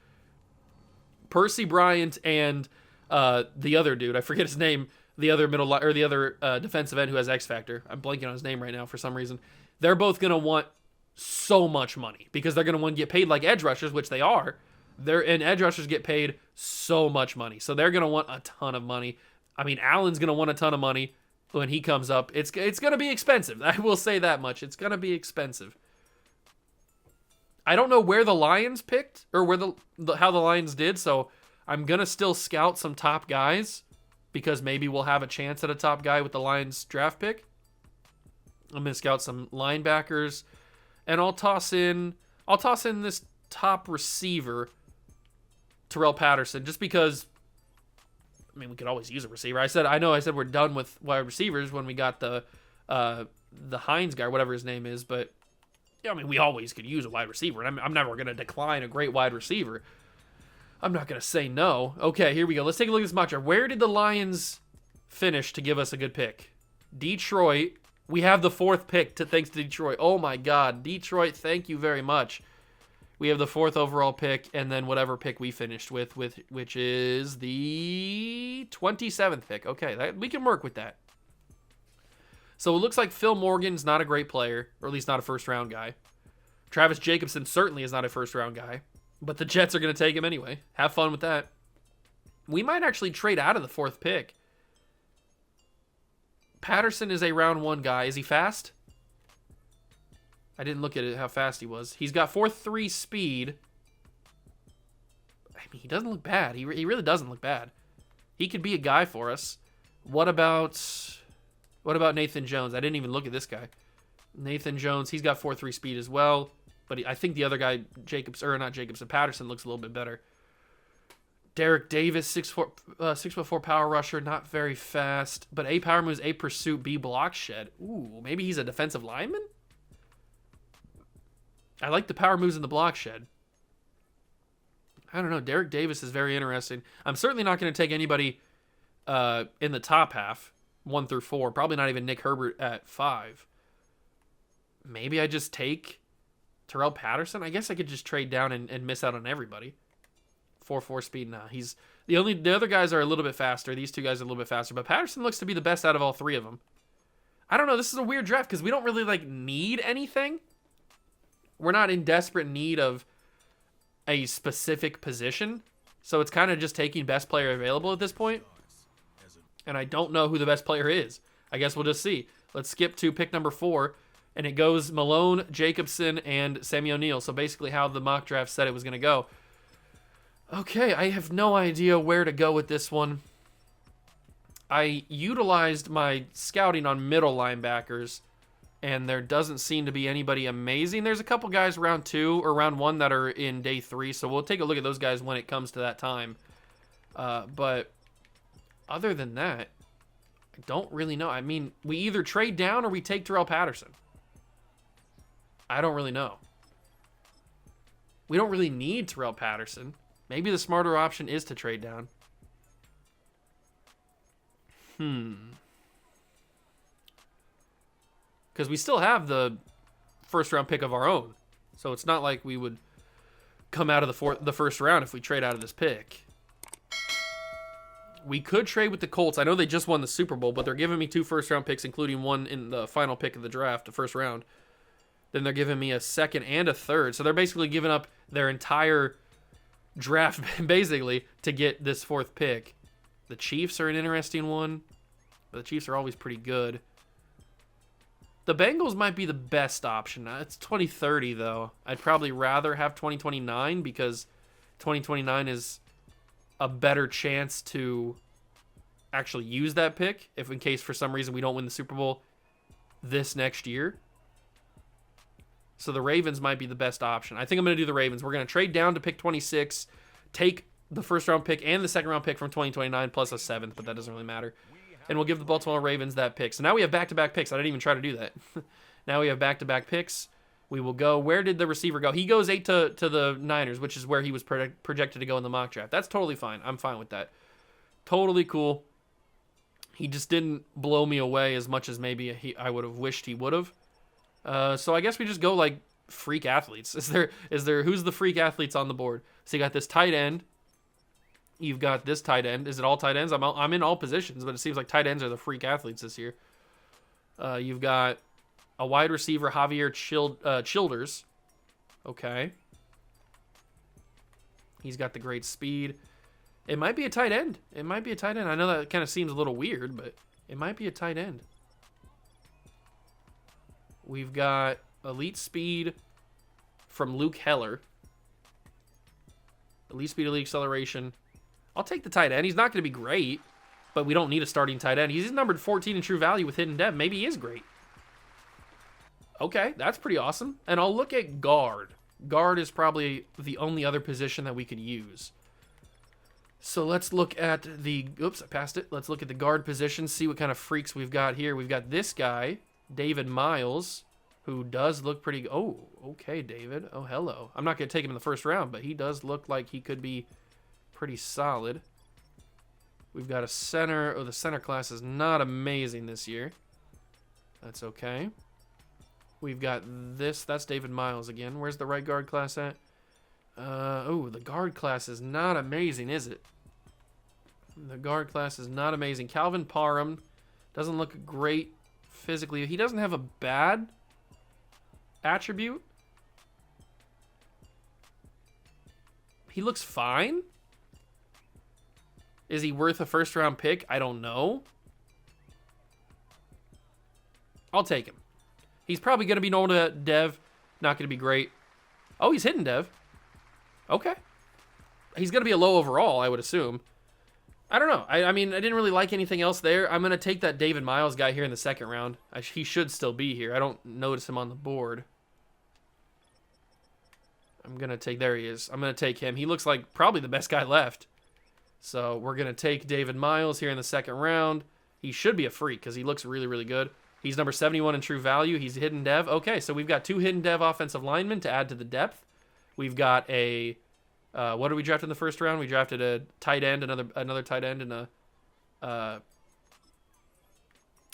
Percy Bryant and the other dude, I forget his name, the other defensive end who has X Factor. I'm blanking on his name right now for some reason. They're both going to want so much money because they're going to want to get paid like edge rushers, which they are. And edge rushers get paid so much money. So they're going to want a ton of money. I mean, Allen's going to want a ton of money when he comes up. It's going to be expensive. I will say that much. It's going to be expensive. I don't know where the Lions picked or where how the Lions did, so I'm going to still scout some top guys because maybe we'll have a chance at a top guy with the Lions draft pick. I'm going to scout some linebackers, and I'll toss in this top receiver, Terrell Patterson, just because, I mean, we could always use a receiver. I said we're done with wide receivers when we got the Hines guy, or whatever his name is, but yeah, I mean, we always could use a wide receiver, and I'm never going to decline a great wide receiver. I'm not going to say no. Okay, here we go. Let's take a look at this mock draft. Where did the Lions finish to give us a good pick? Detroit. We have the 4th pick, thanks to Detroit. Oh, my God. Detroit, thank you very much. We have the 4th overall pick, and then whatever pick we finished with which is the 27th pick. Okay, we can work with that. So it looks like Phil Morgan's not a great player, or at least not a first-round guy. Travis Jacobson certainly is not a first-round guy. But the Jets are going to take him anyway. Have fun with that. We might actually trade out of the 4th pick. Patterson is a round 1 guy. Is he fast? I didn't look at it, how fast he was. He's got 4.3 speed. I mean, he doesn't look bad. He really doesn't look bad. He could be a guy for us. What about Nathan Jones? I didn't even look at this guy. Nathan Jones, he's got 4.3 speed as well. But I think the other guy, Patterson looks a little bit better. Derek Davis, 6'4" power rusher, not very fast. But A power moves, A pursuit, B block shed. Ooh, maybe he's a defensive lineman? I like the power moves in the block shed. I don't know. Derek Davis is very interesting. I'm certainly not going to take anybody in the top half, 1 through 4. Probably not even Nick Herbert at 5. Maybe I just take Terrell Patterson. I guess I could just trade down and miss out on everybody. 4.4 speed. Nah, the other guys are a little bit faster. These 2 guys are a little bit faster, but Patterson looks to be the best out of all 3 of them. I don't know. This is a weird draft because we don't really need anything. We're not in desperate need of a specific position, so it's kind of just taking best player available at this point. And I don't know who the best player is. I guess we'll just see. Let's skip to pick number 4. And it goes Malone, Jacobson, and Sammy O'Neal. So basically how the mock draft said it was going to go. Okay, I have no idea where to go with this one. I utilized my scouting on middle linebackers, and there doesn't seem to be anybody amazing. There's a couple guys round 2 or round 1 that are in day 3, so we'll take a look at those guys when it comes to that time. But other than that, I don't really know. I mean, we either trade down or we take Terrell Patterson. I don't really know. We don't really need Terrell Patterson. Maybe the smarter option is to trade down. Because we still have the 1st round pick of our own. So it's not like we would come out of the 1st round if we trade out of this pick. We could trade with the Colts. I know they just won the Super Bowl, but they're giving me 2 1st round picks, including one in the final pick of the draft, the 1st round. Then they're giving me a 2nd and a 3rd. So they're basically giving up their entire draft, basically, to get this 4th pick. The Chiefs are an interesting one. But the Chiefs are always pretty good. The Bengals might be the best option. It's 2030, though. I'd probably rather have 2029 because 2029 is a better chance to actually use that pick if in case for some reason we don't win the Super Bowl this next year. So the Ravens might be the best option. I think I'm going to do the Ravens. We're going to trade down to pick 26, take the first round pick and the second round pick from 2029 plus a seventh, but that doesn't really matter. And we'll give the Baltimore Ravens that pick. So now we have back-to-back picks. I didn't even try to do that. Now we have back-to-back picks. We will go. Where did the receiver go? He goes 8 to the Niners, which is where he was projected to go in the mock draft. That's totally fine. I'm fine with that. Totally cool. He just didn't blow me away as much as maybe I would have wished he would have. So I guess we just go like freak athletes. Is there who's the freak athletes on the board? So you got this tight end. You've got this tight end. Is it all tight ends? I'm in all positions, but it seems like tight ends are the freak athletes this year. You've got a wide receiver, Javier Childers. Okay. He's got the great speed. It might be a tight end. It might be a tight end. I know that kind of seems a little weird, but it might be a tight end. We've got elite speed from Luke Heller. Elite speed, elite acceleration. I'll take the tight end. He's not going to be great, but we don't need a starting tight end. He's numbered 14 in true value with hidden dev. Maybe he is great. Okay, that's pretty awesome. And I'll look at guard. Guard is probably the only other position that we could use. So let's look at the... Oops, I passed it. Let's look at the guard position, see what kind of freaks we've got here. We've got this guy, David Miles, who does look pretty... Oh, okay, David. Oh, hello. I'm not going to take him in the first round, but he does look like he could be pretty solid. We've got a center. Oh, the center class is not amazing this year. That's okay. We've got this. That's David Miles again. Where's the right guard class at? Oh, the guard class is not amazing, is it? The guard class is not amazing. Calvin Parham doesn't look great physically. He doesn't have a bad attribute. He looks fine. Is he worth a first-round pick? I don't know. I'll take him. He's probably going to be normal dev. Not going to be great. Oh, he's hidden dev. Okay. He's going to be a low overall, I would assume. I don't know. I mean, I didn't really like anything else there. I'm going to take that David Miles guy here in the second round. He should still be here. I don't notice him on the board. I'm going to take... There he is. I'm going to take him. He looks like probably the best guy left. So we're going to take David Miles here in the second round. He should be a freak because he looks really, really good. He's number 71 in true value. He's hidden dev. Okay, so we've got 2 hidden dev offensive linemen to add to the depth. We've got a... what did we draft in the first round? We drafted a tight end, another tight end, and a...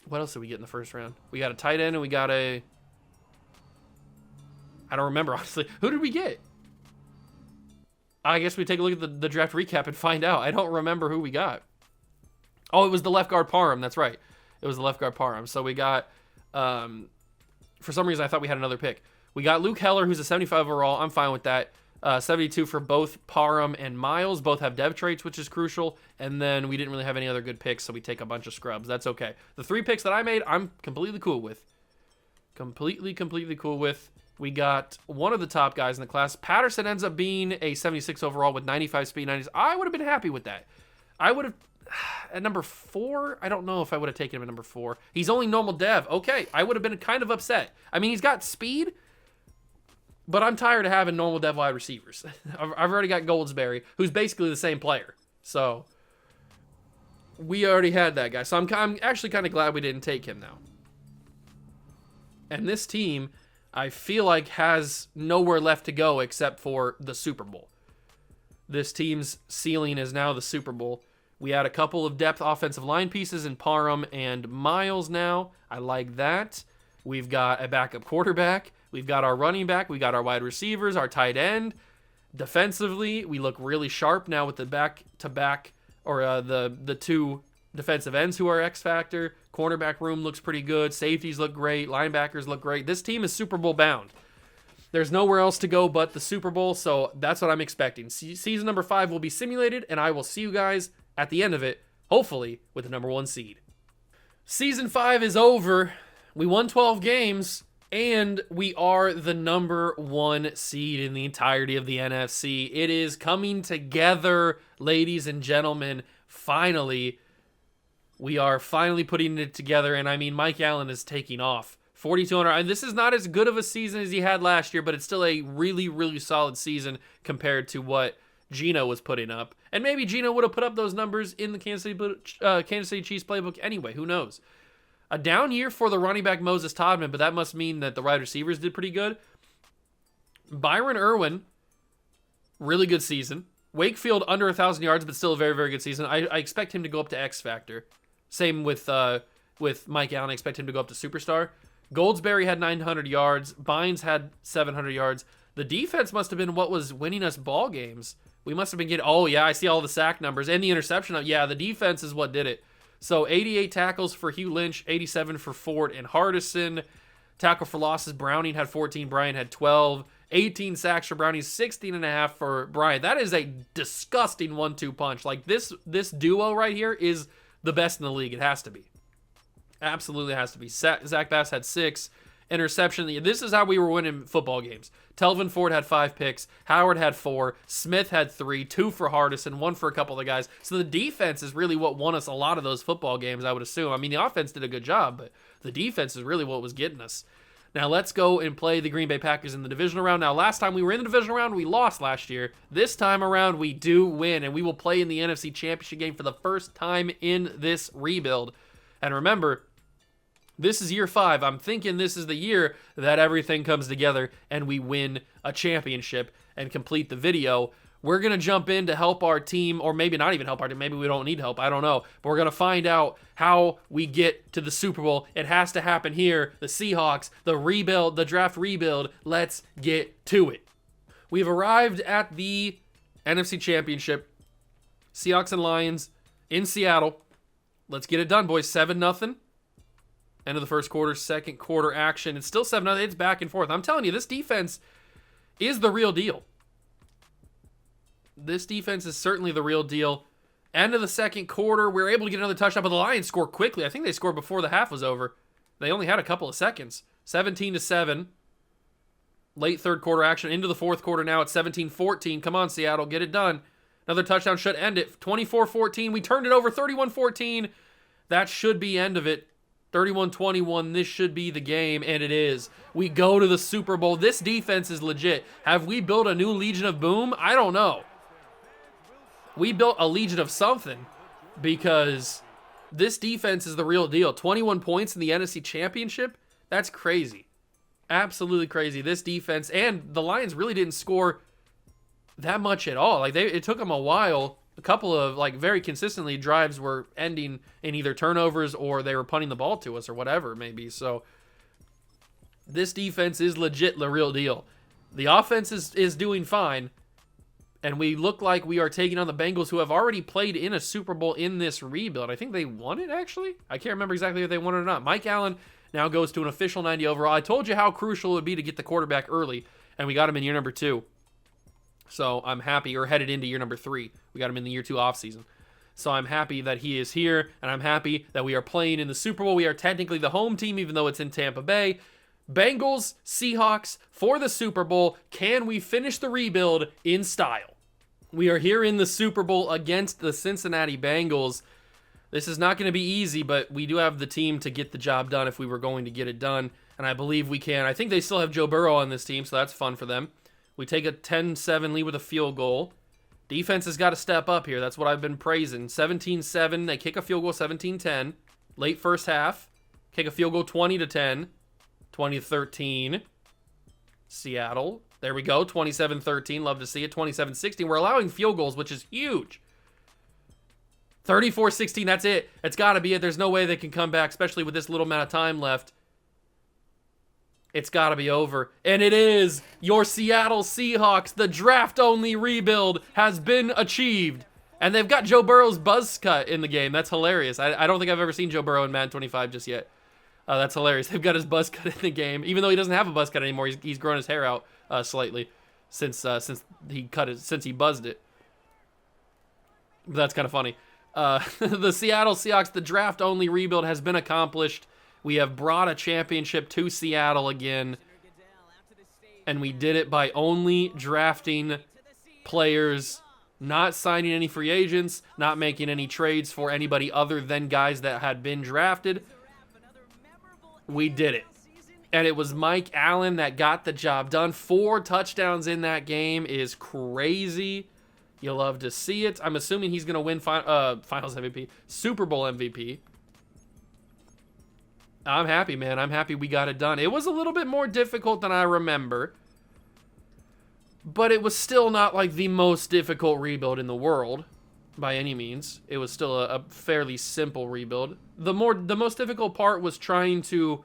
what else did we get in the first round? We got a tight end, and we got a... I don't remember, honestly. Who did we get? I guess we take a look at the draft recap and find out. I don't remember who we got. Oh, it was the left guard Parham. That's right. It was the left guard Parham. So we got... for some reason, I thought we had another pick. We got Luke Heller, who's a 75 overall. I'm fine with that. 72 for both Parham and Miles. Both have dev traits, which is crucial. And then we didn't really have any other good picks, so we take a bunch of scrubs. That's okay. The 3 picks that I made, I'm completely cool with. Completely cool with. We got one of the top guys in the class. Patterson ends up being a 76 overall with 95 speed, 90s. I would have been happy with that. I would have... At number 4, I don't know if I would have taken him at number 4. He's only normal dev. Okay, I would have been kind of upset. I mean, he's got speed, but I'm tired of having normal dev wide receivers. I've already got Goldsberry, who's basically the same player. So, we already had that guy. So, I'm actually kind of glad we didn't take him now. And this team, I feel like, has nowhere left to go except for the Super Bowl. This team's ceiling is now the Super Bowl. We had a couple of depth offensive line pieces in Parham and Miles now. I like that. We've got a backup quarterback. We've got our running back. We got our wide receivers, our tight end. Defensively, we look really sharp now with the back-to-back, or the 2 defensive ends who are X factor. Cornerback room looks pretty good. Safeties look great. Linebackers look great. This team is Super Bowl bound. There's nowhere else to go but the Super Bowl, so that's what I'm expecting. Season number 5 will be simulated, and I will see you guys at the end of it, hopefully, with the number 1 seed. Season 5 is over. We won 12 games. And we are the #1 seed in the entirety of the NFC. It is coming together, ladies and gentlemen. Finally, we are finally putting it together. And I mean, Mike Allen is taking off. 4,200. And this is not as good of a season as he had last year, but it's still a really, really solid season compared to what Geno was putting up. And maybe Geno would have put up those numbers in the Kansas City Chiefs playbook anyway. Who knows? A down year for the running back Moses Todman, but that must mean that the wide receivers did pretty good. Byron Irwin, really good season. Wakefield under 1,000 yards, but still a very, very good season. I expect him to go up to X Factor. Same with Mike Allen. I expect him to go up to Superstar. Goldsberry had 900 yards. Bynes had 700 yards. The defense must have been what was winning us ball games. We must have been getting, oh yeah, I see all the sack numbers and the interception. Yeah, the defense is what did it. So 88 tackles for Hugh Lynch, 87 for Ford and Hardison. Tackle for losses, Browning had 14, Bryant had 12. 18 sacks for Browning, 16.5 for Bryant. That is a disgusting 1-2 punch. Like this duo right here is the best in the league. It has to be. Absolutely has to be. Zach Bass had 6. Interception. This is how we were winning football games. Telvin Ford had 5 picks. Howard had 4. Smith had 3. 2 for Hardison. 1 for a couple of the guys. So the defense is really what won us a lot of those football games, I would assume. I mean, the offense did a good job, but the defense is really what was getting us. Now let's go and play the Green Bay Packers in the divisional round. Now last time we were in the divisional round, we lost last year. This time around, we do win, and we will play in the NFC Championship game for the first time in this rebuild. And remember, this is year 5. I'm thinking this is the year that everything comes together and we win a championship and complete the video. We're going to jump in to help our team, or maybe not even help our team. Maybe we don't need help. I don't know. But we're going to find out how we get to the Super Bowl. It has to happen here. The Seahawks, the rebuild, the draft rebuild. Let's get to it. We've arrived at the NFC Championship. Seahawks and Lions in Seattle. Let's get it done, boys. 7-0. End of the first quarter, second quarter action. It's still 7-0. It's back and forth. I'm telling you, this defense is the real deal. This defense is certainly the real deal. End of the second quarter, we were able to get another touchdown, but the Lions scored quickly. I think they scored before the half was over. They only had a couple of seconds. 17-7. Late third quarter action. Into the fourth quarter now. It's 17-14. Come on, Seattle. Get it done. Another touchdown should end it. 24-14. We turned it over. 31-14. That should be end of it. 31-21, this should be the game, and it is. We go to the Super Bowl. This defense is legit. Have we built a new Legion of Boom? I don't know. We built a Legion of something because this defense is the real deal. 21 points in the NFC Championship? That's crazy. Absolutely crazy. This defense, and the Lions really didn't score that much at all. Like it took them a while. A couple of, like, very consistently drives were ending in either turnovers or they were punting the ball to us or whatever, maybe. So this defense is legit the real deal. The offense is doing fine, and we look like we are taking on the Bengals, who have already played in a Super Bowl in this rebuild. I think they won it, actually. I can't remember exactly if they won it or not. Mike Allen now goes to an official 90 overall. I told you how crucial it would be to get the quarterback early, and we got him in year number 2. So I'm happy, or headed into year number 3. We got him in the year 2 offseason. So I'm happy that he is here, and I'm happy that we are playing in the Super Bowl. We are technically the home team, even though it's in Tampa Bay. Bengals, Seahawks for the Super Bowl. Can we finish the rebuild in style? We are here in the Super Bowl against the Cincinnati Bengals. This is not going to be easy, but we do have the team to get the job done if we were going to get it done, and I believe we can. I think they still have Joe Burrow on this team, so that's fun for them. We take a 10-7 lead with a field goal. Defense has got to step up here. That's what I've been praising. 17-7. They kick a field goal 17-10. Late first half. Kick a field goal 20-10. 20-13. Seattle. There we go. 27-13. Love to see it. 27-16. We're allowing field goals, which is huge. 34-16. That's it. It's got to be it. There's no way they can come back, especially with this little amount of time left. It's got to be over. And it is. Your Seattle Seahawks, the draft-only rebuild, has been achieved. And they've got Joe Burrow's buzz cut in the game. That's hilarious. I don't think I've ever seen Joe Burrow in Madden 25 just yet. That's hilarious. They've got his buzz cut in the game. Even though he doesn't have a buzz cut anymore, he's grown his hair out slightly since he buzzed it. But that's kind of funny. The Seattle Seahawks, the draft-only rebuild has been accomplished. We have brought a championship to Seattle again, and we did it by only drafting players, not signing any free agents, not making any trades for anybody other than guys that had been drafted. We did it. And it was Mike Allen that got the job done. 4 touchdowns in that game is crazy. You'll love to see it. I'm assuming he's going to win Finals MVP, Super Bowl MVP. I'm happy, man. I'm happy we got it done. It was a little bit more difficult than I remember, but it was still not like the most difficult rebuild in the world by any means. It was still a fairly simple rebuild. The most difficult part was trying to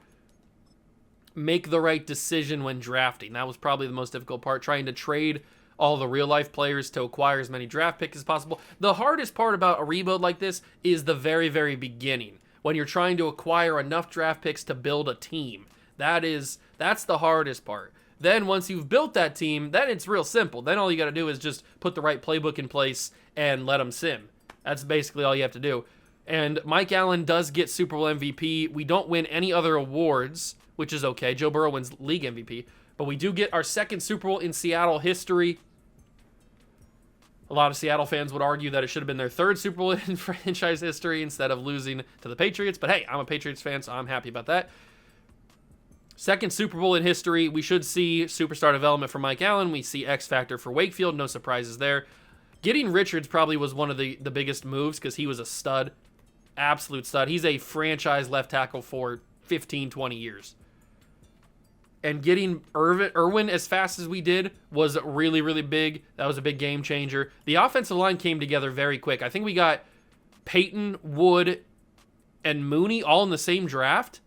make the right decision when drafting. That was probably the most difficult part, trying to trade all the real-life players to acquire as many draft picks as possible. The hardest part about a rebuild like this is the very, very beginning, when you're trying to acquire enough draft picks to build a team. That's the hardest part. Then once you've built that team, then it's real simple. Then all you got to do is just put the right playbook in place and let them sim. That's basically all you have to do. And Mike Allen does get Super Bowl MVP. We don't win any other awards, which is okay. Joe Burrow wins league MVP. But we do get our second Super Bowl in Seattle history. A lot of Seattle fans would argue that it should have been their third Super Bowl in franchise history instead of losing to the Patriots. But hey, I'm a Patriots fan, so I'm happy about that. Second Super Bowl in history. We should see superstar development for Mike Allen. We see X Factor for Wakefield. No surprises there. Getting Richards probably was one of the biggest moves because he was a stud. Absolute stud. He's a franchise left tackle for 15, 20 years. And getting Irwin as fast as we did was really, really big. That was a big game changer. The offensive line came together very quick. I think we got Peyton, Wood, and Mooney all in the same draft.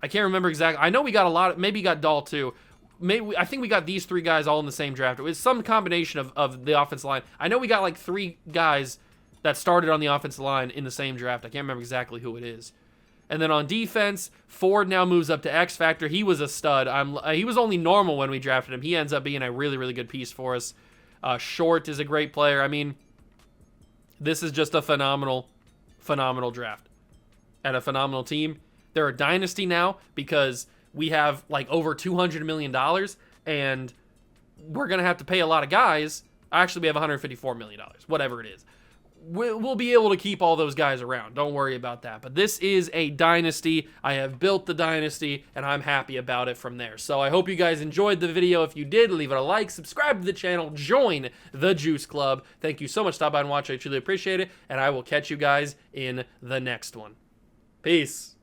I can't remember exactly. I know we got a lot. Maybe we got Dahl too. I think we got these 3 guys all in the same draft. It was some combination of the offensive line. I know we got like 3 guys that started on the offensive line in the same draft. I can't remember exactly who it is. And then on defense, Ford now moves up to X Factor. He was a stud. He was only normal when we drafted him. He ends up being a really, really good piece for us. Short is a great player. I mean, this is just a phenomenal, phenomenal draft. And a phenomenal team. They're a dynasty now because we have like over $200 million and we're going to have to pay a lot of guys. Actually, we have $154 million, whatever it is. We'll be able to keep all those guys around. Don't worry about that. But this is a dynasty. I have built the dynasty, and I'm happy about it from there. So I hope you guys enjoyed the video. If you did, leave it a like, subscribe to the channel, join the Juice Club. Thank you so much for stopping by and watching. I truly appreciate it, and I will catch you guys in the next one. Peace.